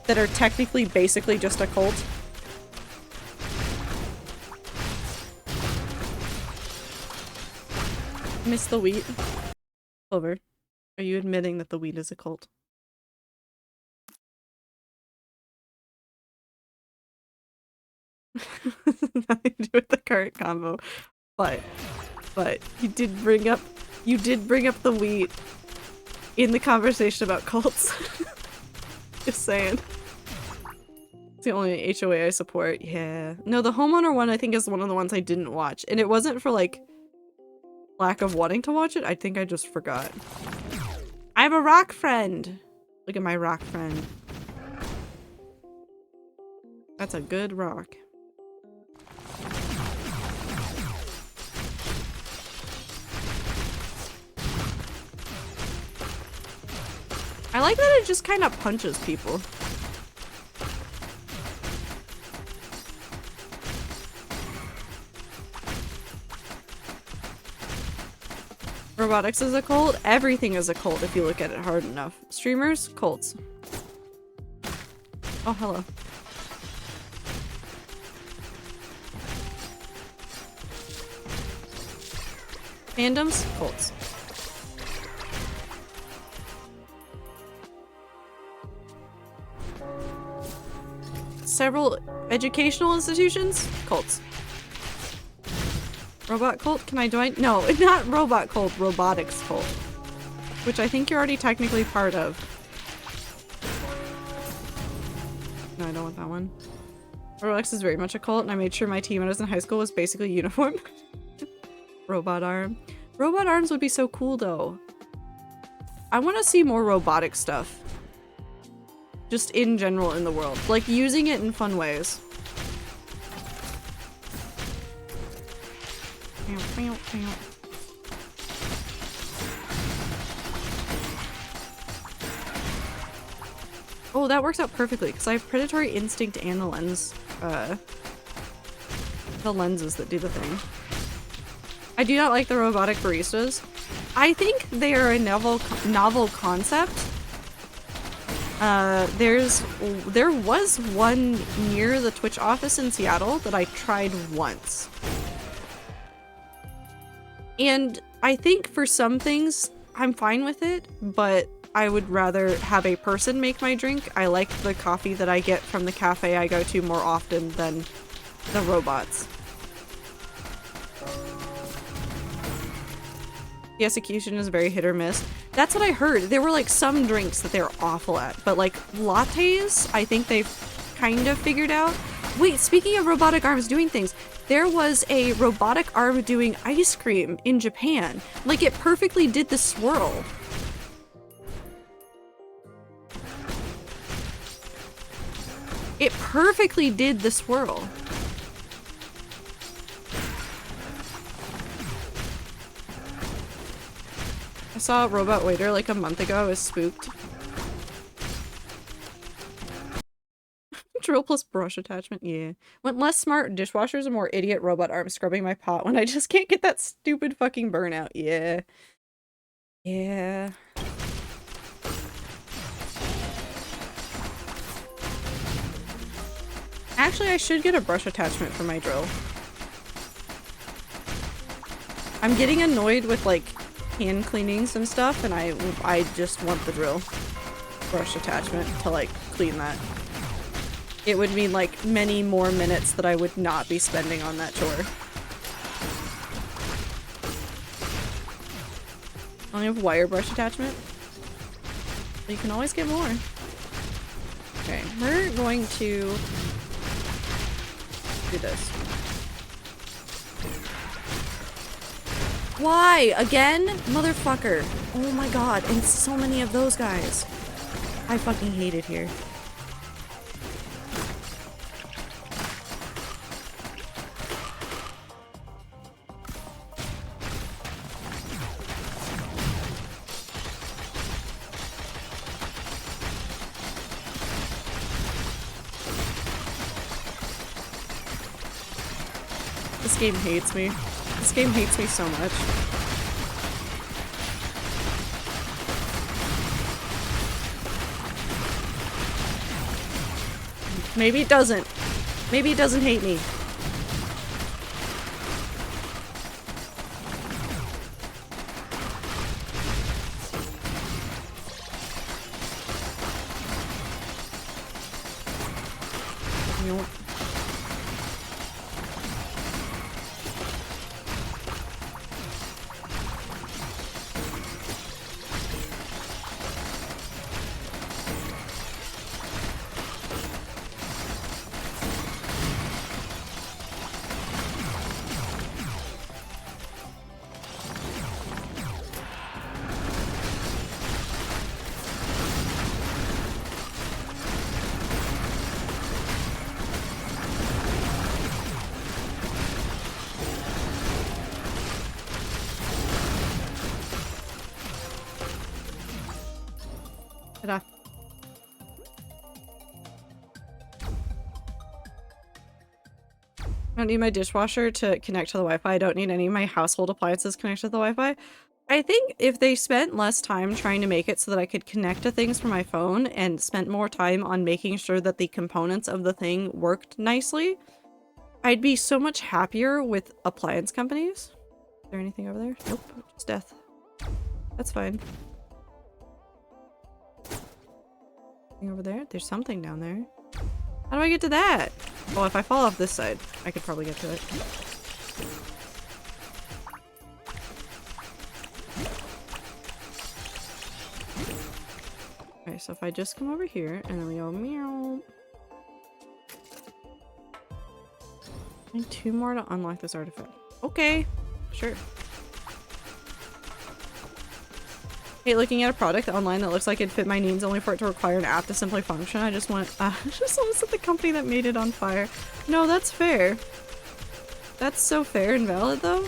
That are technically basically just a cult. Miss the wheat. Over. Are you admitting that the wheat is a cult? Nothing to do with the current combo, but you did bring up the wheat in the conversation about cults. Just saying. It's the only HOA I support. Yeah. No, the homeowner one I think is one of the ones I didn't watch, and it wasn't for like lack of wanting to watch it. I think I just forgot. I have a rock friend. Look at my rock friend. That's a good rock. I like that it just kind of punches people. Robotics is a cult? Everything is a cult if you look at it hard enough. Streamers? Cults. Oh, hello. Fandoms? Cults. Several educational institutions? Cults. Robot cult? Can I join? No, not robot cult, robotics cult. Which I think you're already technically part of. No, I don't want that one. Robotics is very much a cult, and I made sure my team when I was in high school was basically uniform. Robot arm. Robot arms would be so cool, though. I want to see more robotic stuff. Just in general in the world. Like, using it in fun ways. Oh, that works out perfectly, because I have Predatory Instinct and the lens, the lenses that do the thing. I do not like the robotic baristas. I think they are a novel concept. There was one near the Twitch office in Seattle that I tried once. And I think for some things, I'm fine with it, but I would rather have a person make my drink. I like the coffee that I get from the cafe I go to more often than the robots. The execution is very hit or miss. That's what I heard. There were like some drinks that they're awful at, but like lattes, I think they've kind of figured out. Wait, speaking of robotic arms doing things, there was a robotic arm doing ice cream in Japan. Like it perfectly did the swirl. It perfectly did the swirl. I saw a robot waiter like a month ago. I was spooked. Drill plus brush attachment, yeah. Went less smart dishwashers and more idiot robot arms scrubbing my pot when I just can't get that stupid fucking burnout, yeah. Yeah. Actually, I should get a brush attachment for my drill. I'm getting annoyed with like hand cleanings and stuff, and I just want the drill brush attachment to like clean that. It would mean like many more minutes that I would not be spending on that chore. I only have wire brush attachment. You can always get more. Okay, we're going to do this. Why? Again? Motherfucker. Oh my god, and so many of those guys. I fucking hate it here. This game hates me. This game hates me so much. Maybe it doesn't. Maybe it doesn't hate me. Nope. Ta-da. I don't need my dishwasher to connect to the Wi-Fi. I don't need any of my household appliances connected to the Wi-Fi. I think if they spent less time trying to make it so that I could connect to things from my phone and spent more time on making sure that the components of the thing worked nicely, I'd be so much happier with appliance companies. Is there anything over there? Nope, just death. That's fine. Anything over there? There's something down there. How do I get to that? Well, if I fall off this side, I could probably get to it. Okay, so if I just come over here and then we go meow. I need 2 more to unlock this artifact. Okay, sure. Hate looking at a product online that looks like it'd fit my needs only for it to require an app to simply function. I just want to set the company that made it on fire. No, that's fair. That's so fair and valid though.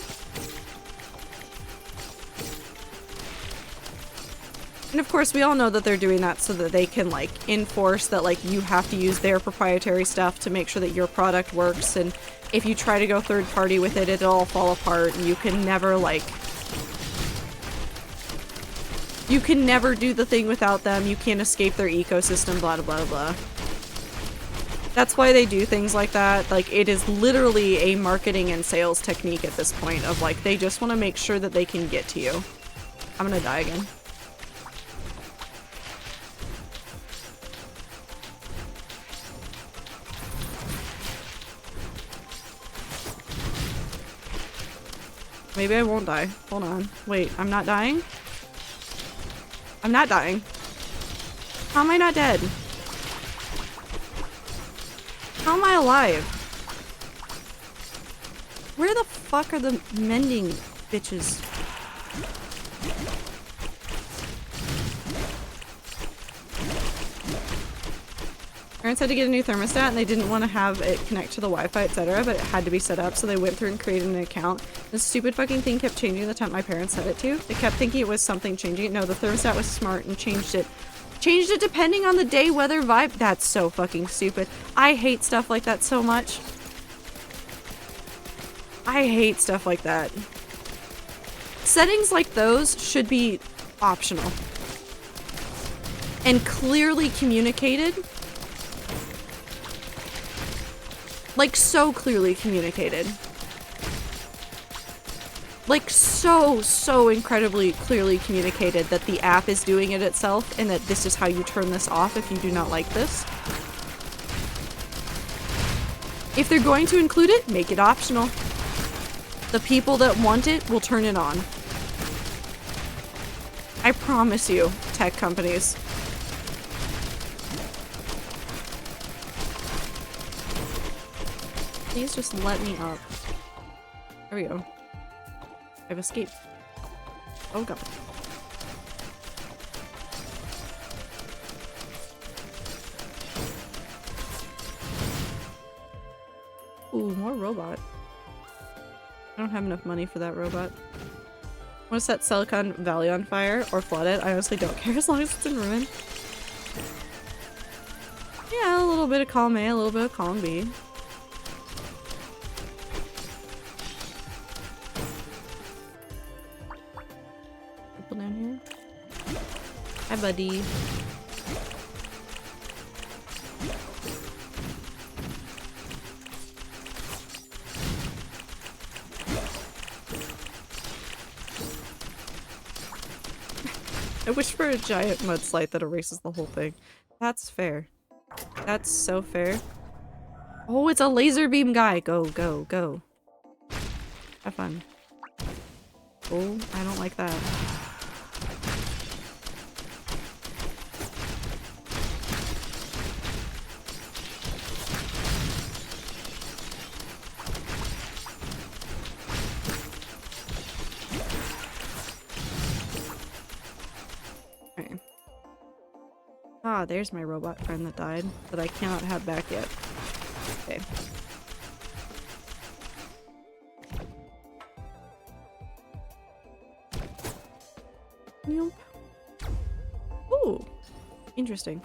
And of course we all know that they're doing that so that they can like enforce that like you have to use their proprietary stuff to make sure that your product works, and if you try to go third party with it, it'll all fall apart and you can never like you can never do the thing without them. You can't escape their ecosystem, blah, blah, blah, blah. That's why they do things like that. Like, it is literally a marketing and sales technique at this point of, like, they just want to make sure that they can get to you. I'm gonna die again. Maybe I won't die. Hold on. Wait, I'm not dying? I'm not dying. How am I not dead? How am I alive? Where the fuck are the mending bitches? Parents had to get a new thermostat and they didn't want to have it connect to the Wi-Fi, etc., but it had to be set up, so they went through and created an account. This stupid fucking thing kept changing the time my parents set it to. They kept thinking it was something changing it. No, the thermostat was smart and changed it. Changed it depending on the day, weather, vibe. That's so fucking stupid. I hate stuff like that so much. I hate stuff like that. Settings like those should be optional. And clearly communicated. Like, so clearly communicated. Like, so incredibly clearly communicated that the app is doing it itself and that this is how you turn this off if you do not like this. If they're going to include it, make it optional. The people that want it will turn it on. I promise you, tech companies. Please just let me up. There we go. I've escaped. Oh god. Ooh, more robot. I don't have enough money for that robot. I want to set Silicon Valley on fire or flood it. I honestly don't care as long as it's in ruin. Yeah, a little bit of column A, a little bit of column B. People down here. Hi, buddy. I wish for a giant mudslide that erases the whole thing. That's fair. That's so fair. Oh, it's a laser beam guy. Go, go, go. Have fun. Oh, I don't like that. Okay. Ah, there's my robot friend that died, that I cannot have back yet. Okay. Nope. Ooh, interesting.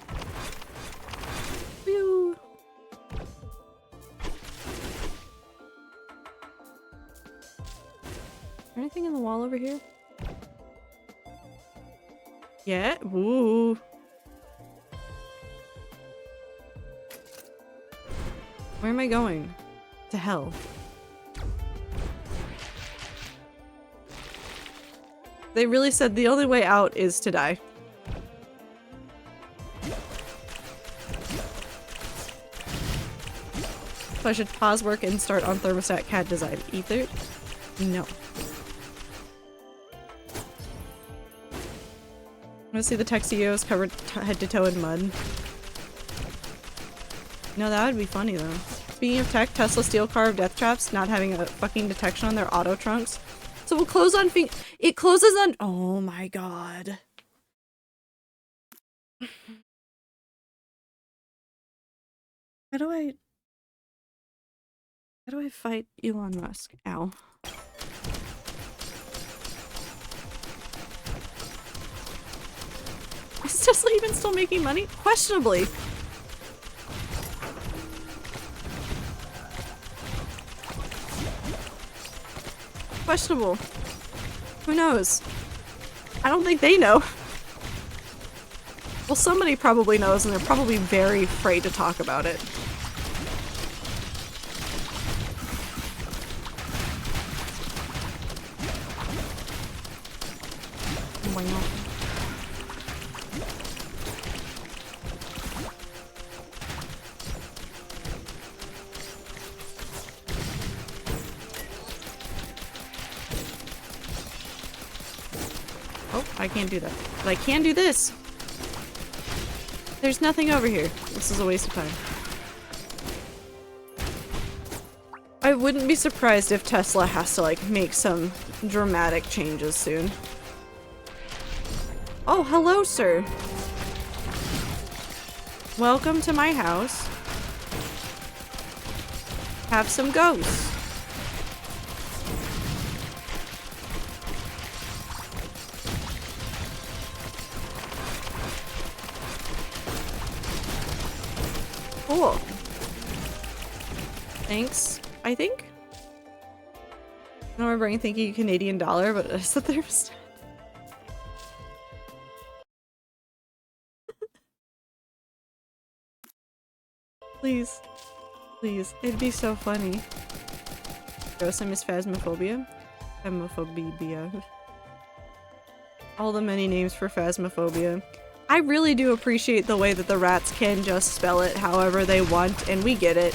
Whew. Anything in the wall over here? Yeah. Ooh. Where am I going? To hell. They really said the only way out is to die. So I should pause work and start on thermostat CAD design. Ether? No. I want to see the tech CEOs covered head to toe in mud. No, that would be funny though. Speaking of tech, Tesla steel car of death traps not having a fucking detection on their auto trunks. So we'll close on it closes on- oh my god. How do I fight Elon Musk? Ow. Is Tesla even still making money? Questionably. Questionable. Who knows? I don't think they know. Well, somebody probably knows, and they're probably very afraid to talk about it. Wow. Oh, I can't do that. But I can do this! There's nothing over here. This is a waste of time. I wouldn't be surprised if Tesla has to, like, make some dramatic changes soon. Oh, hello, sir! Welcome to my house. Have some ghosts. Cool. Thanks, I think? I don't remember anything Canadian dollar, but I said there was. Please. Please. It'd be so funny. Gross, I miss Phasmophobia. Phasmophobia. All the many names for Phasmophobia. I really do appreciate the way that the rats can just spell it however they want, and we get it.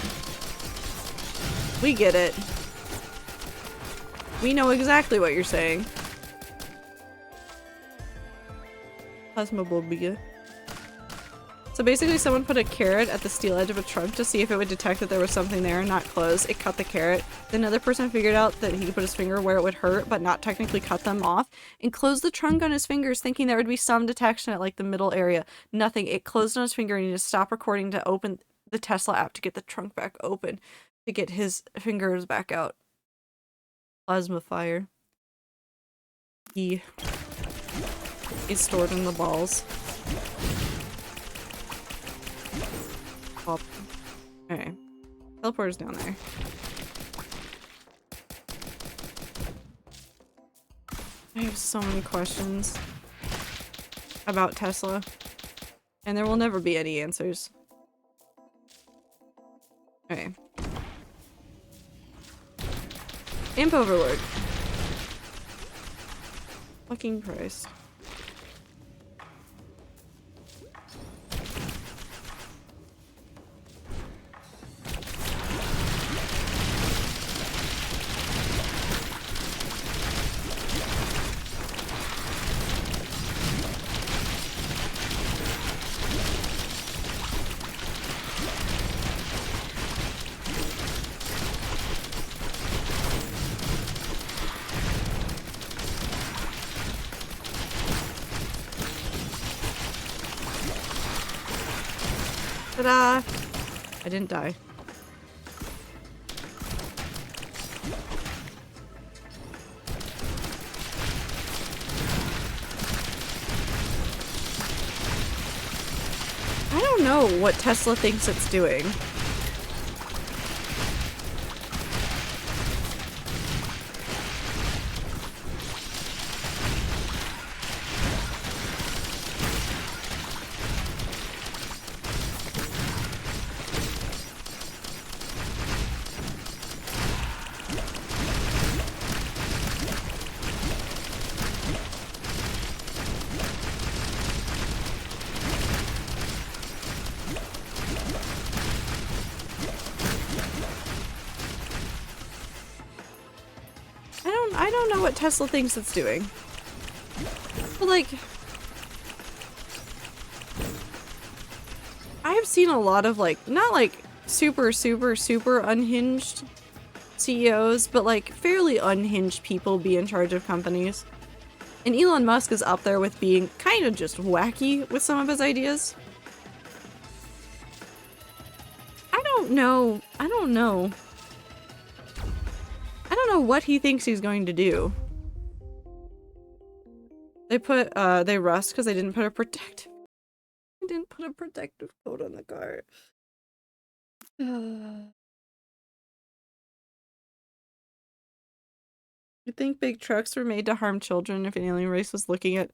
We get it. We know exactly what you're saying. Phasmophobia. So basically someone put a carrot at the steel edge of a trunk to see if it would detect that there was something there and not close. It cut the carrot. Then another person figured out that he could put his finger where it would hurt but not technically cut them off and closed the trunk on his fingers thinking there would be some detection at like the middle area. Nothing. It closed on his finger and he just stopped recording to open the Tesla app to get the trunk back open to get his fingers back out. Plasma fire. He is stored in the balls. Okay. Teleporter's down there. I have so many questions about Tesla. And there will never be any answers. Okay. Imp Overlord. Fucking Christ. Ta-da! I didn't die. I don't know what Tesla thinks it's doing. I don't know what Tesla thinks it's doing. But like, I have seen a lot of like, not like super unhinged CEOs, but like fairly unhinged people be in charge of companies. And Elon Musk is up there with being kind of just wacky with some of his ideas. I don't know what he thinks he's going to do. They put, they rust because they didn't put a protective coat on the car. You think big trucks were made to harm children if an alien race was looking at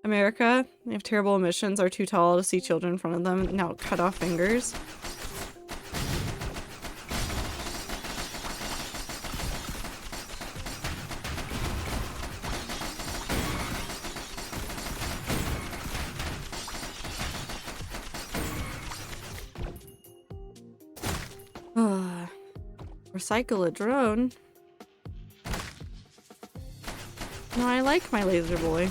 America? They have terrible emissions, are too tall to see children in front of them, now cut off fingers. Recycle a drone. No, I like my laser boy.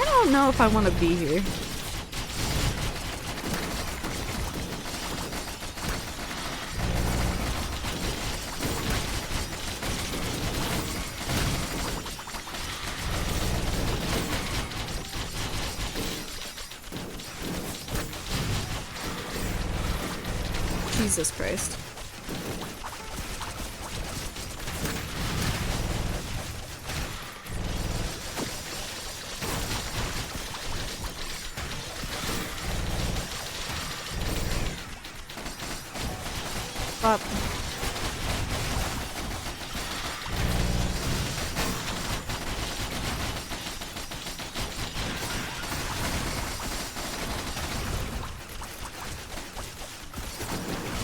I don't know if I want to be here. Jesus Christ. Stop.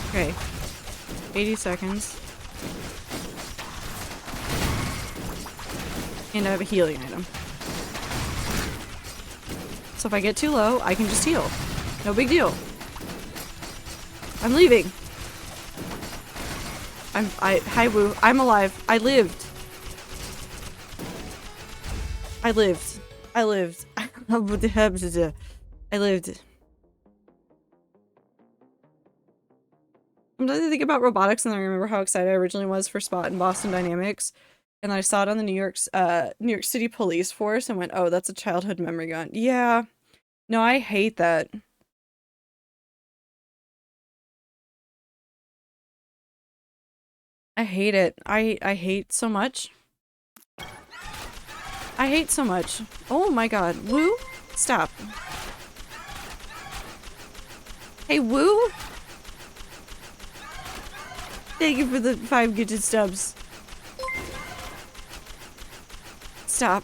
Okay. 80 seconds. And I have a healing item. So if I get too low, I can just heal. No big deal. I'm leaving. Hi Woo. I'm alive. I lived. I lived. I lived. I lived. I'm trying to think about robotics, and I remember how excited I originally was for Spot and Boston Dynamics, and I saw it on the New York City Police Force and went, "Oh, that's a childhood memory gone." Yeah, no, I hate that. I hate it. I hate so much. I hate so much. Oh my god, Woo, stop. Hey Woo. Thank you for the 5 gifted stubs. Stop.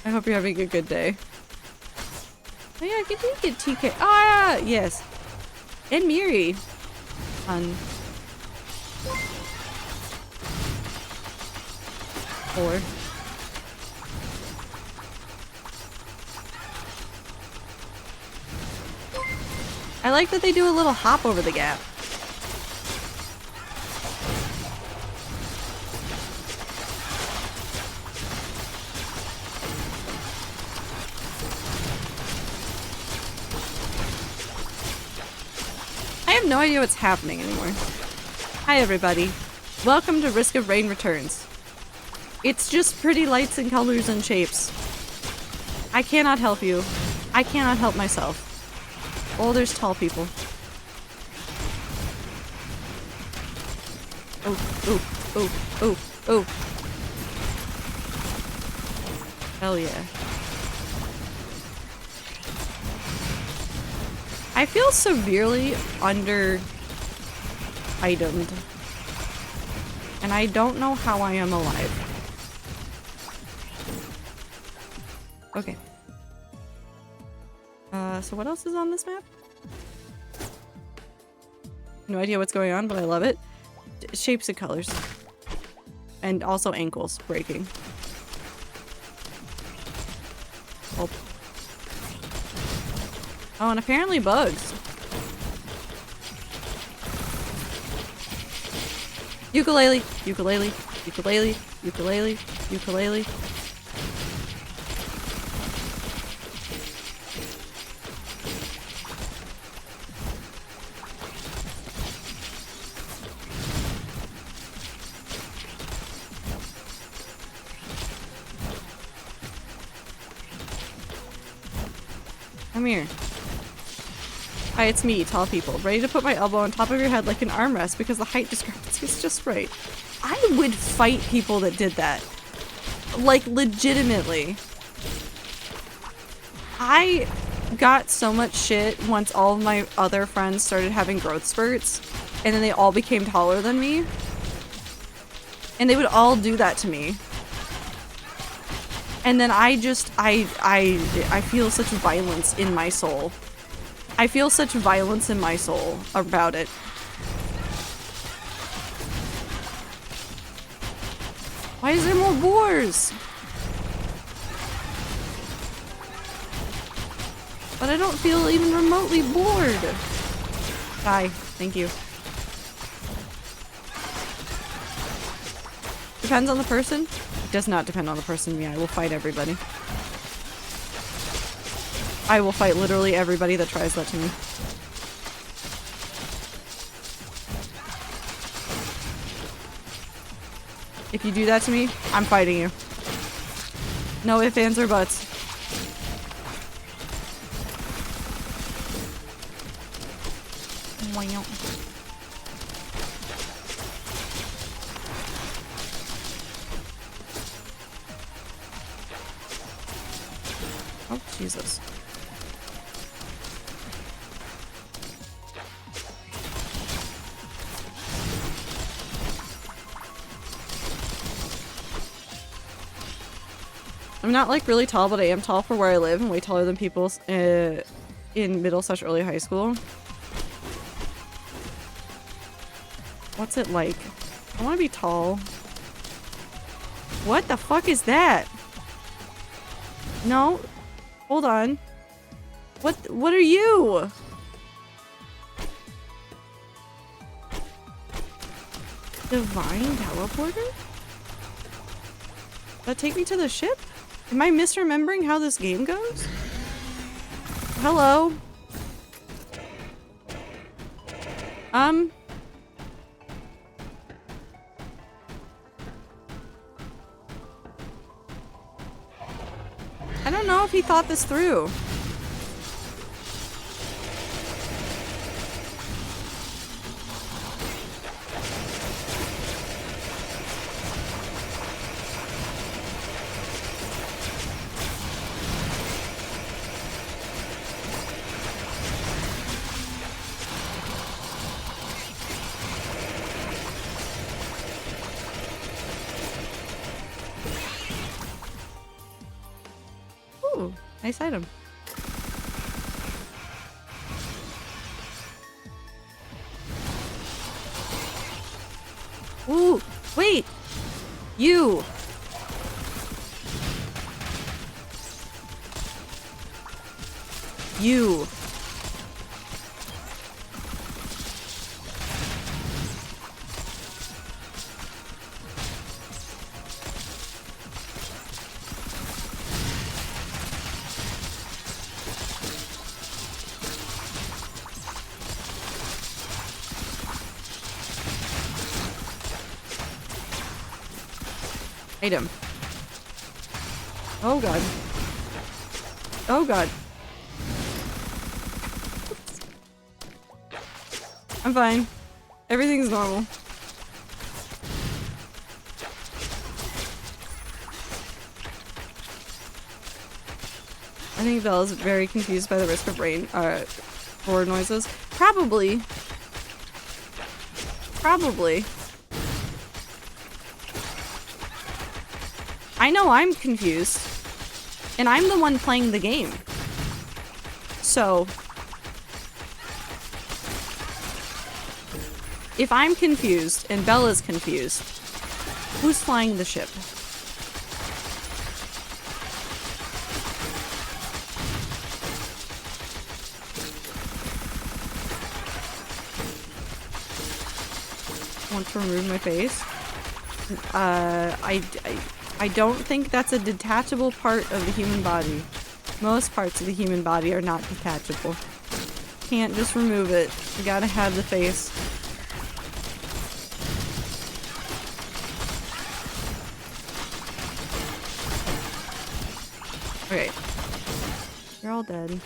I hope you're having a good day. Oh yeah, get TK. Ah, yes. And Miri. Fun. 4. I like that they do a little hop over the gap. I have no idea what's happening anymore. Hi everybody. Welcome to Risk of Rain Returns. It's just pretty lights and colors and shapes. I cannot help you. I cannot help myself. Oh, there's tall people. Oh, oh, oh, oh, oh. Hell yeah. I feel severely under-itemed. And I don't know how I am alive. Okay. So what else is on this map? No idea what's going on, but I love it. Shapes and colors. And also ankles breaking. Oh. Oh, and apparently bugs. Ukulele, ukulele, ukulele, ukulele, ukulele. Come here. Hi, it's me, tall people. Ready to put my elbow on top of your head like an armrest because the height discrepancy is just right. I would fight people that did that. Like, legitimately. I got so much shit once all of my other friends started having growth spurts, and then they all became taller than me. And they would all do that to me. And then I feel such violence in my soul. I feel such violence in my soul about it. Why is there more boars? But I don't feel even remotely bored. Die. Thank you. depends on the person. It does not depend on the person. Yeah, I will fight everybody. I will fight literally everybody that tries that to me. If you do that to me, I'm fighting you. No ifs, ands, or buts. Wow. Oh, Jesus. I'm not like really tall, but I am tall for where I live and way taller than people in middle/early high school. What's it like? I want to be tall. What the fuck is that? No. Hold on. What are you? Divine teleporter? That take me to the ship? Am I misremembering how this game goes? Hello? I don't know if he thought this through. Ooh, nice item. Ooh, wait! You! You! Item. Oh god. Oh god. I'm fine. Everything's normal. I think Bella's very confused by the risk of rain, forward noises. Probably. Probably. I know I'm confused, and I'm the one playing the game. So, if I'm confused and Bella's confused, who's flying the ship? Want to remove my face? I don't think that's a detachable part of the human body. Most parts of the human body are not detachable. Can't just remove it. You gotta have the face. Okay. You're all dead.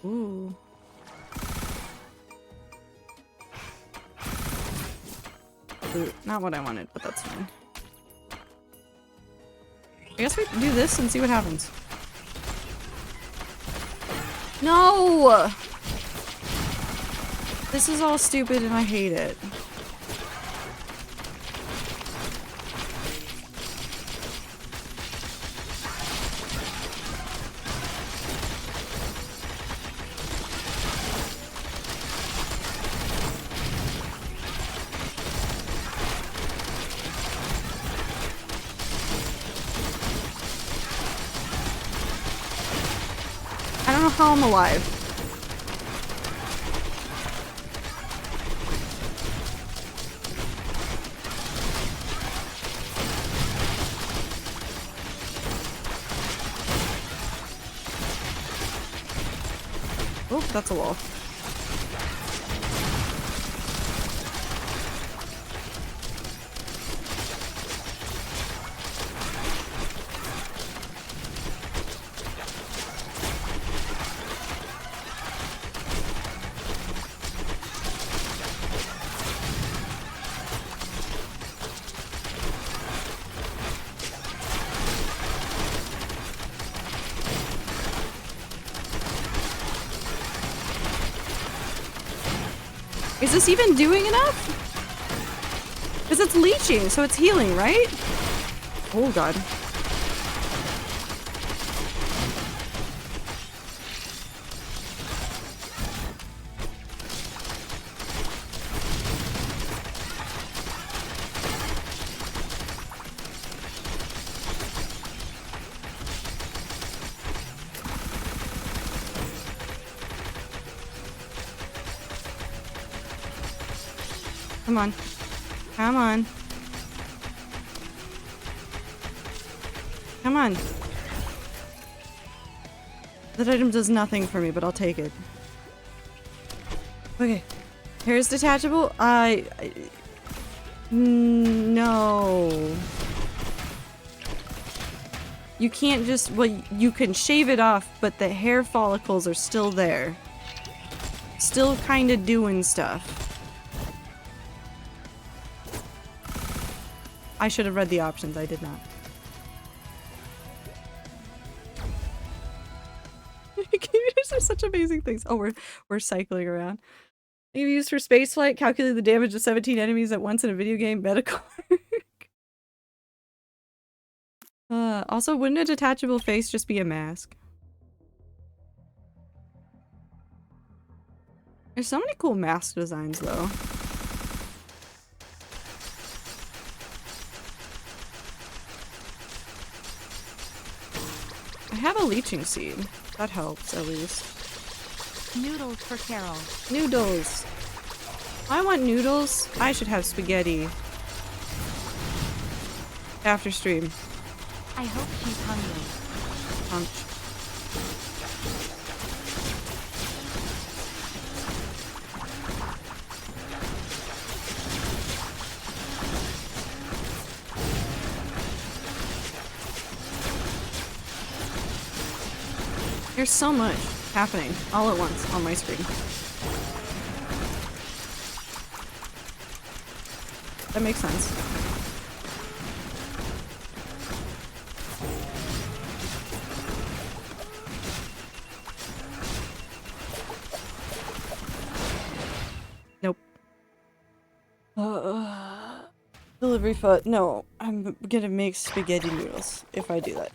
Ooh. Ooh, not what I wanted, but that's fine. I guess we can do this and see what happens. No! This is all stupid and I hate it. I don't know how I'm alive. That's a wall. Is this even doing enough? Because it's leeching, so it's healing, right? Oh god. Come on. Come on. Come on. That item does nothing for me, but I'll take it. Okay. Hair's detachable? No. You can't just... Well, you can shave it off, but the hair follicles are still there. Still kind of doing stuff. I should have read the options. I did not. Computers are such amazing things. Oh, we're cycling around. Maybe used for spaceflight. Calculate the damage of 17 enemies at once in a video game. Medical. Also, wouldn't a detachable face just be a mask? There's so many cool mask designs, though. I have a leeching seed. That helps, at least. Noodles for Carol. Noodles. I want noodles. I should have spaghetti. After stream. I hope she's hungry. Punch. There's so much happening all at once on my screen. That makes sense. Nope. Delivery foot. No, I'm gonna make spaghetti noodles if I do that.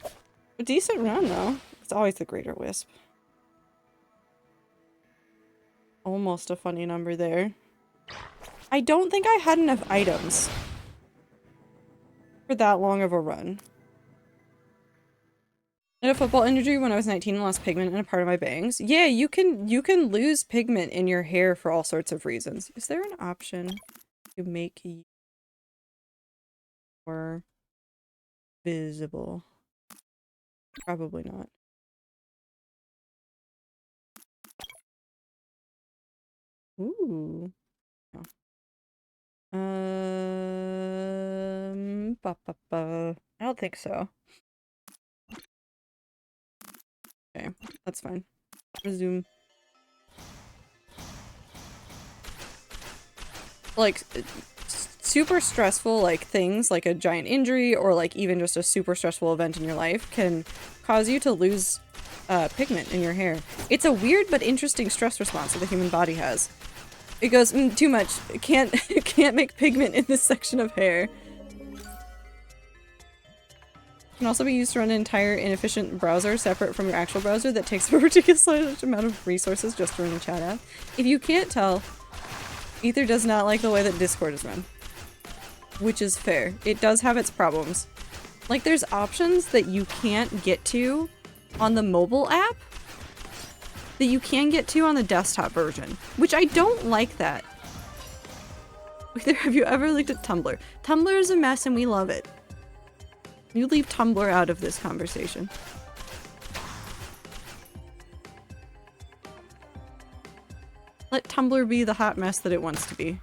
A decent run though. It's always the Greater Wisp. Almost a funny number there. I don't think I had enough items for that long of a run. I had a football injury when I was 19 and lost pigment in a part of my bangs. Yeah, you can lose pigment in your hair for all sorts of reasons. Is there an option to make you more visible? Probably not. Ooh. No. I don't think so. Okay, that's fine. Resume. Like, super stressful, like, things, like a giant injury, or, like, even just a super stressful event in your life can cause you to lose pigment in your hair. It's a weird but interesting stress response that the human body has. It goes, too much. It can't make pigment in this section of hair. Can also be used to run an entire inefficient browser separate from your actual browser that takes a ridiculous amount of resources just to run a chat app. If you can't tell, Ether does not like the way that Discord is run. Which is fair. It does have its problems. Like, there's options that you can't get to on the mobile app that you can get to on the desktop version, which I don't like that. Have you ever looked at Tumblr? Tumblr is a mess and we love it. You leave Tumblr out of this conversation. Tumblr be the hot mess that it wants to be.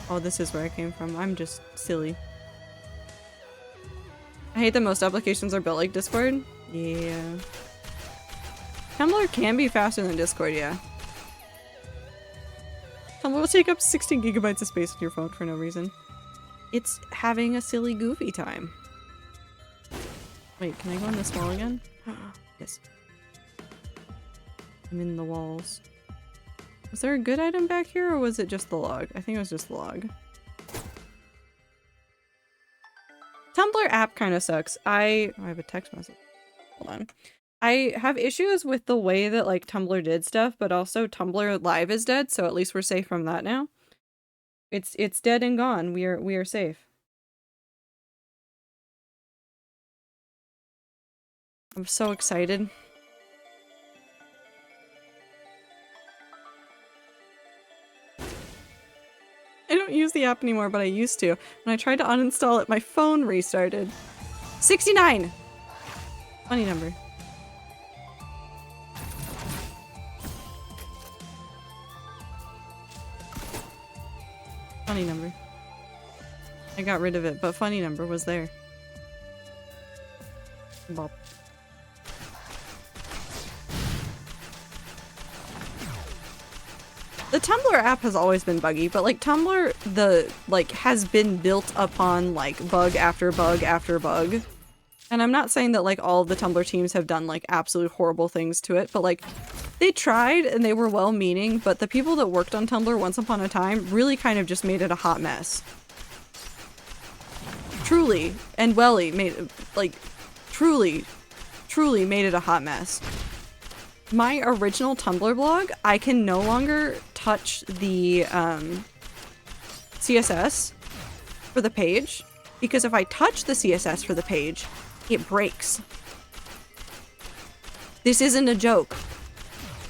Oh, this is where I came from. I'm just silly. I hate that most applications are built like Discord. Yeah. Tumblr can be faster than Discord, yeah. Tumblr will take up 16 gigabytes of space on your phone for no reason. It's having a silly goofy time. Wait, can I go in this wall again? Yes. I'm in the walls. Was there a good item back here or was it just the log? I think it was just the log. Tumblr app kind of sucks. I have a text message. Hold on. I have issues with the way that like Tumblr did stuff, but also Tumblr Live is dead, so at least we're safe from that now. It's dead and gone. We are safe. I'm so excited. I don't use the app anymore, but I used to. When I tried to uninstall it, my phone restarted. 69! Funny number. Funny number. I got rid of it, but funny number was there. Bop. The Tumblr app has always been buggy, but like Tumblr, has been built upon like bug after bug after bug. And I'm not saying that like all of the Tumblr teams have done like absolute horrible things to it, but like they tried and they were well-meaning, but the people that worked on Tumblr once upon a time really kind of just made it a hot mess. Truly, and Welly made like truly made it a hot mess. My original Tumblr blog, I can no longer touch the CSS for the page because if I touch the CSS for the page, it breaks. This isn't a joke.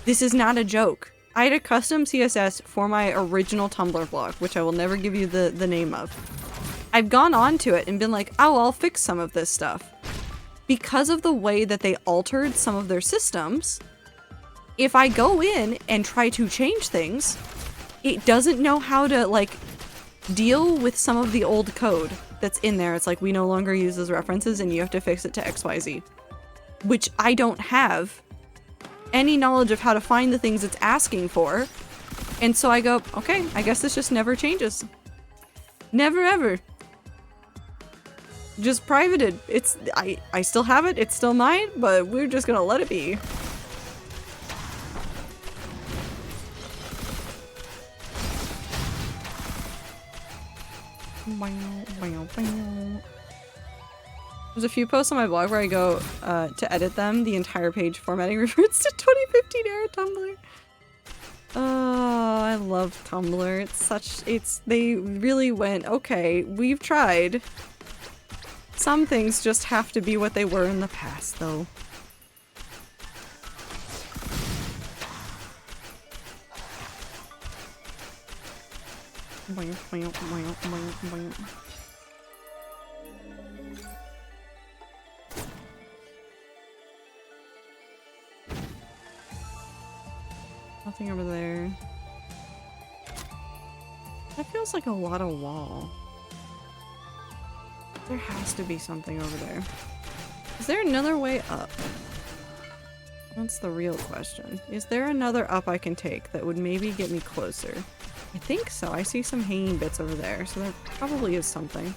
This is not a joke. I had a custom CSS for my original Tumblr blog, which I will never give you the name of. I've gone on to it and been like, oh, I'll fix some of this stuff. Because of the way that they altered some of their systems, if I go in and try to change things, it doesn't know how to, like, deal with some of the old code that's in there. It's like, we no longer use those references and you have to fix it to XYZ. Which I don't have any knowledge of how to find the things it's asking for. And so I go, okay, I guess this just never changes. Never ever. Just privated. I still have it, it's still mine, but we're just gonna let it be. There's a few posts on my blog where I go to edit them. The entire page formatting reverts to 2015 era Tumblr. Oh, I love Tumblr. They really went, okay, we've tried. Some things just have to be what they were in the past, though. Nothing over there. That feels like a lot of wall. There has to be something over there. Is there another way up? That's the real question. Is there another up I can take that would maybe get me closer? I think so. I see some hanging bits over there, so there probably is something.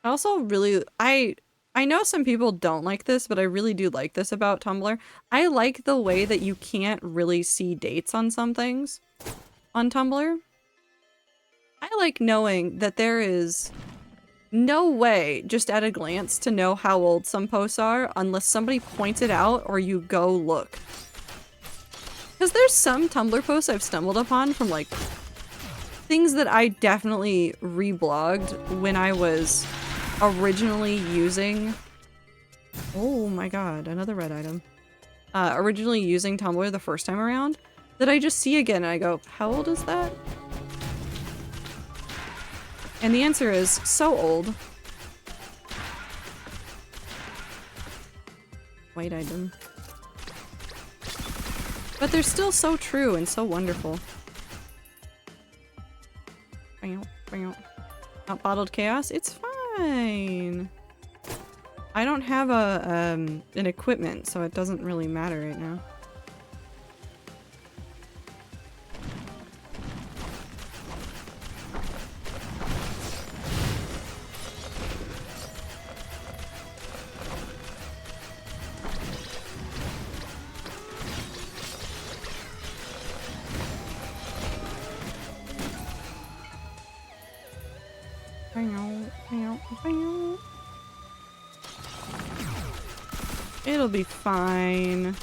I also really, I know some people don't like this, but I really do like this about Tumblr. I like the way that you can't really see dates on some things on Tumblr. I like knowing that there is no way, just at a glance, to know how old some posts are unless somebody points it out or you go look. Because there's some Tumblr posts I've stumbled upon from like things that I definitely reblogged when I was originally using... Oh my god, another red item. Originally using Tumblr the first time around, that I just see again and I go, how old is that? And the answer is, so old. white item. But they're still so true and so wonderful. Not bottled chaos? It's fine. I don't have an equipment, so it doesn't really matter right now. It'll be fine.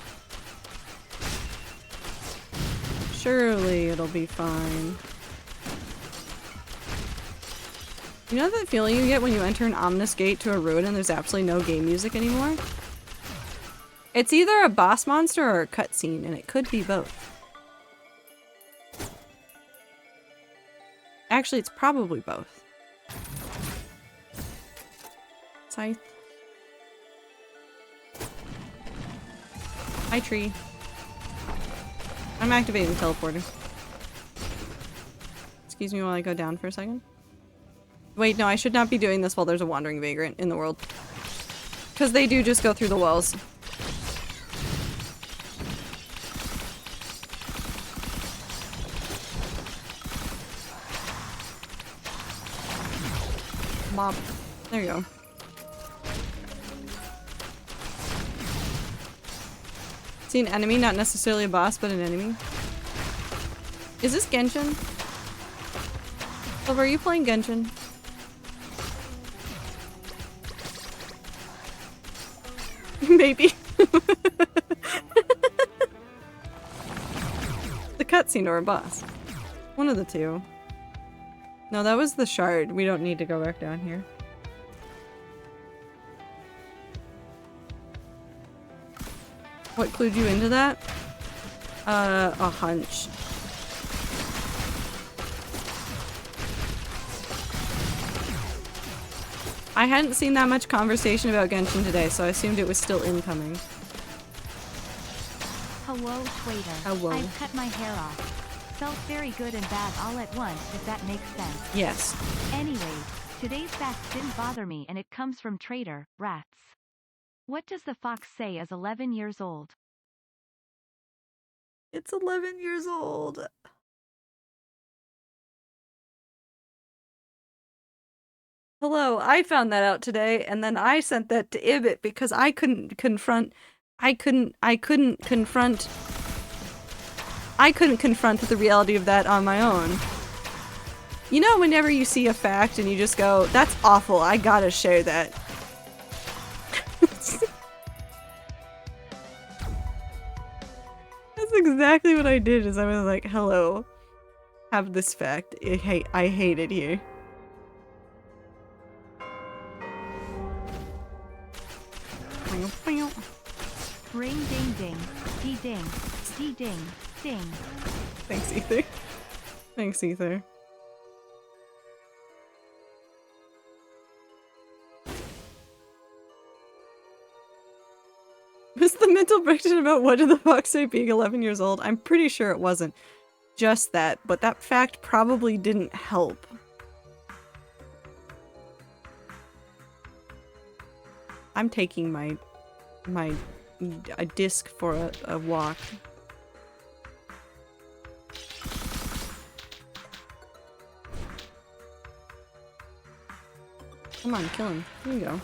Surely it'll be fine. You know that feeling you get when you enter an ominous gate to a ruin and there's absolutely no game music anymore? It's either a boss monster or a cutscene, and it could be both. Actually, it's probably both. Scythe. Hi, tree. I'm activating the teleporter. Excuse me while I go down for a second. Wait, no, I should not be doing this while there's a wandering vagrant in the world. Because they do just go through the walls. Mob. There you go. See an enemy, not necessarily a boss, but an enemy. Is this Genshin? Silver, are you playing Genshin? Maybe. The cutscene or a boss. One of the two. No, that was the shard. We don't need to go back down here. What clued you into that? A hunch. I hadn't seen that much conversation about Genshin today, so I assumed it was still incoming. Hello, Twader. Hello. I've cut my hair off. Felt very good and bad all at once, if that makes sense. Yes. Anyways, today's fact didn't bother me and it comes from Trader, Rats. What does the fox say is 11 years old? It's 11 years old. Hello, I found that out today, and then I sent that to Ibit because I couldn't confront the reality of that on my own. You know, whenever you see a fact and you just go, that's awful, I gotta share that. That's exactly what I did, is I was like, hello, have this fact. I hate it here. Ring ding ding, dee ding, dee ding, ding. Thanks, Ether. Thanks, Ether. Was the mental breakdown about what did the fox say being 11 years old? I'm pretty sure it wasn't just that, but that fact probably didn't help. I'm taking my disc for a walk. Come on, kill him. Here you go.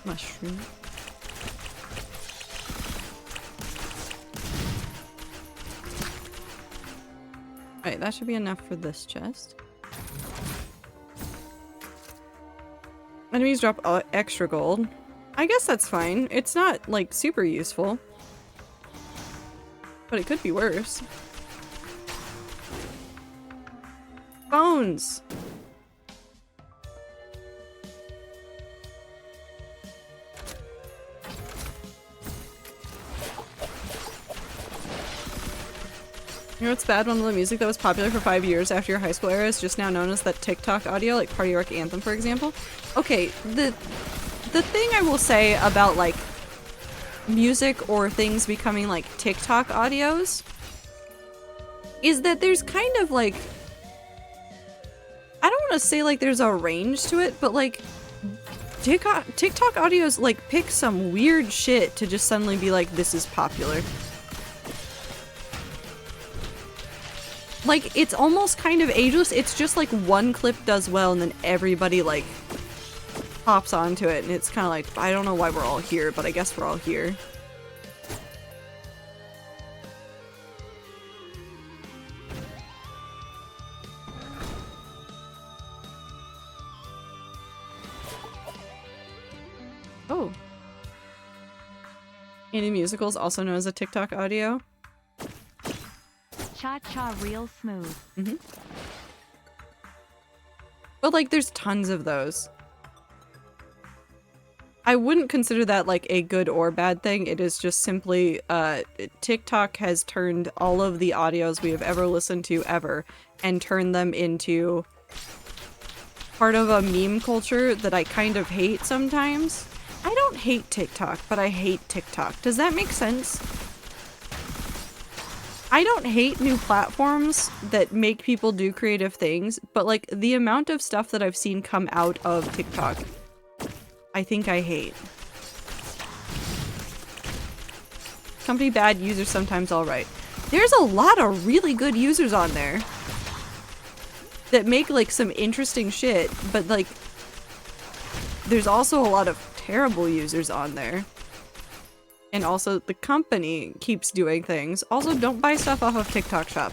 Mushroom. Alright, that should be enough for this chest. Enemies drop extra gold. I guess that's fine. It's not, like, super useful. But it could be worse. Bones! You know what's bad? One of the music that was popular for 5 years after your high school era is just now known as that TikTok audio, like Party Rock Anthem, for example. Okay, the thing I will say about, like, music or things becoming, like, TikTok audios is that there's kind of, like... I don't want to say, like, there's a range to it, but, like, TikTok audios, like, pick some weird shit to just suddenly be like, this is popular. Like, it's almost kind of ageless. It's just like one clip does well and then everybody like hops onto it and it's kind of like, I don't know why we're all here, but I guess we're all here. Oh. Any musicals also known as a TikTok audio? Cha-cha real smooth. Mm-hmm. But, like, there's tons of those. I wouldn't consider that, like, a good or bad thing. It is just simply, TikTok has turned all of the audios we have ever listened to ever and turned them into part of a meme culture that I kind of hate sometimes. I don't hate TikTok, but I hate TikTok. Does that make sense? I don't hate new platforms that make people do creative things, but like the amount of stuff that I've seen come out of TikTok, I think I hate. Company bad, users sometimes alright. There's a lot of really good users on there that make like some interesting shit, but like there's also a lot of terrible users on there. And also, the company keeps doing things. Also, don't buy stuff off of TikTok Shop.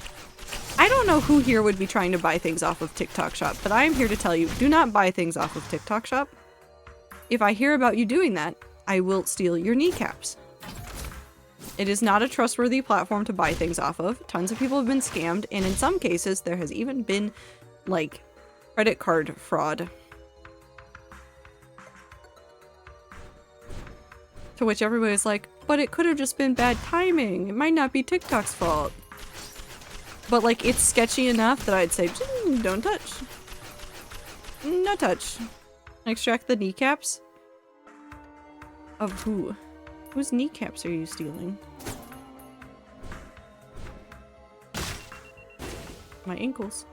I don't know who here would be trying to buy things off of TikTok Shop, but I am here to tell you, do not buy things off of TikTok Shop. If I hear about you doing that, I will steal your kneecaps. It is not a trustworthy platform to buy things off of. Tons of people have been scammed, and in some cases, there has even been, like, credit card fraud. To which everybody's like, but it could have just been bad timing. It might not be TikTok's fault. But like, it's sketchy enough that I'd say, don't touch. No touch. Extract the kneecaps? Of who? Whose kneecaps are you stealing? My ankles.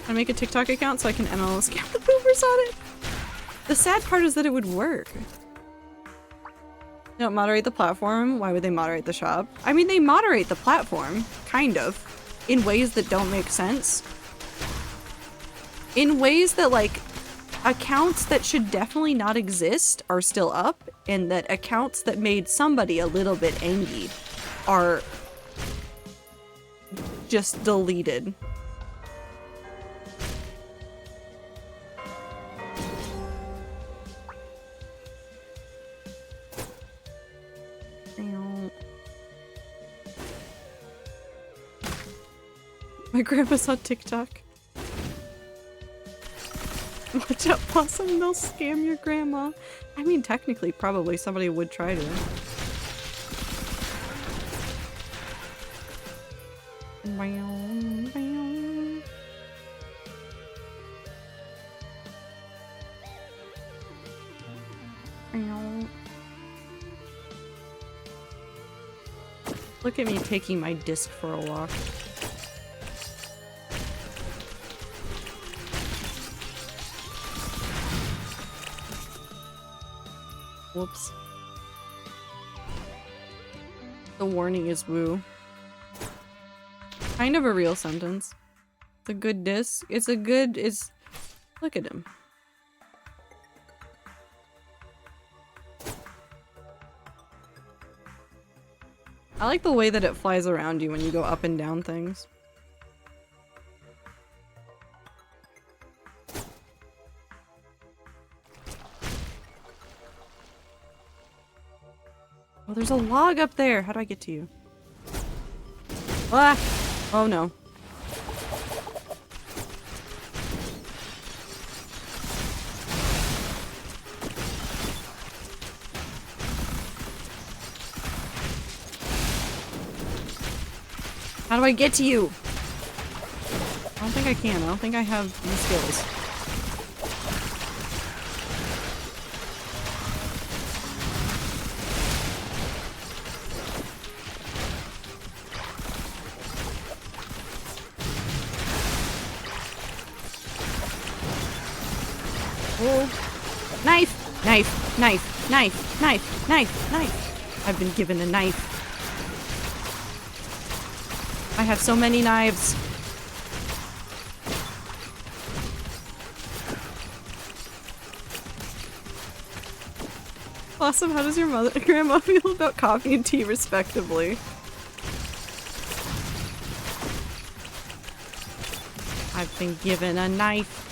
I make a TikTok account so I can MLO scam the boomers on it. The sad part is that it would work. They don't moderate the platform. Why would they moderate the shop? I mean, they moderate the platform, kind of, in ways that don't make sense. In ways that, like, accounts that should definitely not exist are still up, and that accounts that made somebody a little bit angry are just deleted. My grandpa's on TikTok. Watch out, Possum, they'll scam your grandma. I mean, technically, probably somebody would try to. Look at me taking my disc for a walk. Whoops. The warning is woo. Kind of a real sentence. It's a good disc. It's a good... It's... Look at him. I like the way that it flies around you when you go up and down things. Oh, there's a log up there. How do I get to you? Ah! Oh no. How do I get to you? I don't think I can. I don't think I have the skills. Oh. Knife! Knife! Knife! Knife! Knife! Knife! Knife! I've been given a knife. I have so many knives. Awesome. How does your grandma feel about coffee and tea, respectively? I've been given a knife.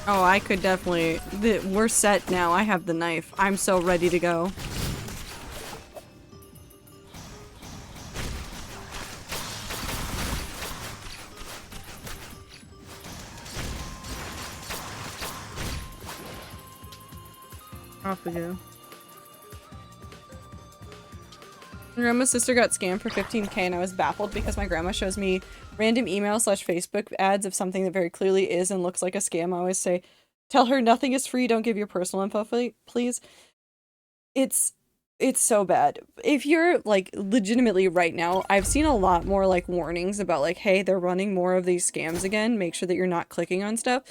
Oh, I could definitely... We're set now. I have the knife. I'm so ready to go. Off we go. My grandma's sister got scammed for 15K and I was baffled because my grandma shows me random email / Facebook ads of something that very clearly is and looks like a scam. I always say, tell her nothing is free, don't give your personal info, please. It's so bad. If you're like legitimately right now, I've seen a lot more like warnings about like, hey, they're running more of these scams again. Make sure that you're not clicking on stuff.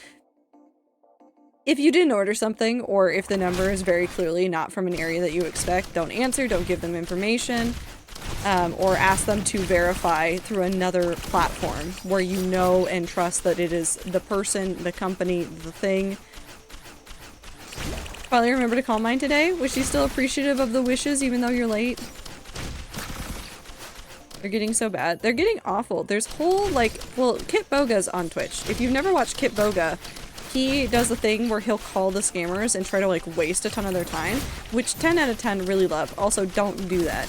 If you didn't order something, or if the number is very clearly not from an area that you expect, don't answer, don't give them information, or ask them to verify through another platform where you know and trust that it is the person, the company, the thing. Finally remember to call mine today. Was she still appreciative of the wishes even though you're late? They're getting so bad. They're getting awful. There's whole like, well, Kitboga's on Twitch. If you've never watched Kitboga, he does a thing where he'll call the scammers and try to like waste a ton of their time, which 10 out of 10 really love. Also, don't do that.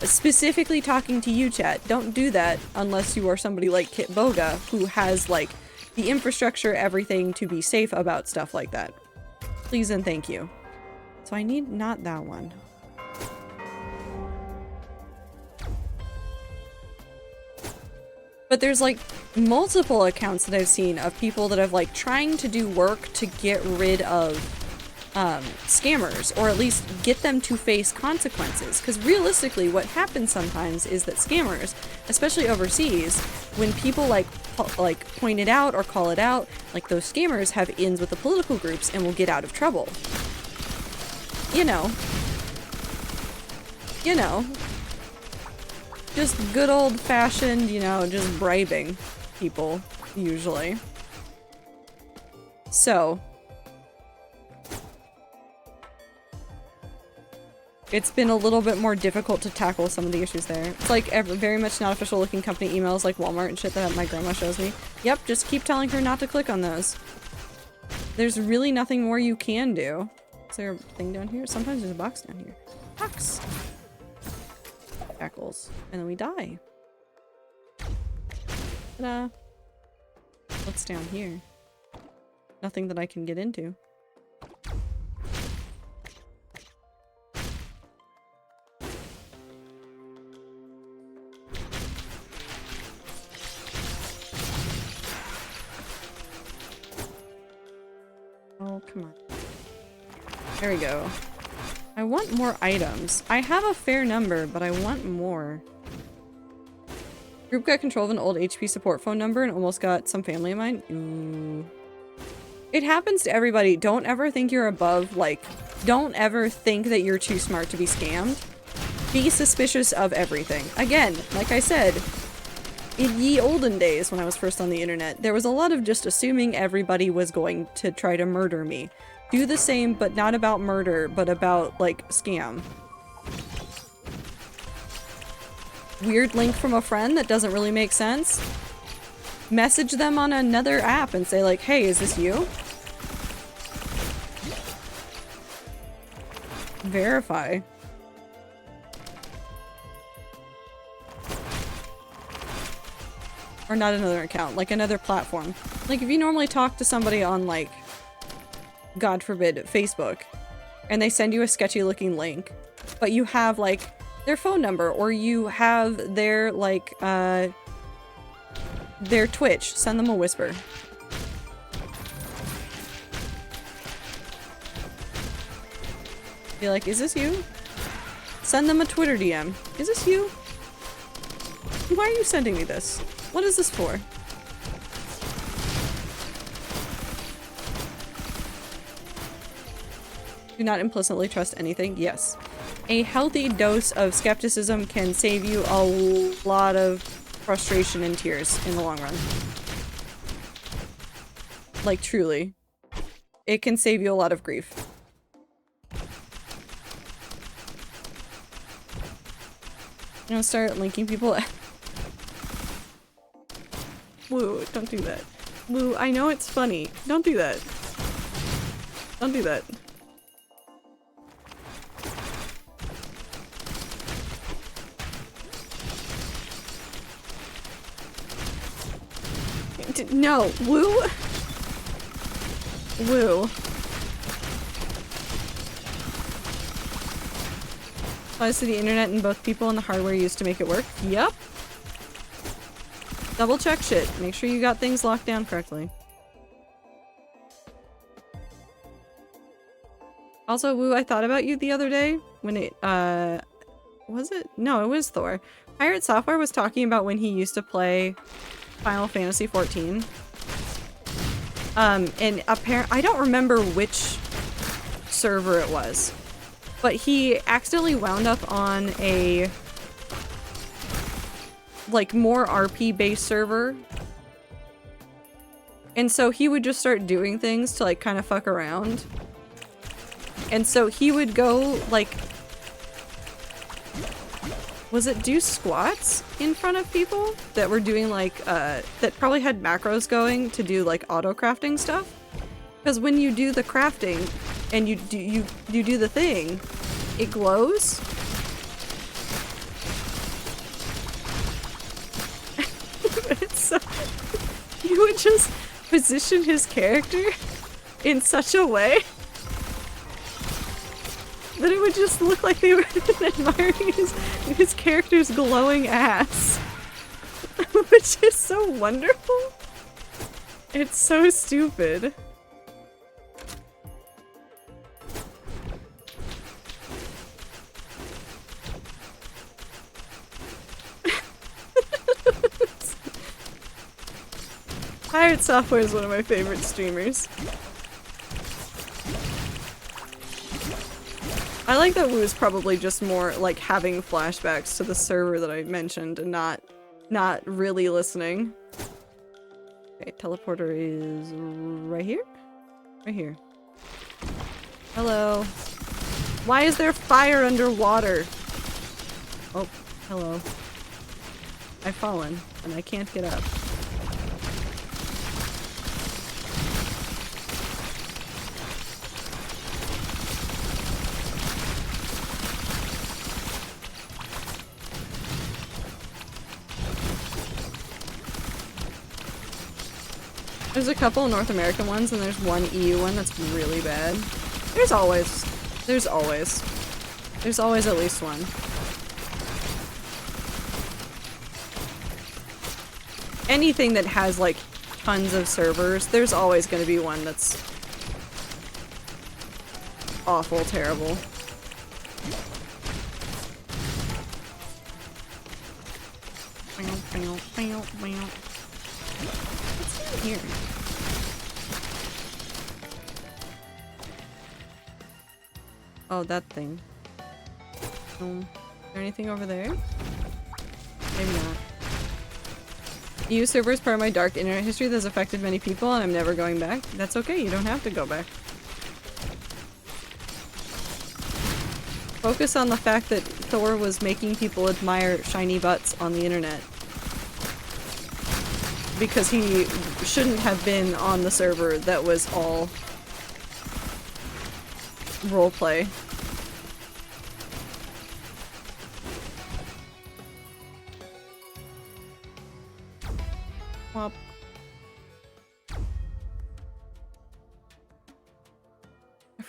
Specifically talking to you, chat, don't do that unless you are somebody like Kitboga who has like the infrastructure, everything to be safe about stuff like that. Please and thank you. So I need not that one. But there's like multiple accounts that I've seen of people that have like trying to do work to get rid of scammers, or at least get them to face consequences. Because realistically what happens sometimes is that scammers, especially overseas, when people like point it out or call it out, like those scammers have ins with the political groups and will get out of trouble. You know. Just good old-fashioned, you know, just bribing people, usually. So. It's been a little bit more difficult to tackle some of the issues there. It's like very much not official looking company emails like Walmart and shit that my grandma shows me. Yep, just keep telling her not to click on those. There's really nothing more you can do. Is there a thing down here? Sometimes there's a box down here. Box! Shackles. And then we die. Ta-da! What's down here? Nothing that I can get into. Oh, come on. There we go. I want more items. I have a fair number, but I want more. Group got control of an old HP support phone number and almost got some family of mine. Ooh. It happens to everybody. Don't ever think you're above, like, don't ever think that you're too smart to be scammed. Be suspicious of everything. Again, like I said, in ye olden days when I was first on the internet, there was a lot of just assuming everybody was going to try to murder me. Do the same, but not about murder, but about, like, scam. Weird link from a friend that doesn't really make sense. Message them on another app and say, like, hey, is this you? Verify. Or not another account, like another platform. Like, if you normally talk to somebody on, like, God forbid, Facebook, and they send you a sketchy looking link, but you have like their phone number or you have their like their Twitch, send them a whisper. Be like, is this you? Send them a Twitter DM. Is this you? Why are you sending me this? What is this for? Do not implicitly trust anything. Yes. A healthy dose of skepticism can save you a lot of frustration and tears in the long run. Like, truly. It can save you a lot of grief. I'm gonna start linking people. Woo, don't do that. Woo, I know it's funny. Don't do that. Don't do that. No, woo. Woo. Applies to the internet and both people and the hardware used to make it work. Yep. Double check shit. Make sure you got things locked down correctly. Also, Woo, I thought about you the other day when it, was it? No, it was Thor. Pirate Software was talking about when he used to play Final Fantasy XIV. And I don't remember which server it was, but he accidentally wound up on a like more RP based server. And so he would just start doing things to like kind of fuck around. And so he would go like, was it do squats in front of people that were doing like, that probably had macros going to do like auto crafting stuff? Because when you do the crafting and you do the thing, it glows. So he would just position his character in such a way that it would just look like they were admiring his character's glowing ass. Which is so wonderful. It's so stupid. Pirate Software is one of my favorite streamers. I like that Woo's probably just more like having flashbacks to the server that I mentioned and not really listening. Okay, teleporter is right here? Right here. Hello. Why is there fire underwater? Oh, hello. I've fallen and I can't get up. There's a couple North American ones and there's one EU one that's really bad. There's always at least one. Anything that has like tons of servers, there's always going to be one that's awful, terrible. What's in here? Oh, that thing. Is there anything over there? Maybe not. EU server is part of my dark internet history that's affected many people and I'm never going back. That's okay, you don't have to go back. Focus on the fact that Thor was making people admire shiny butts on the internet. Because he shouldn't have been on the server that was all roleplay. Well,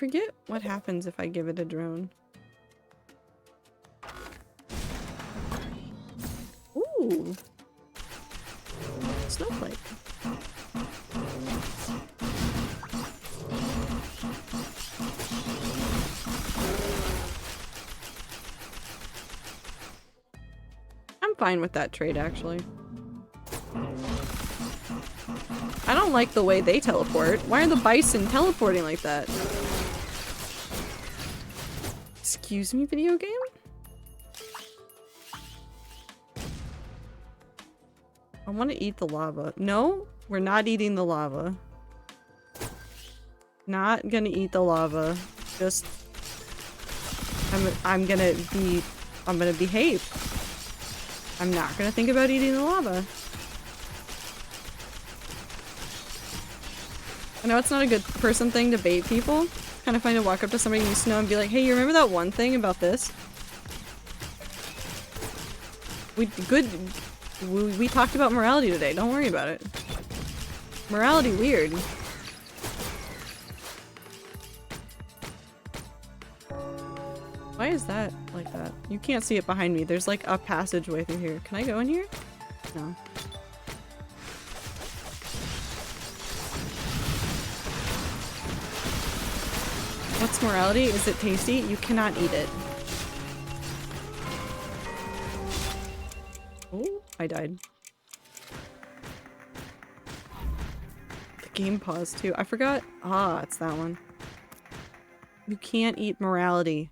forget what happens if I give it a drone. Ooh. Snowflake. I'm fine with that trade, actually. I don't like the way they teleport. Why are the bison teleporting like that? Excuse me, video game? I want to eat the lava. No, we're not eating the lava. Not gonna eat the lava. Just... I'm gonna behave. I'm not gonna think about eating the lava. I know it's not a good person thing to bait people. Kind of funny to walk up to somebody you used to know and be like, hey, you remember that one thing about this? We talked about morality today. Don't worry about it. Morality weird. Why is that like that? You can't see it behind me. There's like a passageway through here. Can I go in here? No. What's morality? Is it tasty? You cannot eat it. Oh, I died. The game paused too. I forgot. Ah, it's that one. You can't eat morality.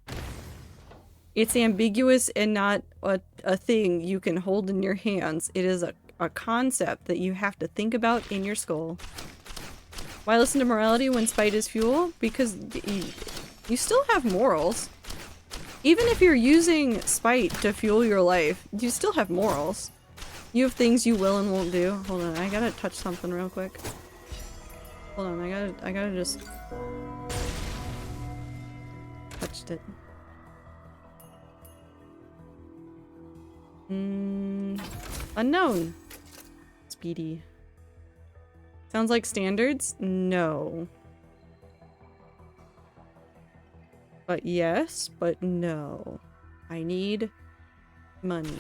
It's ambiguous and not a thing you can hold in your hands. It is a concept that you have to think about in your skull. Why listen to morality when spite is fuel? Because you still have morals. Even if you're using spite to fuel your life, you still have morals. You have things you will and won't do. Hold on, I gotta touch something real quick. Hold on, I gotta just... touched it. Unknown. Speedy. Sounds like standards? No. But yes, but no. I need money.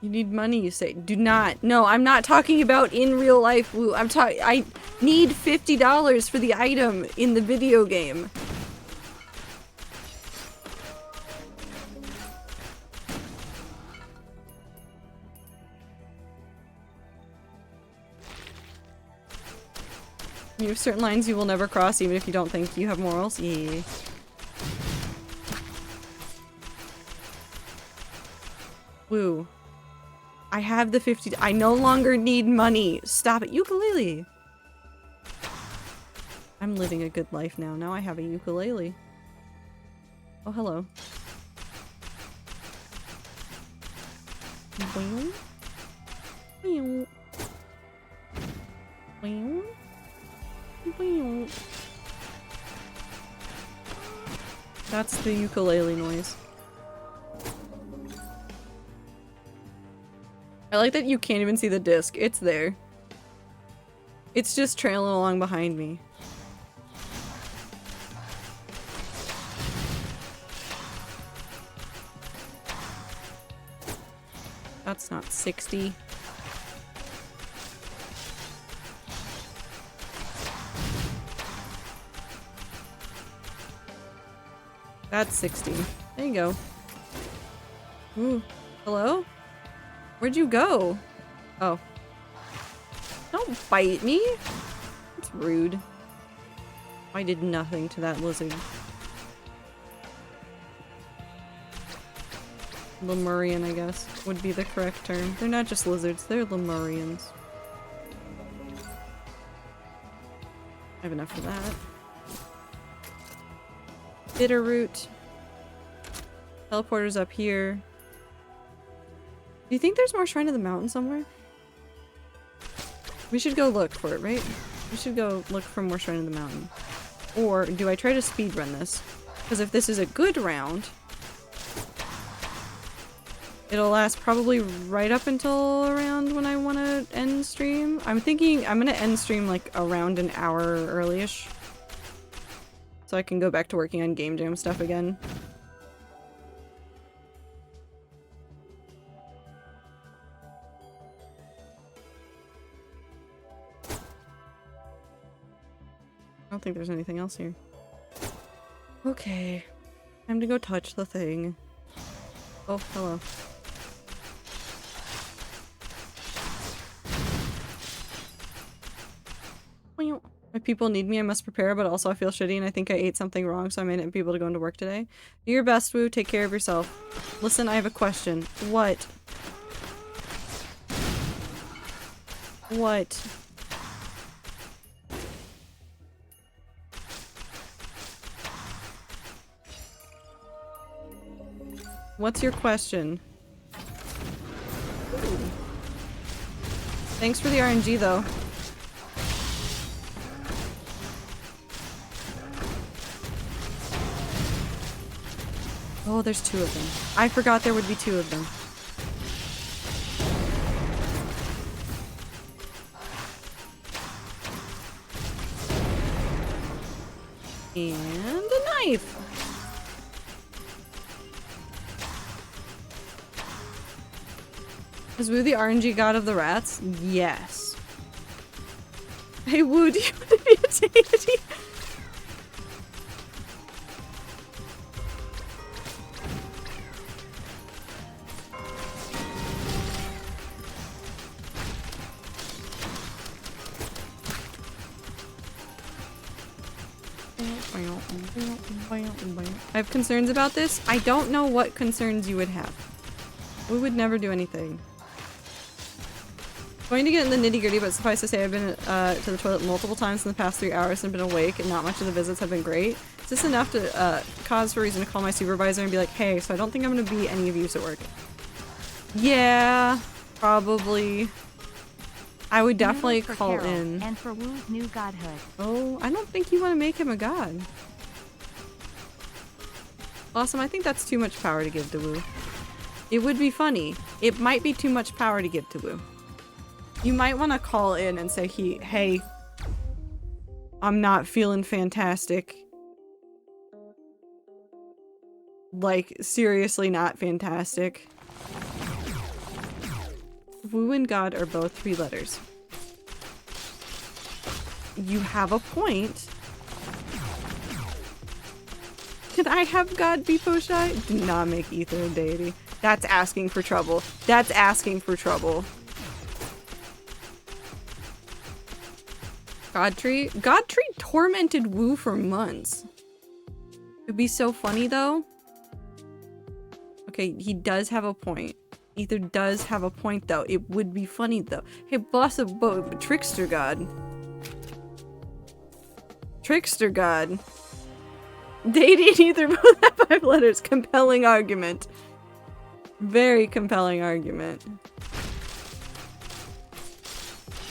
You need money, you say. Do not. No, I'm not talking about in real life, Woo. I need $50 for the item in the video game. You have certain lines you will never cross even if you don't think you have morals. Yeah. Woo. I have the 50. I no longer need money. Stop it. Ukulele. I'm living a good life now. Now I have a ukulele. Oh, hello. Well. Well. Well. Well. That's the ukulele noise. I like that you can't even see the disc. It's there. It's just trailing along behind me. That's not 60. That's 60. There you go. Ooh. Hello? Where'd you go? Oh. Don't bite me! That's rude. I did nothing to that lizard. Lemurian, I guess, would be the correct term. They're not just lizards, they're Lemurians. I have enough for that. Bitterroot. Teleporter's up here. Do you think there's more Shrine of the Mountain somewhere? We should go look for it, right? We should go look for more Shrine of the Mountain. Or do I try to speedrun this? Because if this is a good round, it'll last probably right up until around when I want to end stream. I'm thinking I'm gonna end stream like around an hour early-ish. So I can go back to working on Game Jam stuff again. I don't think there's anything else here. Okay. Time to go touch the thing. Oh, hello. If people need me, I must prepare, but also I feel shitty and I think I ate something wrong, so I may not be able to go into work today. Do your best, Woo. Take care of yourself. Listen, I have a question. What? What? What's your question? Thanks for the RNG, though. Oh, there's 2 of them. I forgot there would be 2 of them. And a knife! Is Woo the RNG god of the rats? Yes. Hey Woo, do you want to be a deity? I have concerns about this. I don't know what concerns you would have. We would never do anything. Going to get in the nitty-gritty, but suffice to say I've been to the toilet multiple times in the past 3 hours and been awake, and not much of the visits have been great. Is this enough to cause for a reason to call my supervisor and be like, hey, so I don't think I'm going to be any of use at work? Yeah, probably. I would definitely call in. And for Woo's new godhood. Oh, I don't think you want to make him a god. Awesome, I think that's too much power to give to Woo. It would be funny. It might be too much power to give to Woo. You might want to call in and say, hey, I'm not feeling fantastic. Like, seriously not fantastic. Woo and God are both 3 letters. You have a point. Can I have God be Poshai? Do not make Ether a deity. That's asking for trouble. That's asking for trouble. Godtree? Godtree tormented Woo for months. It'd be so funny though. Okay, he does have a point. Ether does have a point though. It would be funny though. Hey, boss of Trickster God. Trickster God. Deity and Ether both have 5 letters. Compelling argument. Very compelling argument.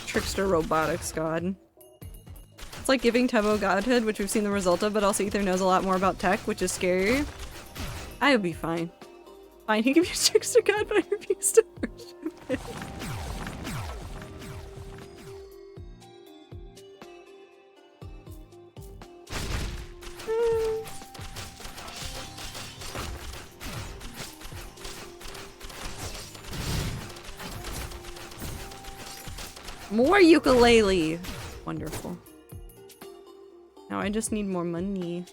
Trickster Robotics God. It's like giving Tebo godhood, which we've seen the result of, but also Ether knows a lot more about tech, which is scarier. I would be fine. Fine, he can be a trickster god, but I refuse to worship him. More ukulele! Wonderful. Now I just need more money.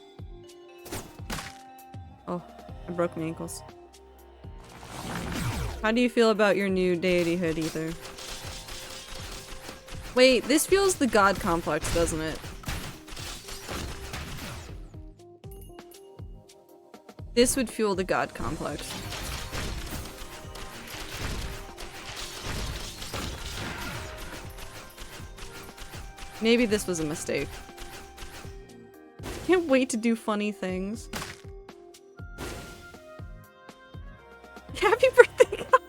Oh, I broke my ankles. How do you feel about your new deity hood, Ether? Wait, this feels the god complex, doesn't it? This would fuel the god complex. Maybe this was a mistake. Can't wait to do funny things. Happy birthday, God!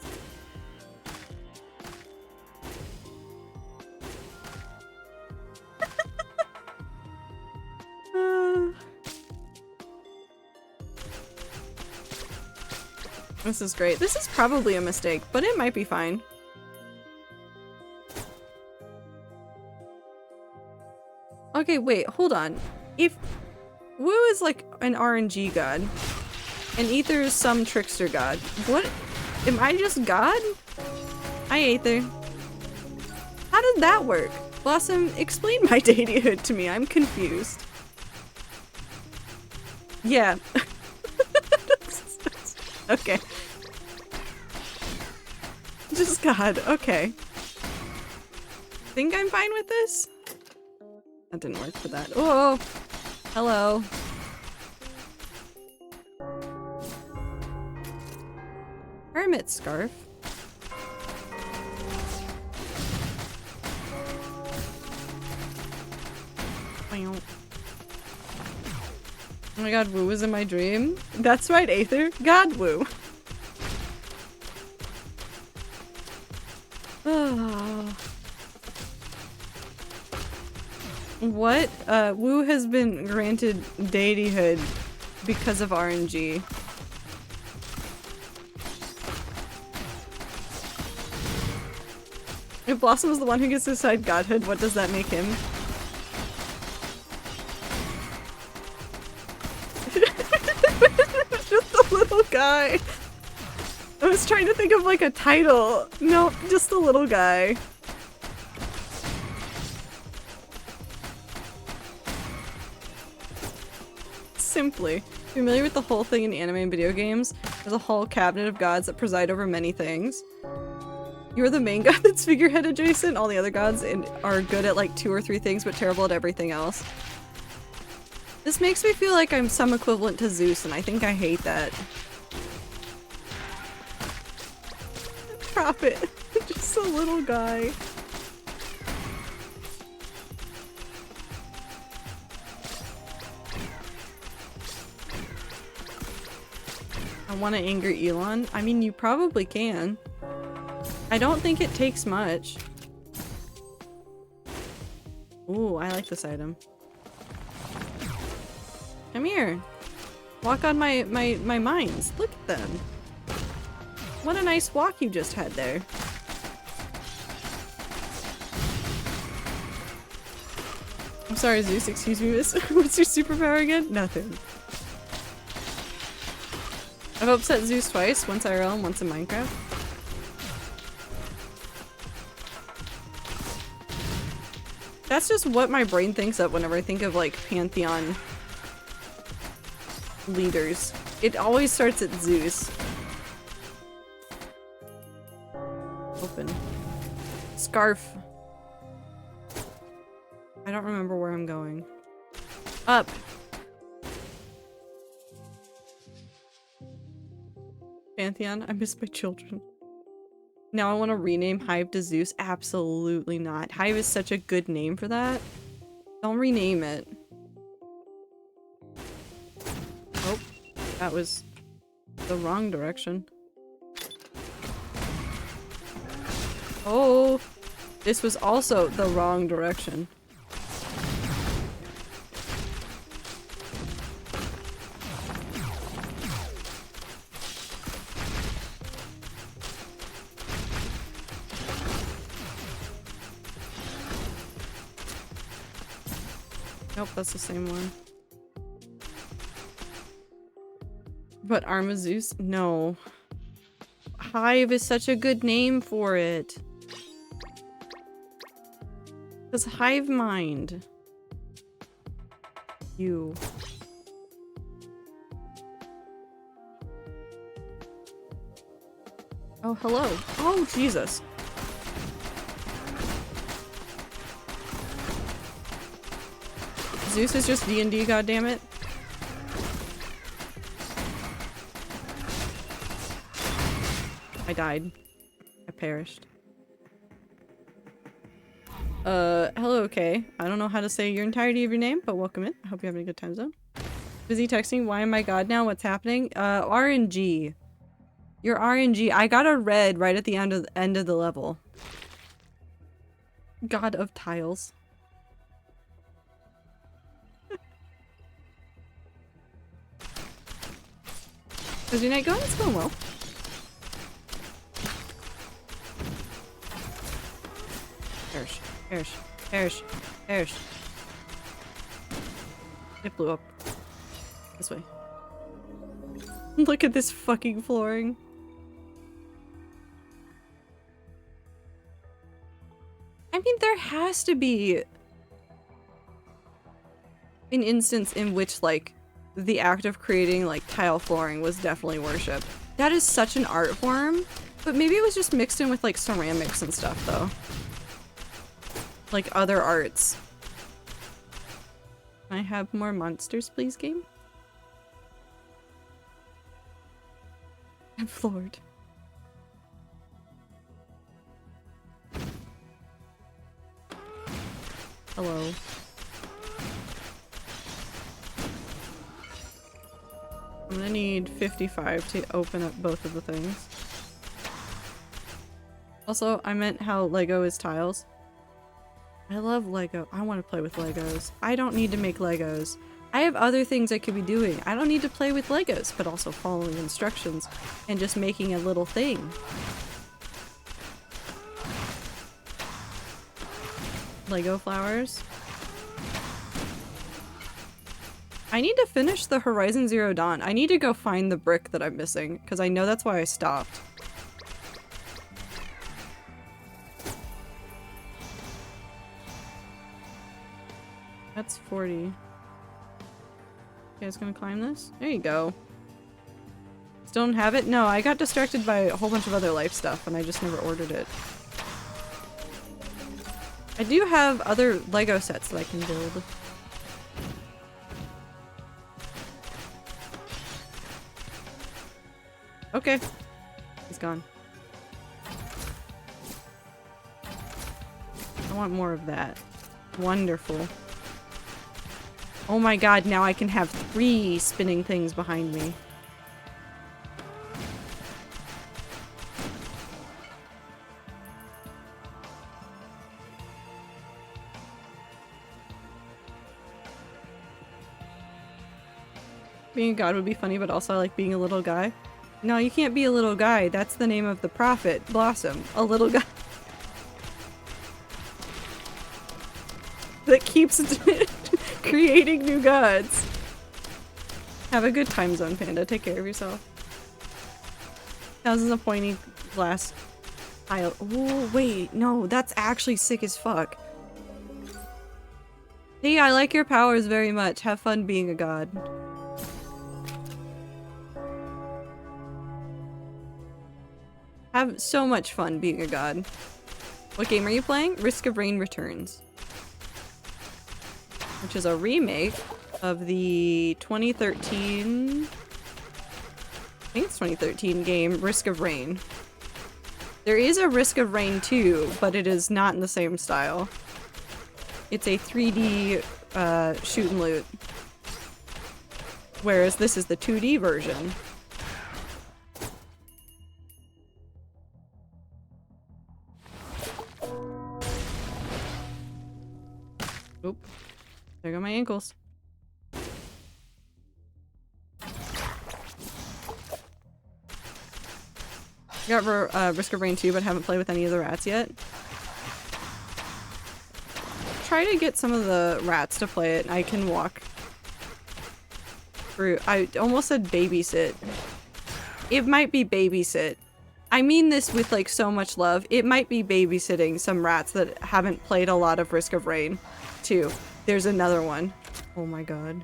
This is great. This is probably a mistake, but it might be fine. Okay, wait, hold on. If Wu is like an RNG god, and Aether is some trickster god, what? Am I just god? Hi, Aether. How did that work? Blossom, explain my deityhood to me. I'm confused. Yeah. Okay. Just God, okay. Think I'm fine with this? That didn't work for that. Oh! Hello. Hermit scarf. Oh my god, Wu was in my dream? That's right, Aether. God, Wu. What? Wu has been granted deityhood because of RNG. If Blossom is the one who gets to decide godhood, what does that make him? Just a little guy. I was trying to think of like a title. No, just a little guy. Simply. Familiar with the whole thing in anime and video games? There's a whole cabinet of gods that preside over many things. You're the main god that's figurehead adjacent. All the other gods are good at like 2 or 3 things but terrible at everything else. This makes me feel like I'm some equivalent to Zeus, and I think I hate that. Prophet. Just a little guy. I want to anger Elon. I mean, you probably can. I don't think it takes much. Ooh, I like this item. Come here. Walk on my mines. Look at them. What a nice walk you just had there. I'm sorry, Zeus. Excuse me, miss. What's your superpower again? Nothing. I've upset Zeus twice. Once IRL and once in Minecraft. That's just what my brain thinks of whenever I think of like Pantheon leaders. It always starts at Zeus. Open. Scarf. I don't remember where I'm going. Up. Pantheon, I miss my children. Now I want to rename Hive to Zeus? Absolutely not. Hive is such a good name for that. Don't rename it. Oh, that was the wrong direction. Oh, this was also the wrong direction. Nope, that's the same one. But Arma Zeus? No. Hive is such a good name for it. Because Hive Mind. You. Oh, hello. Oh, Jesus. Zeus is just D&D, goddammit. I died. I perished. Hello, okay. I don't know how to say your entirety of your name, but welcome in. I hope you're having a good time zone. Busy texting, why am I god now? What's happening? RNG. You're RNG. I got a red right at the end of the level. God of tiles. How's your night going? It's going well. Perish. Perish. Perish. It blew up. This way. Look at this fucking flooring. I mean, there has to be an instance in which, like, the act of creating, like, tile flooring was definitely worship. That is such an art form, but maybe it was just mixed in with, like, ceramics and stuff, though. Like, other arts. Can I have more monsters, please, game? I'm floored. Hello. I'm gonna need 55 to open up both of the things. Also, I meant how Lego is tiles. I love Lego. I want to play with Legos. I don't need to make Legos. I have other things I could be doing. I don't need to play with Legos, but also following instructions and just making a little thing. Lego flowers. I need to finish the Horizon Zero Dawn. I need to go find the brick that I'm missing, because I know that's why I stopped. That's 40. You guys gonna climb this? There you go. Still don't have it? No, I got distracted by a whole bunch of other life stuff and I just never ordered it. I do have other Lego sets that I can build. Okay. He's gone. I want more of that. Wonderful. Oh my god, now I can have 3 spinning things behind me. Being a god would be funny, but also I like being a little guy. No, you can't be a little guy. That's the name of the prophet, Blossom. A little guy. That keeps creating new gods. Have a good time zone, Panda. Take care of yourself. Thousands of pointy glass tile. Oh, wait. No, that's actually sick as fuck. Hey, I like your powers very much. Have fun being a god. Have so much fun being a god. What game are you playing? Risk of Rain Returns. Which is a remake of the 2013... I think it's 2013 game, Risk of Rain. There is a Risk of Rain 2, but it is not in the same style. It's a 3D shoot and loot. Whereas this is the 2D version. Oop. There go my ankles. Got Risk of Rain 2, but haven't played with any of the rats yet. Try to get some of the rats to play it, and I can walk through. I almost said babysit. It might be babysit. I mean this with like so much love. It might be babysitting some rats that haven't played a lot of Risk of Rain 2. There's another one. Oh my god.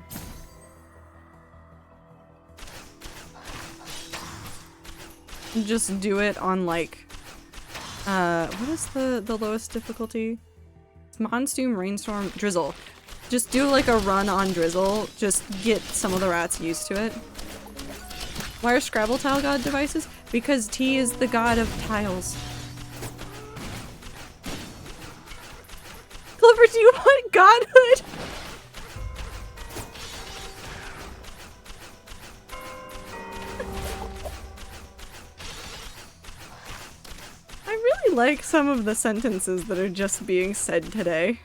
Just do it on like what is the lowest difficulty? Monsoon, Rainstorm, Drizzle. Just do like a run on Drizzle. Just get some of the rats used to it. Why are Scrabble tile god devices? Because T is the god of tiles. Clover, do you want godhood? I really like some of the sentences that are just being said today.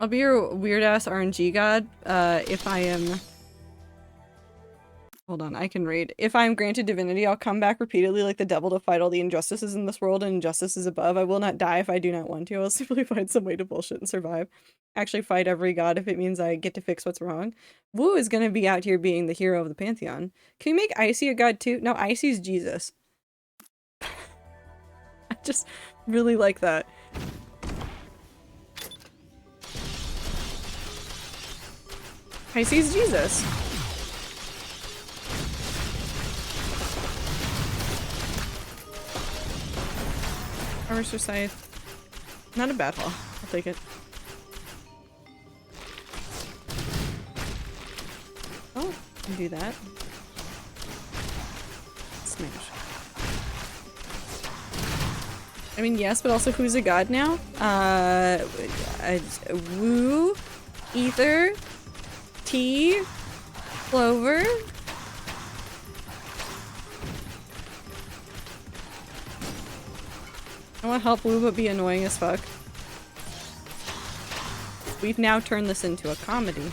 I'll be your weird-ass RNG god, if I am... Hold on, I can read. If I am granted divinity, I'll come back repeatedly like the devil to fight all the injustices in this world and injustices above. I will not die if I do not want to. I will simply find some way to bullshit and survive. Actually fight every god if it means I get to fix what's wrong. Wu is gonna be out here being the hero of the pantheon. Can we make Icy a god too? No, Icy's Jesus. I just really like that. Icy's Jesus. Harvester Scythe. Not a bad haul. I'll take it. Oh, can do that. Smash. I mean, yes, but also who's a god now? Wu, Ether, T, Clover. I want to help Wu but be annoying as fuck. We've now turned this into a comedy.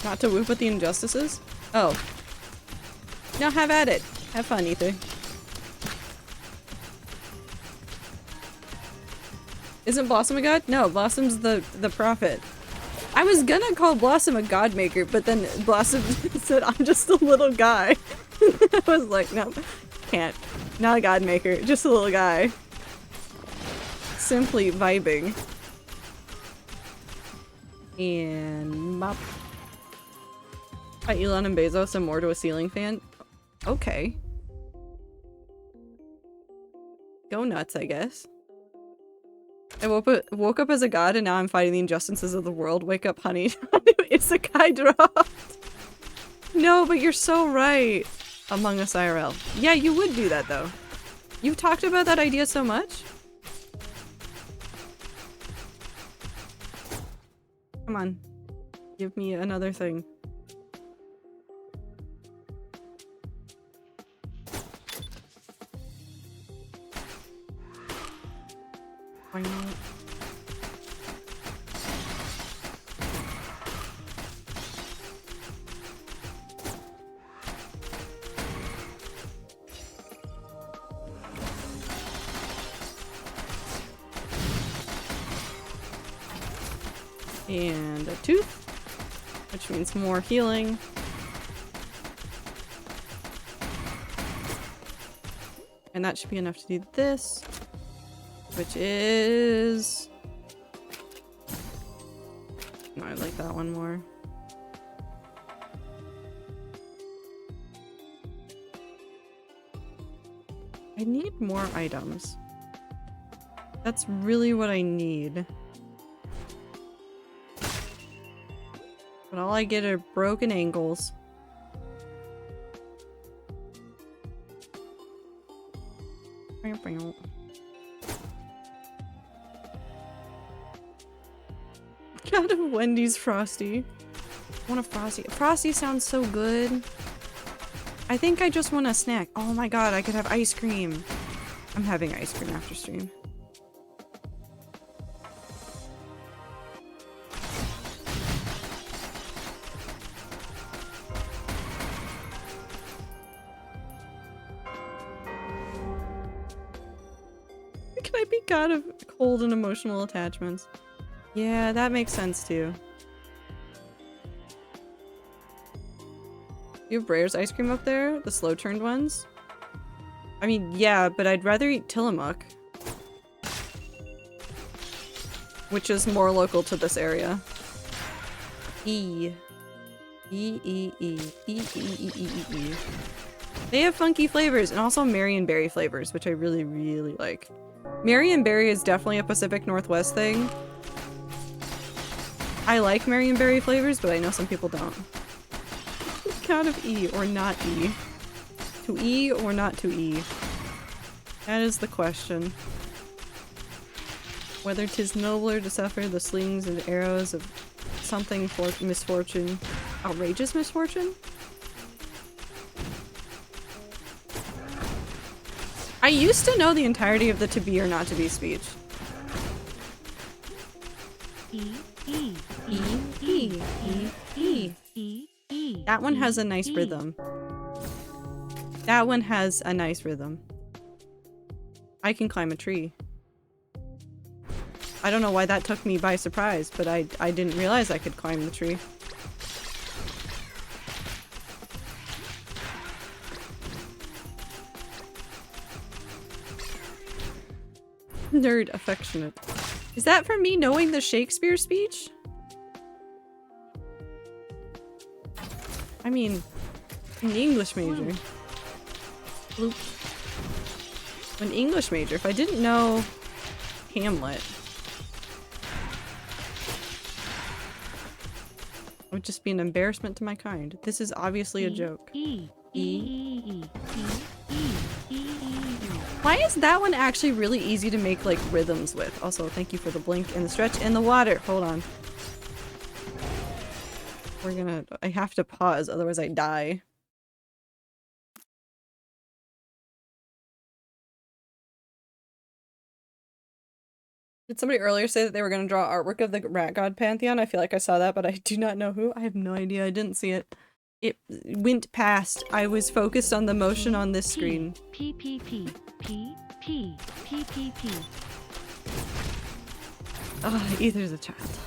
Not to whoop at the injustices? Oh. No, have at it. Have fun, Ether. Isn't Blossom a god? No, Blossom's the prophet. I was gonna call Blossom a god maker, but then Blossom said I'm just a little guy. I was like, no, can't. Not a god maker, just a little guy. Simply vibing. And mop. Elon and Bezos and more to a ceiling fan. Okay. Go nuts, I guess. I woke up as a god and now I'm fighting the injustices of the world. Wake up, honey. Isekai dropped. No, but you're so right. Among Us IRL. Yeah, you would do that though. You've talked about that idea so much. Come on. Give me another thing. Why not? And a tooth, which means more healing. And that should be enough to do this. Which is... No, I like that one more. I need more items. That's really what I need. But all I get are broken ankles. God of Wendy's Frosty. I want a Frosty. Frosty sounds so good. I think I just want a snack. Oh my god, I could have ice cream. I'm having ice cream after stream. Can I be god of cold and emotional attachments? Yeah, that makes sense too. You have Breyer's ice cream up there? The slow turned ones? I mean, yeah, but I'd rather eat Tillamook. Which is more local to this area. E. E, E, E. E, E, E, E, E, E. They have funky flavors and also Marion Berry flavors, which I really, really like. Marion Berry is definitely a Pacific Northwest thing. I like Marion Berry flavors, but I know some people don't. God of E or not E? To E or not to E? That is the question. Whether 'tis nobler to suffer the slings and arrows of something for misfortune. Outrageous misfortune? I used to know the entirety of the to be or not to be speech. That one has a nice rhythm. That one has a nice rhythm. I can climb a tree. I don't know why that took me by surprise, but I didn't realize I could climb the tree. Nerd affectionate. Is that from me knowing the Shakespeare speech? I mean, an English major. Bloop. An English major. If I didn't know Hamlet, it would just be an embarrassment to my kind. This is obviously a joke. Why is that one actually really easy to make like rhythms with? Also, thank you for the blink and the stretch and the water. Hold on. I have to pause, otherwise I die. Did somebody earlier say that they were going to draw artwork of the Rat God Pantheon? I feel like I saw that, but I do not know who. I have no idea. I didn't see it. It went past. I was focused on the motion on this screen. Either's a child.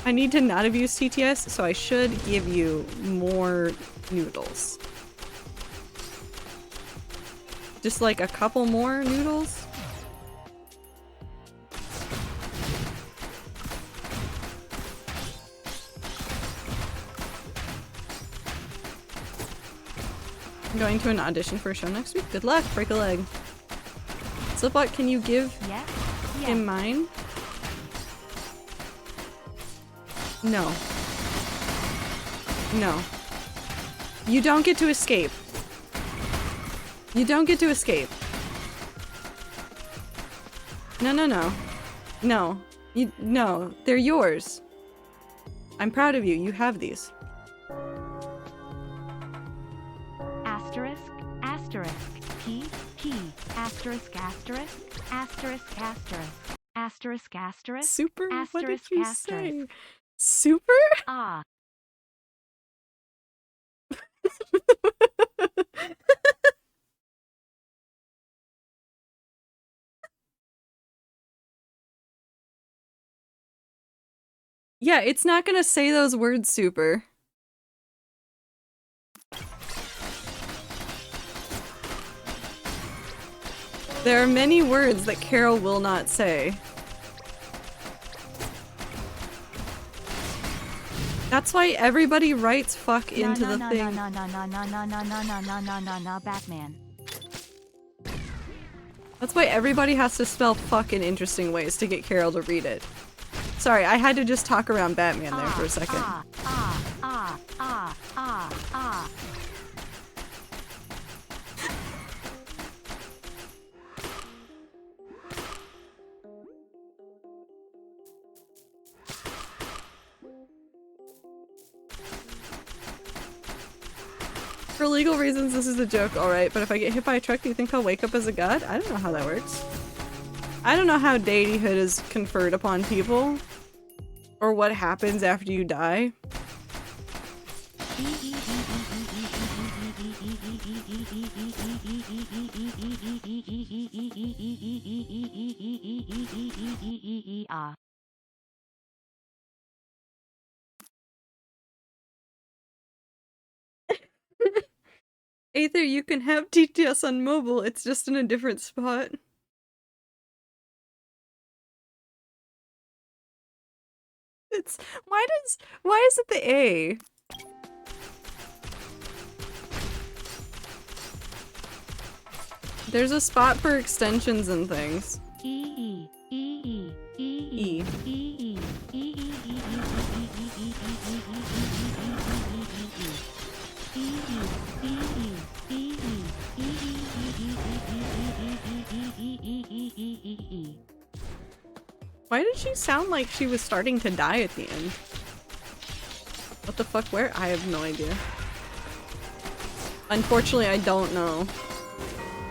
I need to not have used TTS, so I should give you more noodles. Just like a couple more noodles. I'm going to an audition for a show next week. Good luck, break a leg. Slipbot, can you give him mine? No. No. You don't get to escape. You don't get to escape. No, no, no. No. No. They're yours. I'm proud of you. You have these. Asterisk, asterisk, P, asterisk, asterisk, asterisk, asterisk, asterisk, asterisk, Super? What did asterisk, you asterisk. say? Super? Ah. Yeah, it's not gonna say those words, super. There are many words that Carol will not say. That's why everybody writes fuck into the thing. Batman. That's why everybody has to spell fuck in interesting ways to get Carol to read it. Sorry, I had to just talk around Batman there for a second. For legal reasons, this is a joke, alright, but if I get hit by a truck, do you think I'll wake up as a god? I don't know how that works. I don't know how deityhood is conferred upon people, or what happens after you die. Aether, you can have TTS on mobile, it's just in a different spot. It's why is it the A? There's a spot for extensions and things. E. Why did she sound like she was starting to die at the end? What the fuck, where? I have no idea. Unfortunately, I don't know.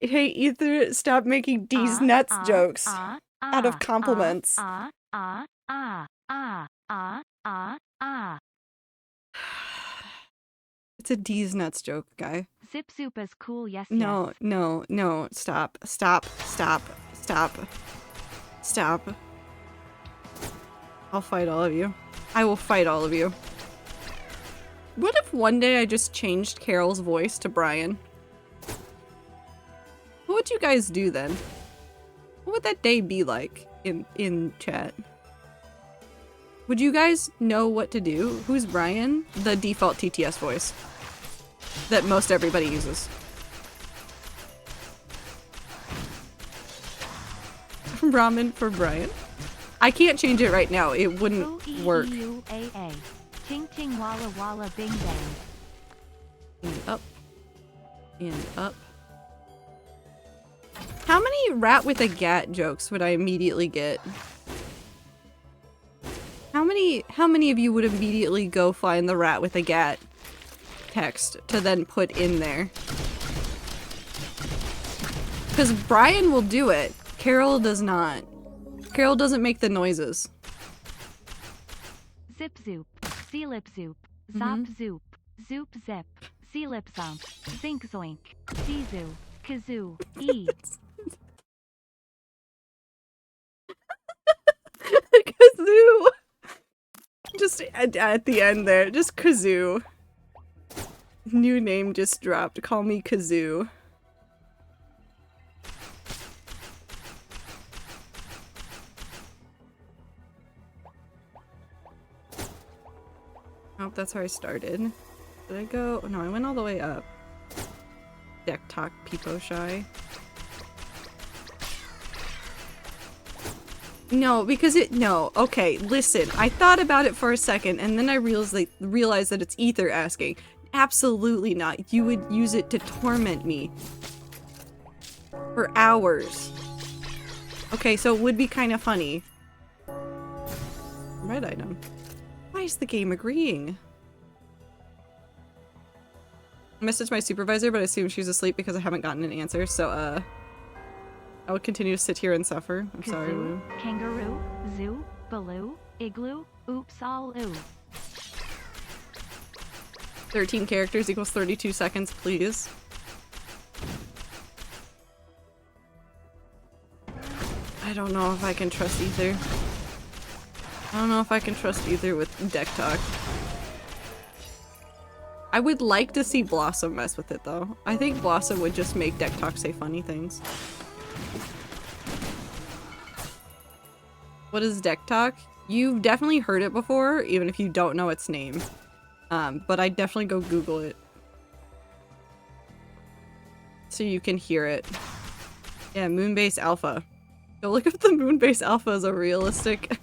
Hey, Ether, stop making D's nuts jokes out of compliments. It's a D's nuts joke, guy. Zip Zoop is cool, yes, No, yes. no, no, stop, stop, stop, stop, stop. I'll fight all of you. I will fight all of you. What if one day I just changed Carol's voice to Brian? What would you guys do then? What would that day be like in chat? Would you guys know what to do? Who's Brian? The default TTS voice that most everybody uses. Ramen for Brian. I can't change it right now. It wouldn't work. O-E-E-U-A-A. Ting ting walla walla bing bang. And up. And up. How many rat with a gat jokes would I immediately get? How many of you would immediately go find the rat with a gat text to then put in there? Because Brian will do it. Carol does not. Carol doesn't make the noises. Zip Zoop. Zlip Zoop. Zop Zoop. Zoop Zip. Zlip Zomp. Zink Zoink. Zizu. Kazoo. E. Kazoo! Just at the end there, just Kazoo. New name just dropped. Call me Kazoo. Oh, that's where I started. Did I go? No, I went all the way up. Deck talk, peepo shy. No, because no. Okay, listen. I thought about it for a second, and then I realized that it's Ether asking. Absolutely not. You would use it to torment me. For hours. Okay, so it would be kind of funny. Red item. Why is the game agreeing? I messaged my supervisor, but I assume she's asleep because I haven't gotten an answer, so, I will continue to sit here and suffer. I'm sorry, Lou. Kangaroo. Zoo. Baloo. Igloo. Oops all ooh. 13 characters equals 32 seconds, please. I don't know if I can trust Ether. I don't know if I can trust Ether with deck talk. I would like to see Blossom mess with it, though. I think Blossom would just make deck talk say funny things. What is deck talk? You've definitely heard it before, even if you don't know its name. But I'd definitely go Google it. So you can hear it. Yeah, Moonbase Alpha. Go look up the Moonbase Alpha as a realistic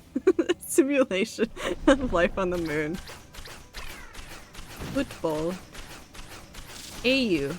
simulation of life on the moon. Football. AU.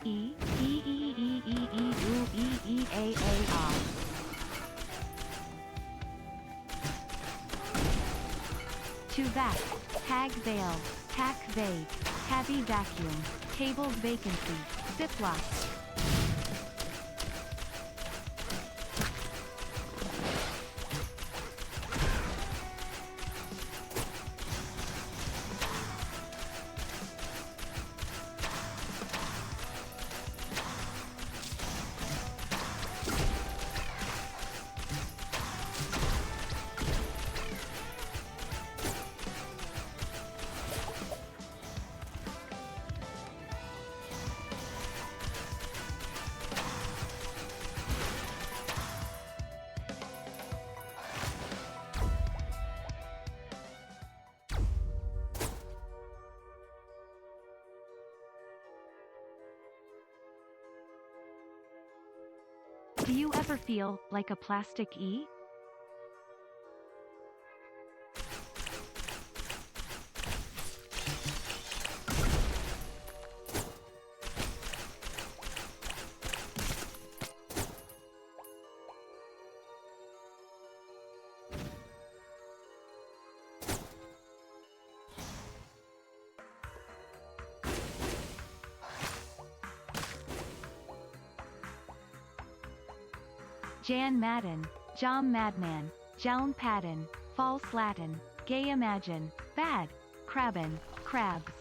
E. E. E. E. E. E. U. E. E. A. A. R. To vac. Tag veil. Tack vague. Tabby vacuum. Tables vacancy. Ziploc. Do you ever feel like a plastic E? Jan Madden, Jom Madman, Jown Padden, False Latin, Gay Imagine, Bad, Crabbin, Crabs.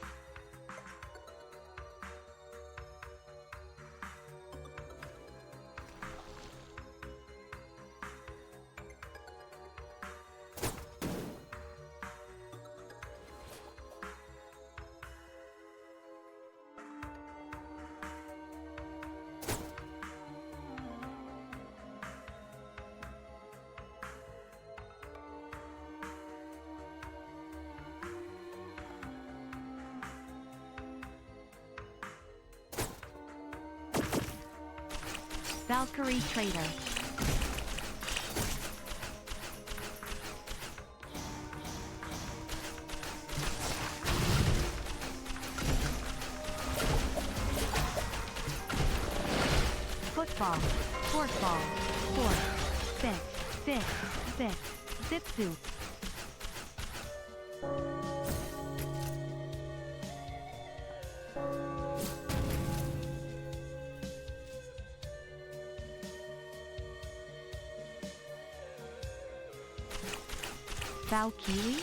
Valkyrie Trader. Football, forkball, fork, fit, zip zoop. Valkyrie?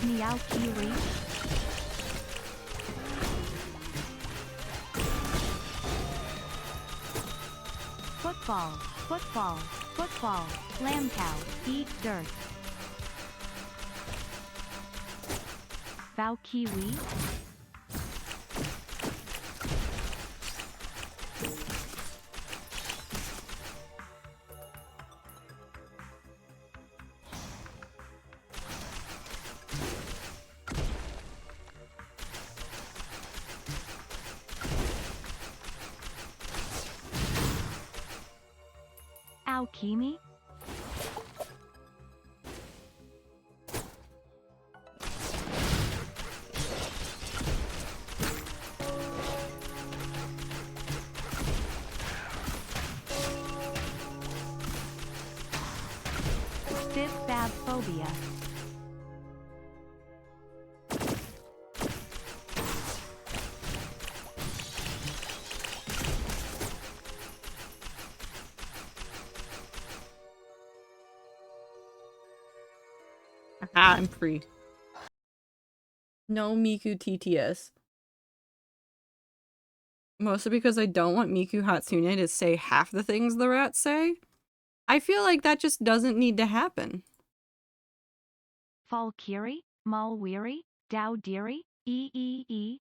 Meowkiri? Football, football, football, lamb cow, eat dirt. Valkyrie? Alchemy? Stiff bab phobia. Ah, I'm free. No Miku TTS. Mostly because I don't want Miku Hatsune to say half the things the rats say. I feel like that just doesn't need to happen. Falkiri, Malweary, Dowdeary, E.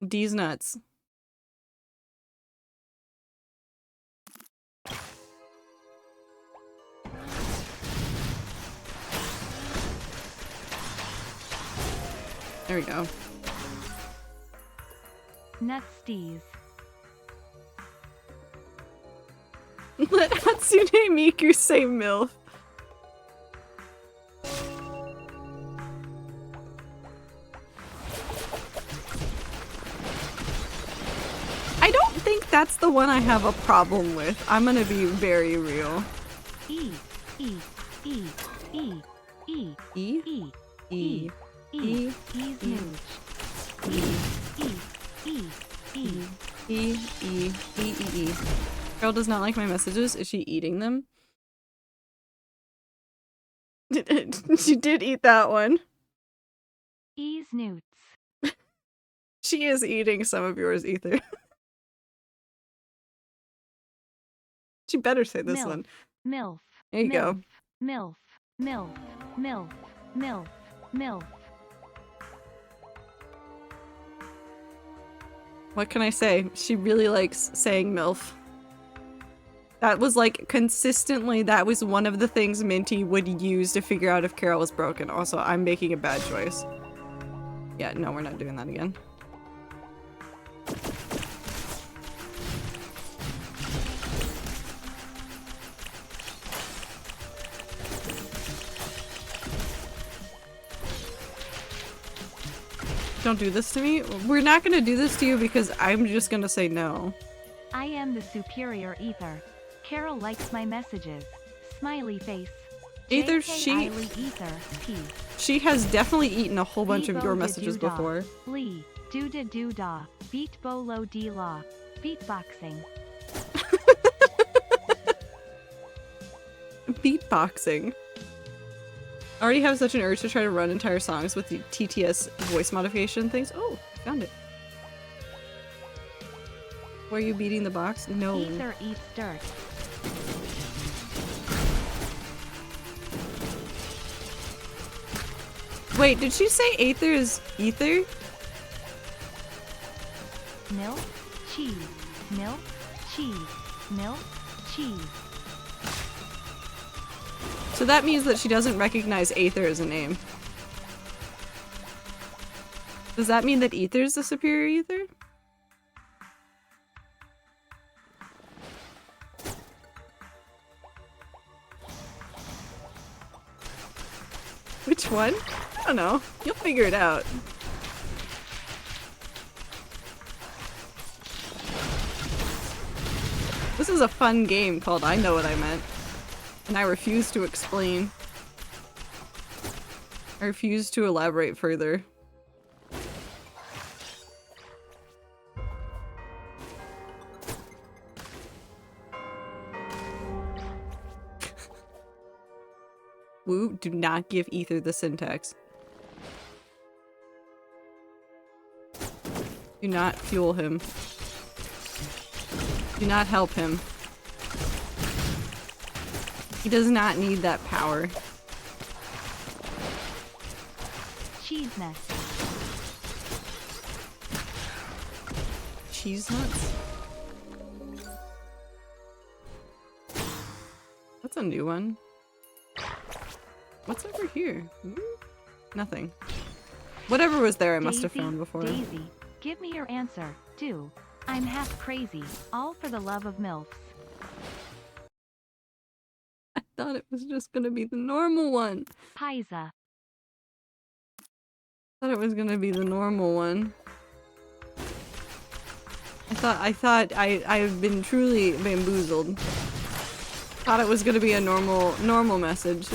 D's nuts. There we go. Nutsties. Let Hatsune Miku say MILF. I don't think that's the one I have a problem with. I'm gonna be very real. E. E? E. E. E's nooch. E. Girl does not like my messages. Is she eating them? She did eat that one. E's newts. She is eating some of yours, Ether. She better say this Milf. one. Milf. There you go. MILF, MILF, MILF, MILF, MILF. What can I say? She really likes saying MILF. That was like consistently, that was one of the things Minty would use to figure out if Carol was broken. Also, I'm making a bad choice. Yeah, no, we're not doing that again. Don't do this to me. We're not gonna do this to you because I'm just gonna say no. I am the superior ether. Carol likes my messages. Smiley face. Ether, JK Eiley ether. P. She has definitely eaten a whole bunch of Bebo your da messages doo da. before. Lee. Do da do da. Beat bolo d law. Beatboxing. Beatboxing. I already have such an urge to try to run entire songs with the TTS voice modification things. Oh, found it. Were you beating the box? No. Ether eats dirt. Wait, did she say Aether is ether? Milk. Cheese. Milk. Cheese. Milk. Cheese. So that means that she doesn't recognize Aether as a name. Does that mean that Ether is the superior ether? Which one? I don't know. You'll figure it out. This is a fun game called I Know What I Meant. And I refuse to explain. I refuse to elaborate further. Woo, do not give Ether the syntax. Do not fuel him. Do not help him. He does not need that power. Cheese nest. Cheese nuts? That's a new one. What's over here? Nothing. Whatever was there I must have found before. Daisy, give me your answer. Do. I'm half crazy. All for the love of MILFs. I thought it was just gonna be the normal one. Pisa. I thought it was gonna be the normal one. I've been truly bamboozled. Thought it was gonna be a normal message.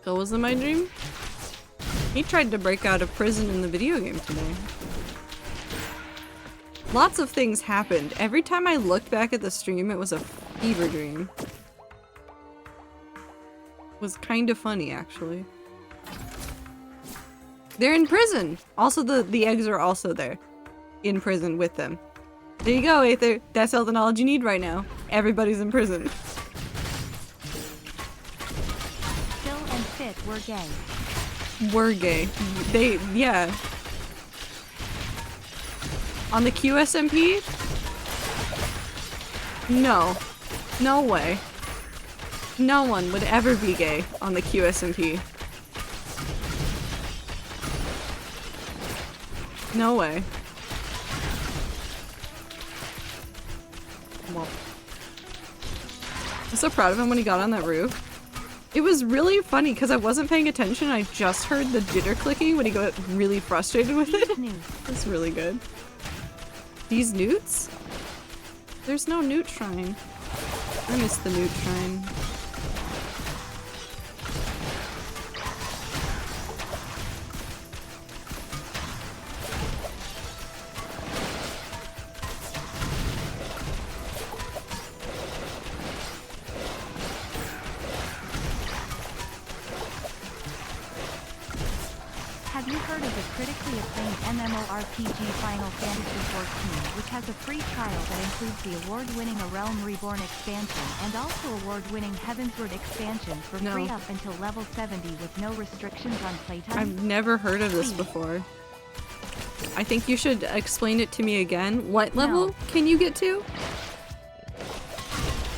So was it my dream? He tried to break out of prison in the video game today. Lots of things happened. Every time I looked back at the stream, it was a fever dream. It was kind of funny, actually. They're in prison! Also, the eggs are also there. In prison with them. There you go, Aether. That's all the knowledge you need right now. Everybody's in prison. Phil and Fit were gay. Were gay. Yeah. On the QSMP? No. No way. No one would ever be gay on the QSMP. No way. Well. I'm so proud of him when he got on that roof. It was really funny because I wasn't paying attention. I just heard the jitter clicking when he got really frustrated with it. That's really good. These newts? There's no newt shrine. I miss the newt shrine. Have you heard of the critically acclaimed MMORPG Final Fantasy XIV, which has a free trial that includes the award-winning A Realm Reborn expansion and also award-winning Heavensward expansion for No. free up until level 70 with no restrictions on playtime? I've never heard of this before. I think you should explain it to me again. What level No. can you get to?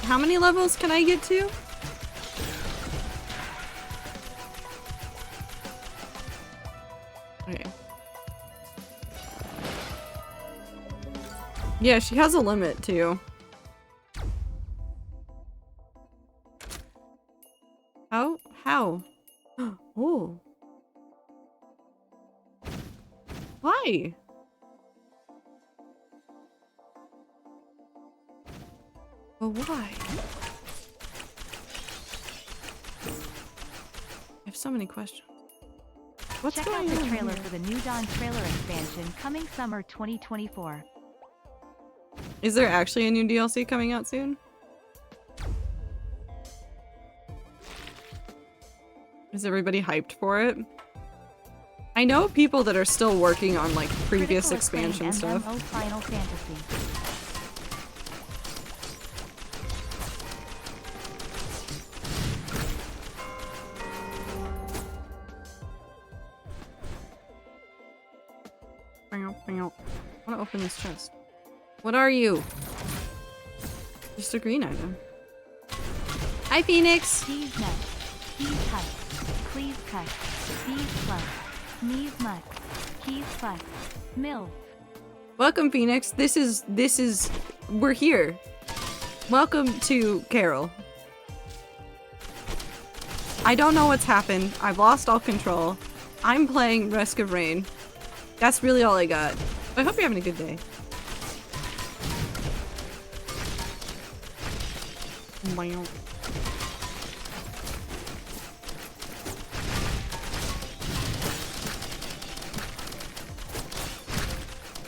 How many levels can I get to? Okay. Yeah, she has a limit too. How? How? Oh. Why? But why? I have so many questions. What's Check out going the on trailer here? for the New Dawn trailer expansion coming summer 2024. Is there actually a new DLC coming out soon? Is everybody hyped for it? I know people that are still working on like previous Critical acclaim expansion stuff. MMO Final Fantasy. I want to open this chest. What are you? Just a green item. Hi, Phoenix! Sneeze nut. Sneeze hut. Please cut. Sneeze plus. Sneeze mutt. Keys fuck. MILF. Welcome, Phoenix. We're here. Welcome to Carol. I don't know what's happened. I've lost all control. I'm playing Risk of Rain. That's really all I got. I hope you're having a good day. Wow.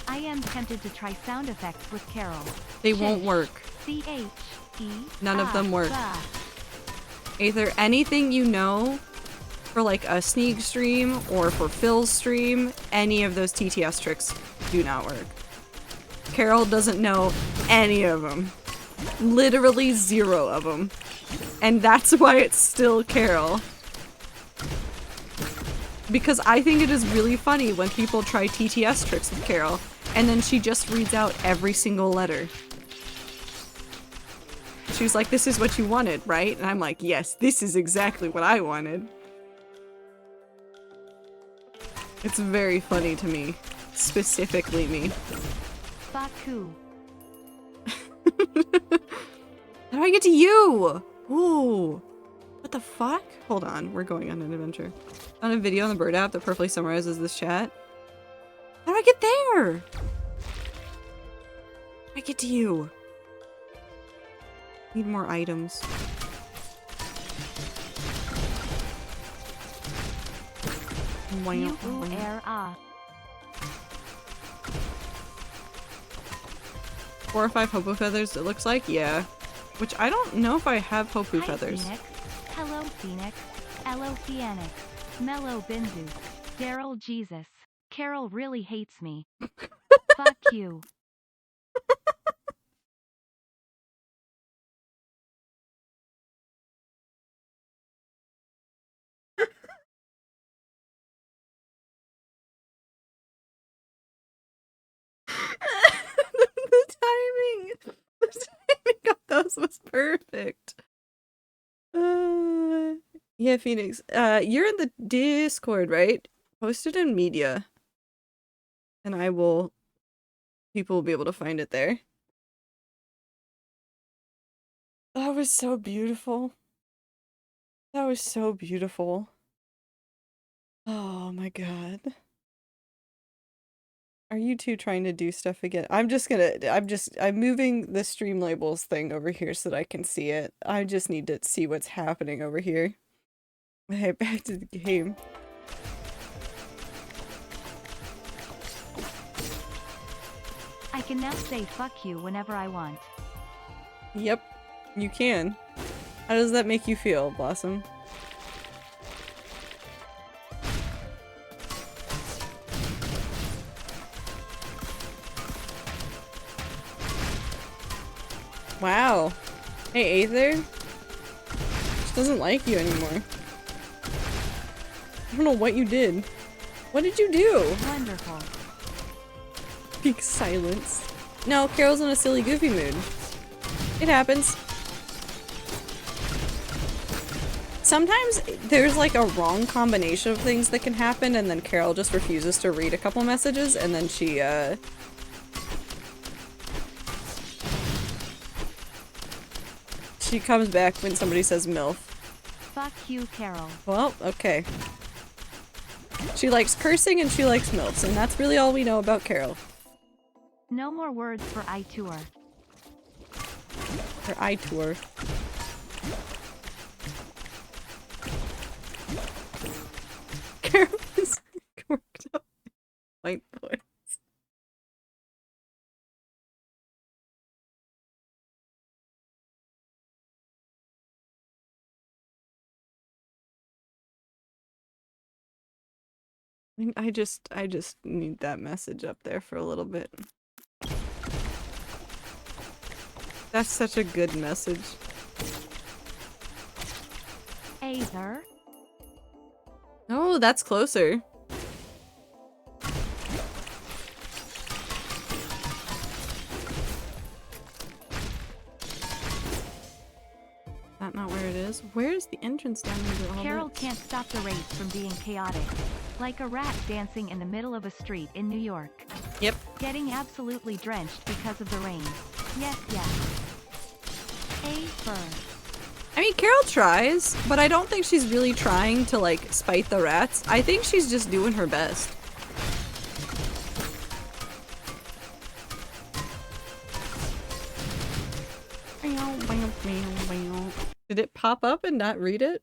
I am tempted to try sound effects with Carol. They won't work. C-H-E. None of them work. Either anything you know for like a sneak stream or for Phil's stream, any of those TTS tricks do not work. Carol doesn't know any of them. Literally 0 of them. And that's why it's still Carol. Because I think it is really funny when people try TTS tricks with Carol, and then she just reads out every single letter. She was like, this is what you wanted, right? And I'm like, yes, this is exactly what I wanted. It's very funny to me. Specifically me. Baku. How do I get to you? Ooh. What the fuck? Hold on, we're going on an adventure. On a video on the Bird app that perfectly summarizes this chat. How do I get there? How do I get to you? Need more items. U-U-R-A. 4 or 5 Hopu feathers, it looks like? Yeah. Which I don't know if I have Hopu Hi, feathers. Phoenix. Hello, Phoenix. Hello, Phoenix. Mellow Binzu. Daryl Jesus. Carol really hates me. Fuck you. The timing of those was perfect. Yeah, Phoenix. You're in the Discord, right? Post it in media. And people will be able to find it there. That was so beautiful. That was so beautiful. Oh my god. Are you two trying to do stuff again? I'm moving the stream labels thing over here so that I can see it. I just need to see what's happening over here. Okay, back to the game. I can now say fuck you whenever I want. Yep, you can. How does that make you feel, Blossom? Wow. Hey, Aether? She doesn't like you anymore. I don't know what you did. What did you do? Wonderful. Peak silence. No, Carol's in a silly goofy mood. It happens. Sometimes there's like a wrong combination of things that can happen and then Carol just refuses to read a couple messages and then she comes back when somebody says MILF. Fuck you, Carol. Well, okay. She likes cursing and she likes MILFs, and that's really all we know about Carol. No more words for iTour. Her iTour. Carol is worked up. White boys. I just need that message up there for a little bit. That's such a good message. Aether. Oh, that's closer. That not where it is? Where's the entrance down into all Carol this? can't stop the race from being chaotic. Like a rat dancing in the middle of a street in New York. Yep. Getting absolutely drenched because of the rain. Yes, yes. Aether. I mean, Carol tries, but I don't think she's really trying to, like, spite the rats. I think she's just doing her best. Did it pop up and not read it?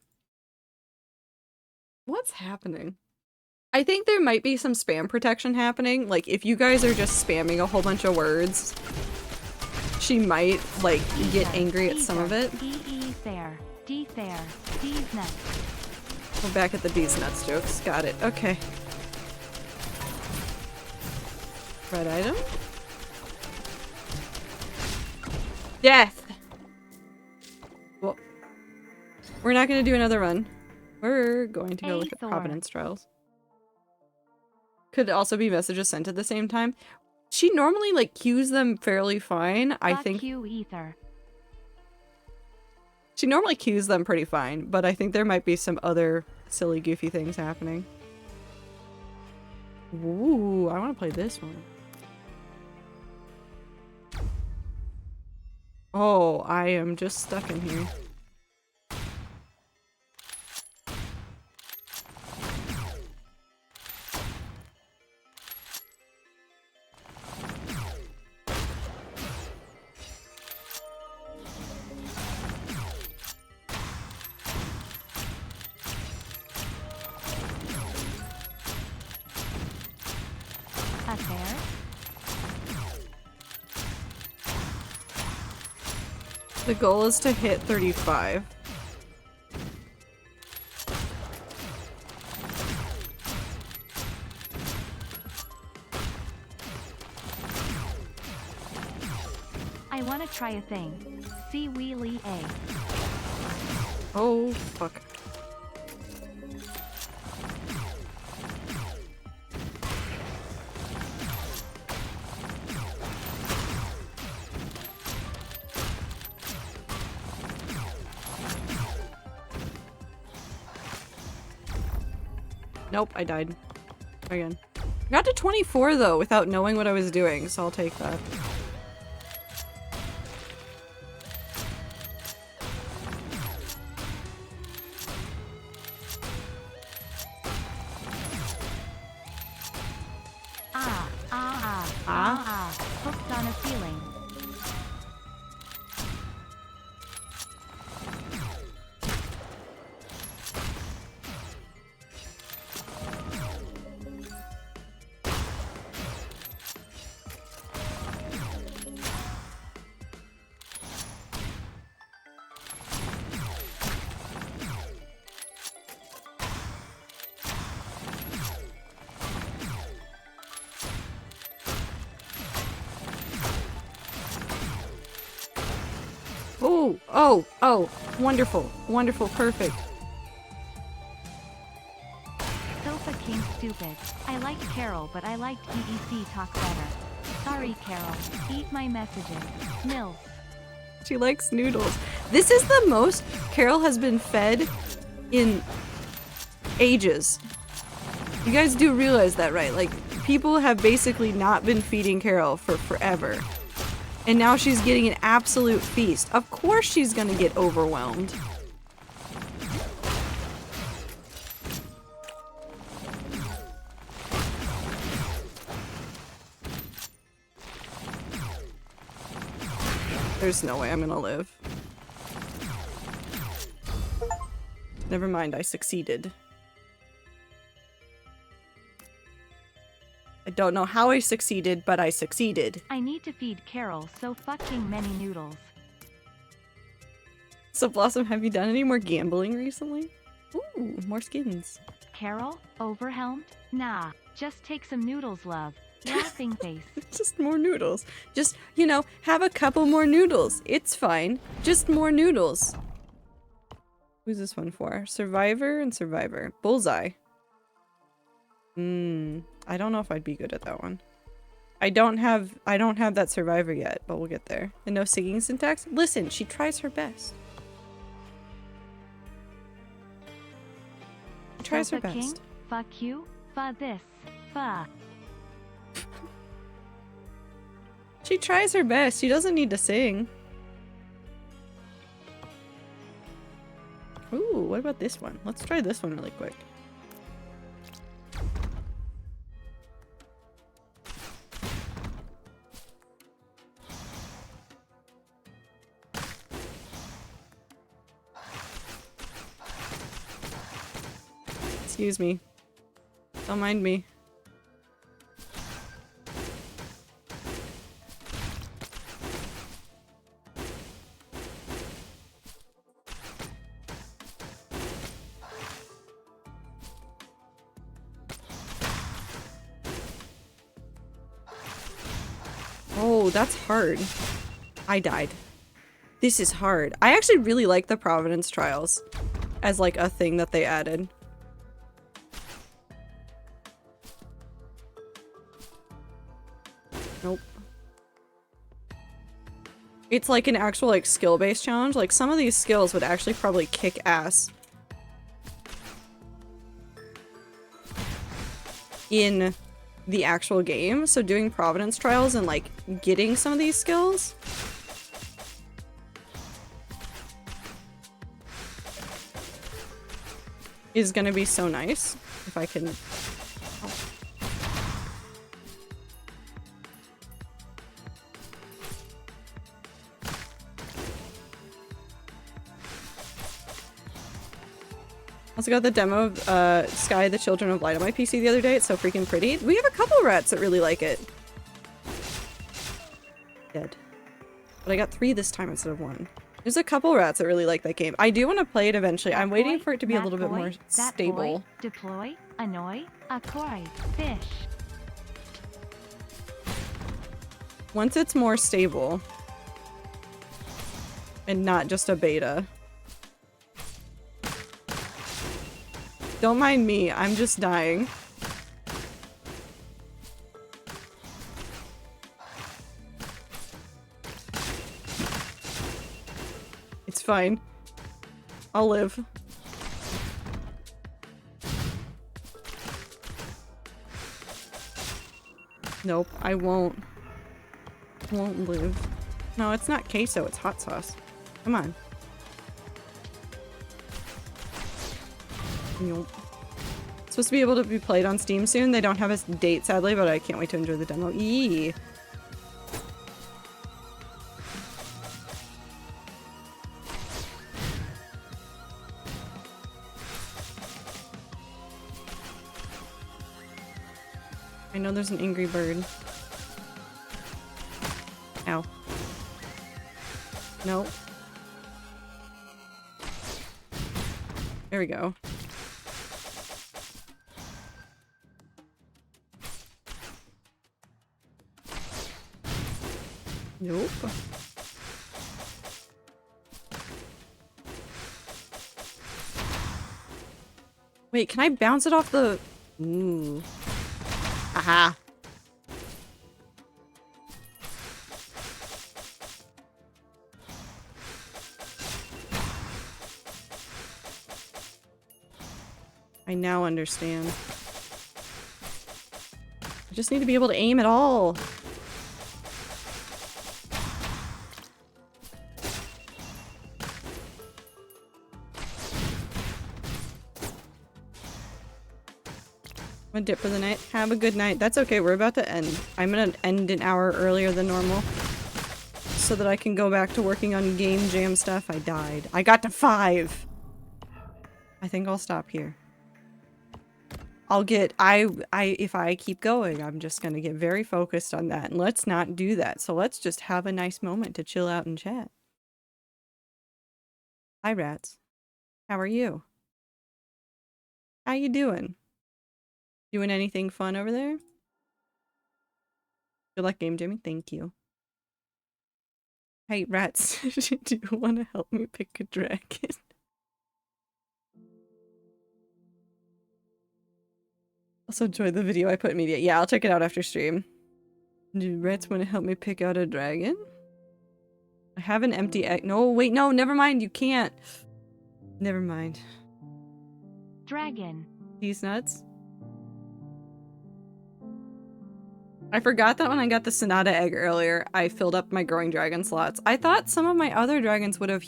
What's happening? I think there might be some spam protection happening. Like, if you guys are just spamming a whole bunch of words, she might, like, get angry at some of it. D-E-Fair. D-Fair. D's nuts. We're back at the D's nuts jokes. Got it. Okay. Red item? Death! Well, we're not gonna do another run. We're going to go look at Aethor. Providence Trials. Could also be messages sent at the same time. She normally, like, queues them fairly fine. I think you, Aether. she normally queues them pretty fine, but I think there might be some other silly, goofy things happening. Ooh, I want to play this one. Oh, I am just stuck in here. Affair. The goal is to hit 35. I want to try a thing. See Wheelie A. Oh, fuck. Nope, I died. Again. I got to 24 though without knowing what I was doing, so I'll take that. Hooked on a feeling. Oh, oh, oh. Wonderful. Wonderful. Perfect. Sofa King stupid. I liked Carol, but I liked DEC talk better. Sorry, Carol. Eat my messages. Mills. She likes noodles. This is the most Carol has been fed in ages. You guys do realize that, right? Like, people have basically not been feeding Carol for forever. And now she's getting an absolute feast. Of course she's gonna get overwhelmed. There's no way I'm gonna live. Never mind, I succeeded. I don't know how I succeeded, but I succeeded. I need to feed Carol so fucking many noodles. So Blossom, have you done any more gambling recently? Ooh, more skins. Carol? Overwhelmed? Nah. Just take some noodles, love. Laughing face. Just more noodles. Just, you know, have a couple more noodles. It's fine. Just more noodles. Who's this one for? Survivor and Survivor. Bullseye. I don't know if I'd be good at that one. I don't have that Survivor yet, but we'll get there. And no singing syntax? Listen, she tries her best. She tries her Sofa King? best. Fuck you. Fa this. Fa. She tries her best. She doesn't need to sing. Ooh, what about this one? Let's try this one really quick. Excuse me. Don't mind me. Oh, that's hard. I died. This is hard. I actually really like the Providence Trials as like a thing that they added. Nope. It's like an actual like skill-based challenge. Like some of these skills would actually probably kick ass in the actual game. So doing Providence Trials and like getting some of these skills is gonna be so nice if I can. Also got the demo of Sky the Children of Light on my PC the other day. It's so freaking pretty. We have a couple rats that really like it. Dead. But I got 3 this time instead of 1. There's a couple rats that really like that game. I do want to play it eventually. I'm waiting for it to be a little bit more stable. Deploy, annoy, acquire, fish. Once it's more stable and not just a beta. Don't mind me, I'm just dying. It's fine. I'll live. Nope, I won't. Won't live. No, it's not queso, it's hot sauce. Come on. Nope. It's supposed to be able to be played on Steam soon. They don't have a date, sadly, but I can't wait to enjoy the demo. Eee. I know there's an angry bird. Ow. Nope. There we go. Nope. Wait, can I bounce it off the... Ooh. Aha. I now understand. I just need to be able to aim at all. I'm gonna dip for the night. Have a good night. That's okay, we're about to end. I'm gonna end an hour earlier than normal. So that I can go back to working on game jam stuff. I died. I got to 5! I think I'll stop here. I'll get- if I keep going, I'm just gonna get very focused on that. And let's not do that. So let's just have a nice moment to chill out and chat. Hi, rats. How are you? How you doing? Doing anything fun over there? Good luck game jamming. Thank you. Hey, rats. Do you want to help me pick a dragon? Also enjoy the video I put in media. Yeah, I'll check it out after stream. Do rats want to help me pick out a dragon? I have an empty egg. No, wait, no, never mind. You can't. Never mind. Dragon. These nuts. I forgot that when I got the Sonata egg earlier, I filled up my growing dragon slots. I thought some of my other dragons would have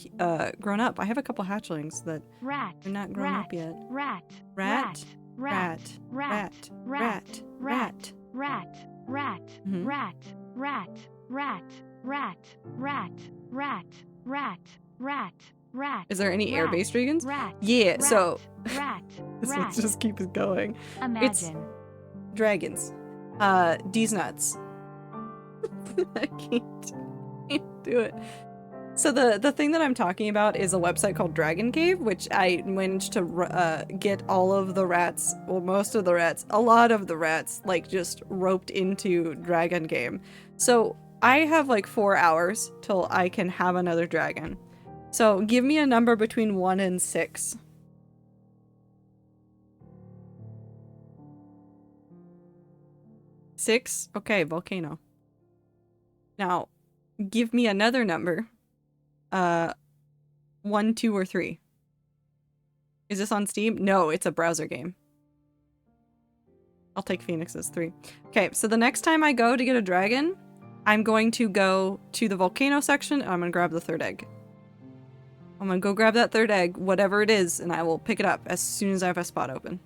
grown up. I have a couple hatchlings that Rat. are not grown up yet. Rat. Rat. Rat. Rat. Rat. Rat. Rat. Rat. Mhm. Rat. Rat. Rat. Rat. Rat. Rat. Rat. Rat. Rat. Is there any Rat. air-based dragons? Rat. Yeah, Rat. so Rat. this Rat. one just keeps going. Imagine. Dragons. These nuts. I can't do it. So the thing that I'm talking about is a website called Dragon Cave, which I managed to get all of the rats, well, most of the rats, a lot of the rats, like just roped into Dragon Game. So I have like 4 hours till I can have another dragon. So give me a number between 1 and 6. 6? Okay, volcano. Now, give me another number. 1, 2, or 3. Is this on Steam? No, it's a browser game. I'll take Phoenix's 3. Okay, so the next time I go to get a dragon, I'm going to go to the volcano section and I'm gonna grab the 3rd egg. I'm gonna go grab that 3rd egg, whatever it is, and I will pick it up as soon as I have a spot open.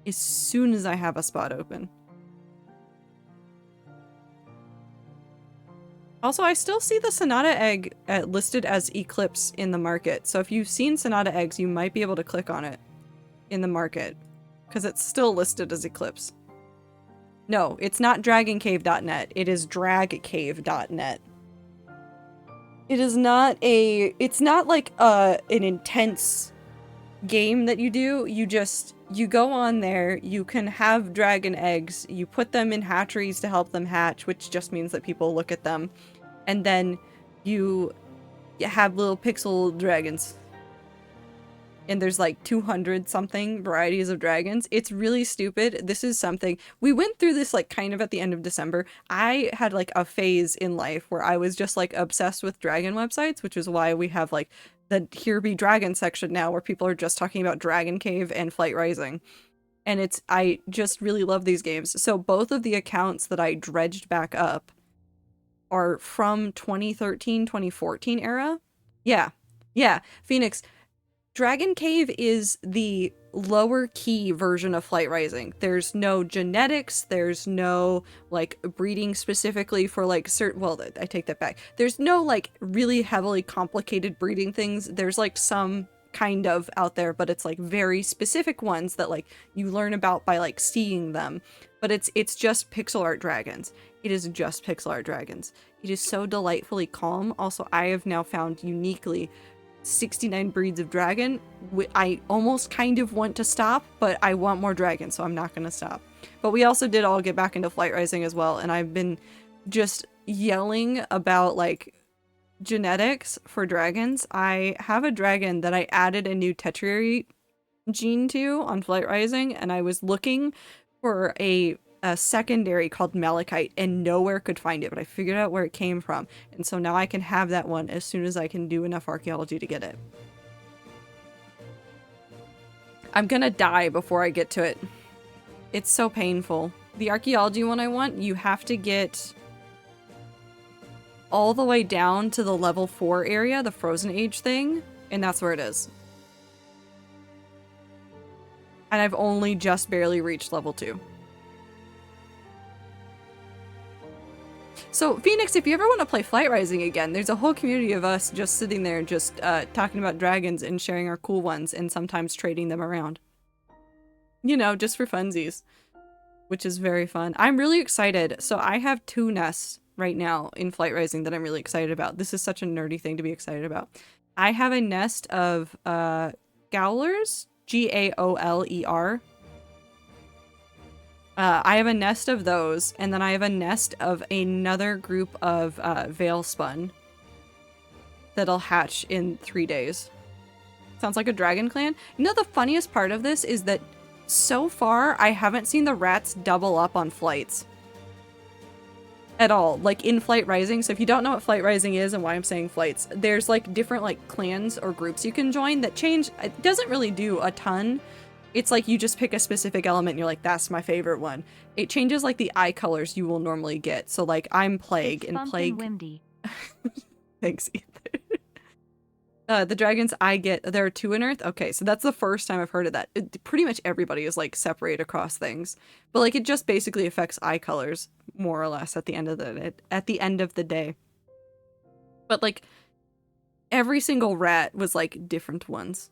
As soon as I have a spot open. Also, I still see the Sonata egg listed as Eclipse in the market. So if you've seen Sonata eggs, you might be able to click on it in the market. Because it's still listed as Eclipse. No, it's not dragoncave.net. It is dragcave.net. It is not a... It's not like an intense game that you do. You go on there, you can have dragon eggs, you put them in hatcheries to help them hatch, which just means that people look at them, and then you have little pixel dragons. And there's like 200 something varieties of dragons. It's really stupid. This is something we went through this like kind of at the end of December. I had like a phase in life where I was just like obsessed with dragon websites, which is why we have like the Here Be Dragon section now where people are just talking about Dragon Cave and Flight Rising. And I just really love these games. So both of the accounts that I dredged back up are from 2013, 2014 era. Yeah. Phoenix. Dragon Cave is the lower key version of Flight Rising. There's no genetics, there's no like breeding specifically for like certain, well, I take that back. There's no like really heavily complicated breeding things. There's like some kind of out there, but it's like very specific ones that like you learn about by like seeing them. But it's just pixel art dragons. It is just pixel art dragons. It is so delightfully calm. Also, I have now found uniquely 69 breeds of dragon. I almost kind of want to stop, but I want more dragons, so I'm not going to stop. But we also did all get back into Flight Rising as well, and I've been just yelling about like genetics for dragons. I have a dragon that I added a new tetrary gene to on Flight Rising, and I was looking for a secondary called Malachite and nowhere could find it, but I figured out where it came from. And so now I can have that one as soon as I can do enough archaeology to get it. I'm gonna die before I get to it. It's so painful. The archaeology one I want, you have to get all the way down to the level 4 area, the Frozen Age thing, and that's where it is. And I've only just barely reached level 2. So, Phoenix, if you ever want to play Flight Rising again, there's a whole community of us just sitting there just talking about dragons and sharing our cool ones and sometimes trading them around. You know, just for funsies. Which is very fun. I'm really excited. So I have 2 nests right now in Flight Rising that I'm really excited about. This is such a nerdy thing to be excited about. I have a nest of Gaolers, Gaoler. I have a nest of those, and then I have a nest of another group of Veilspun that'll hatch in 3 days. Sounds like a dragon clan. You know, the funniest part of this is that so far I haven't seen the rats double up on flights at all, like in Flight Rising. So if you don't know what Flight Rising is and why I'm saying flights, there's like different like clans or groups you can join that change. It doesn't really do a ton. It's like you just pick a specific element and you're like, that's my favorite one. It changes like the eye colors you will normally get. So like I'm Plague, It's and Bump Plague. Windy. Thanks, Ether. The dragons I get, there are 2 in Earth? Okay, so that's the first time I've heard of that. Pretty much everybody is like separate across things. But like it just basically affects eye colors, more or less, at the end of the day. But like every single rat was like different ones.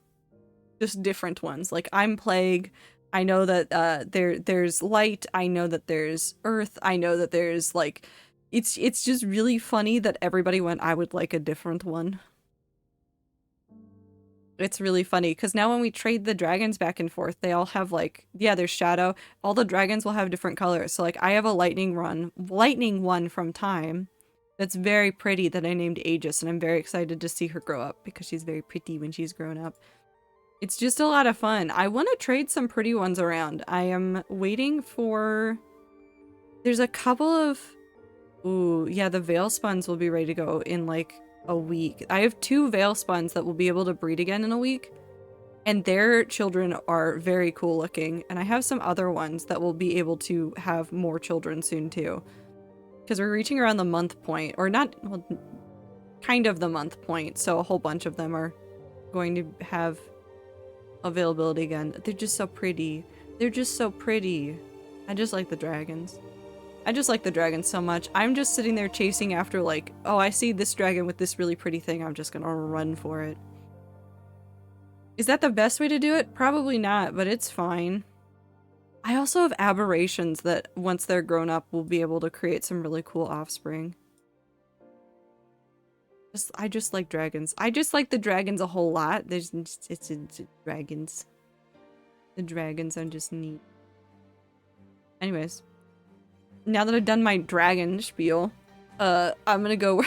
Just different ones. Like I'm Plague. I know that there's light. I know that there's earth. I know that there's like it's just really funny that everybody went, I would like a different one. It's really funny because now when we trade the dragons back and forth, they all have like, yeah, there's shadow. All the dragons will have different colors. So like I have a lightning one from Time that's very pretty that I named Aegis, and I'm very excited to see her grow up because she's very pretty when she's grown up. It's just a lot of fun. I want to trade some pretty ones around. I am waiting for... There's a couple of... Ooh, yeah, the Veilspuns will be ready to go in like a week. I have 2 Veilspuns that will be able to breed again in a week, and their children are very cool looking. And I have some other ones that will be able to have more children soon too, because we're reaching around the month point, or not, well, kind of the month point, so a whole bunch of them are going to have availability again. They're just so pretty. They're just so pretty. I just like the dragons. I just like the dragons so much. I'm just sitting there chasing after like, oh, I see this dragon with this really pretty thing. I'm just gonna run for it. Is that the best way to do it? Probably not, but it's fine. I also have aberrations that once they're grown up will be able to create some really cool offspring. I just like dragons. I just like the dragons a whole lot. It's dragons. The dragons are just neat. Anyways. Now that I've done my dragon spiel, I'm gonna go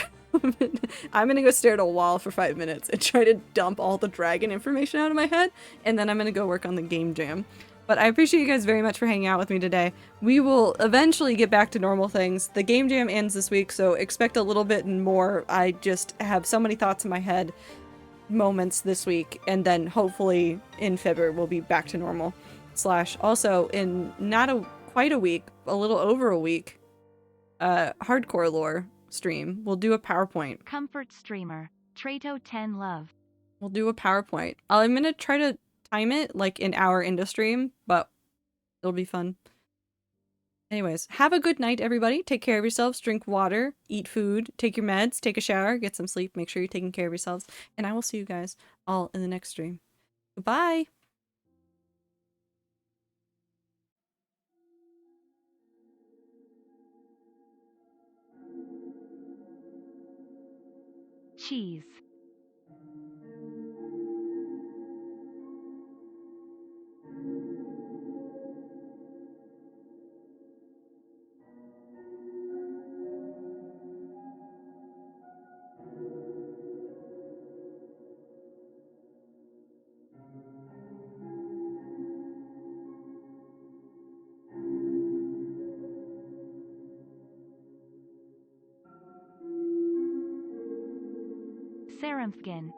I'm gonna go stare at a wall for 5 minutes and try to dump all the dragon information out of my head, and then I'm gonna go work on the game jam. But I appreciate you guys very much for hanging out with me today. We will eventually get back to normal things. The game jam ends this week, so expect a little bit more. I just have so many thoughts in my head, moments this week, and then hopefully in February we'll be back to normal. Also in quite a week, a little over a week, hardcore lore stream. We'll do a PowerPoint. Comfort streamer. Trato 10 love. We'll do a PowerPoint. I'm gonna try to time it like an hour into stream, but it'll be fun. Anyways, have a good night, everybody. Take care of yourselves, drink water, eat food, take your meds, take a shower, get some sleep, make sure you're taking care of yourselves, and I will see you guys all in the next stream. Goodbye! Cheese. Sarumthgin.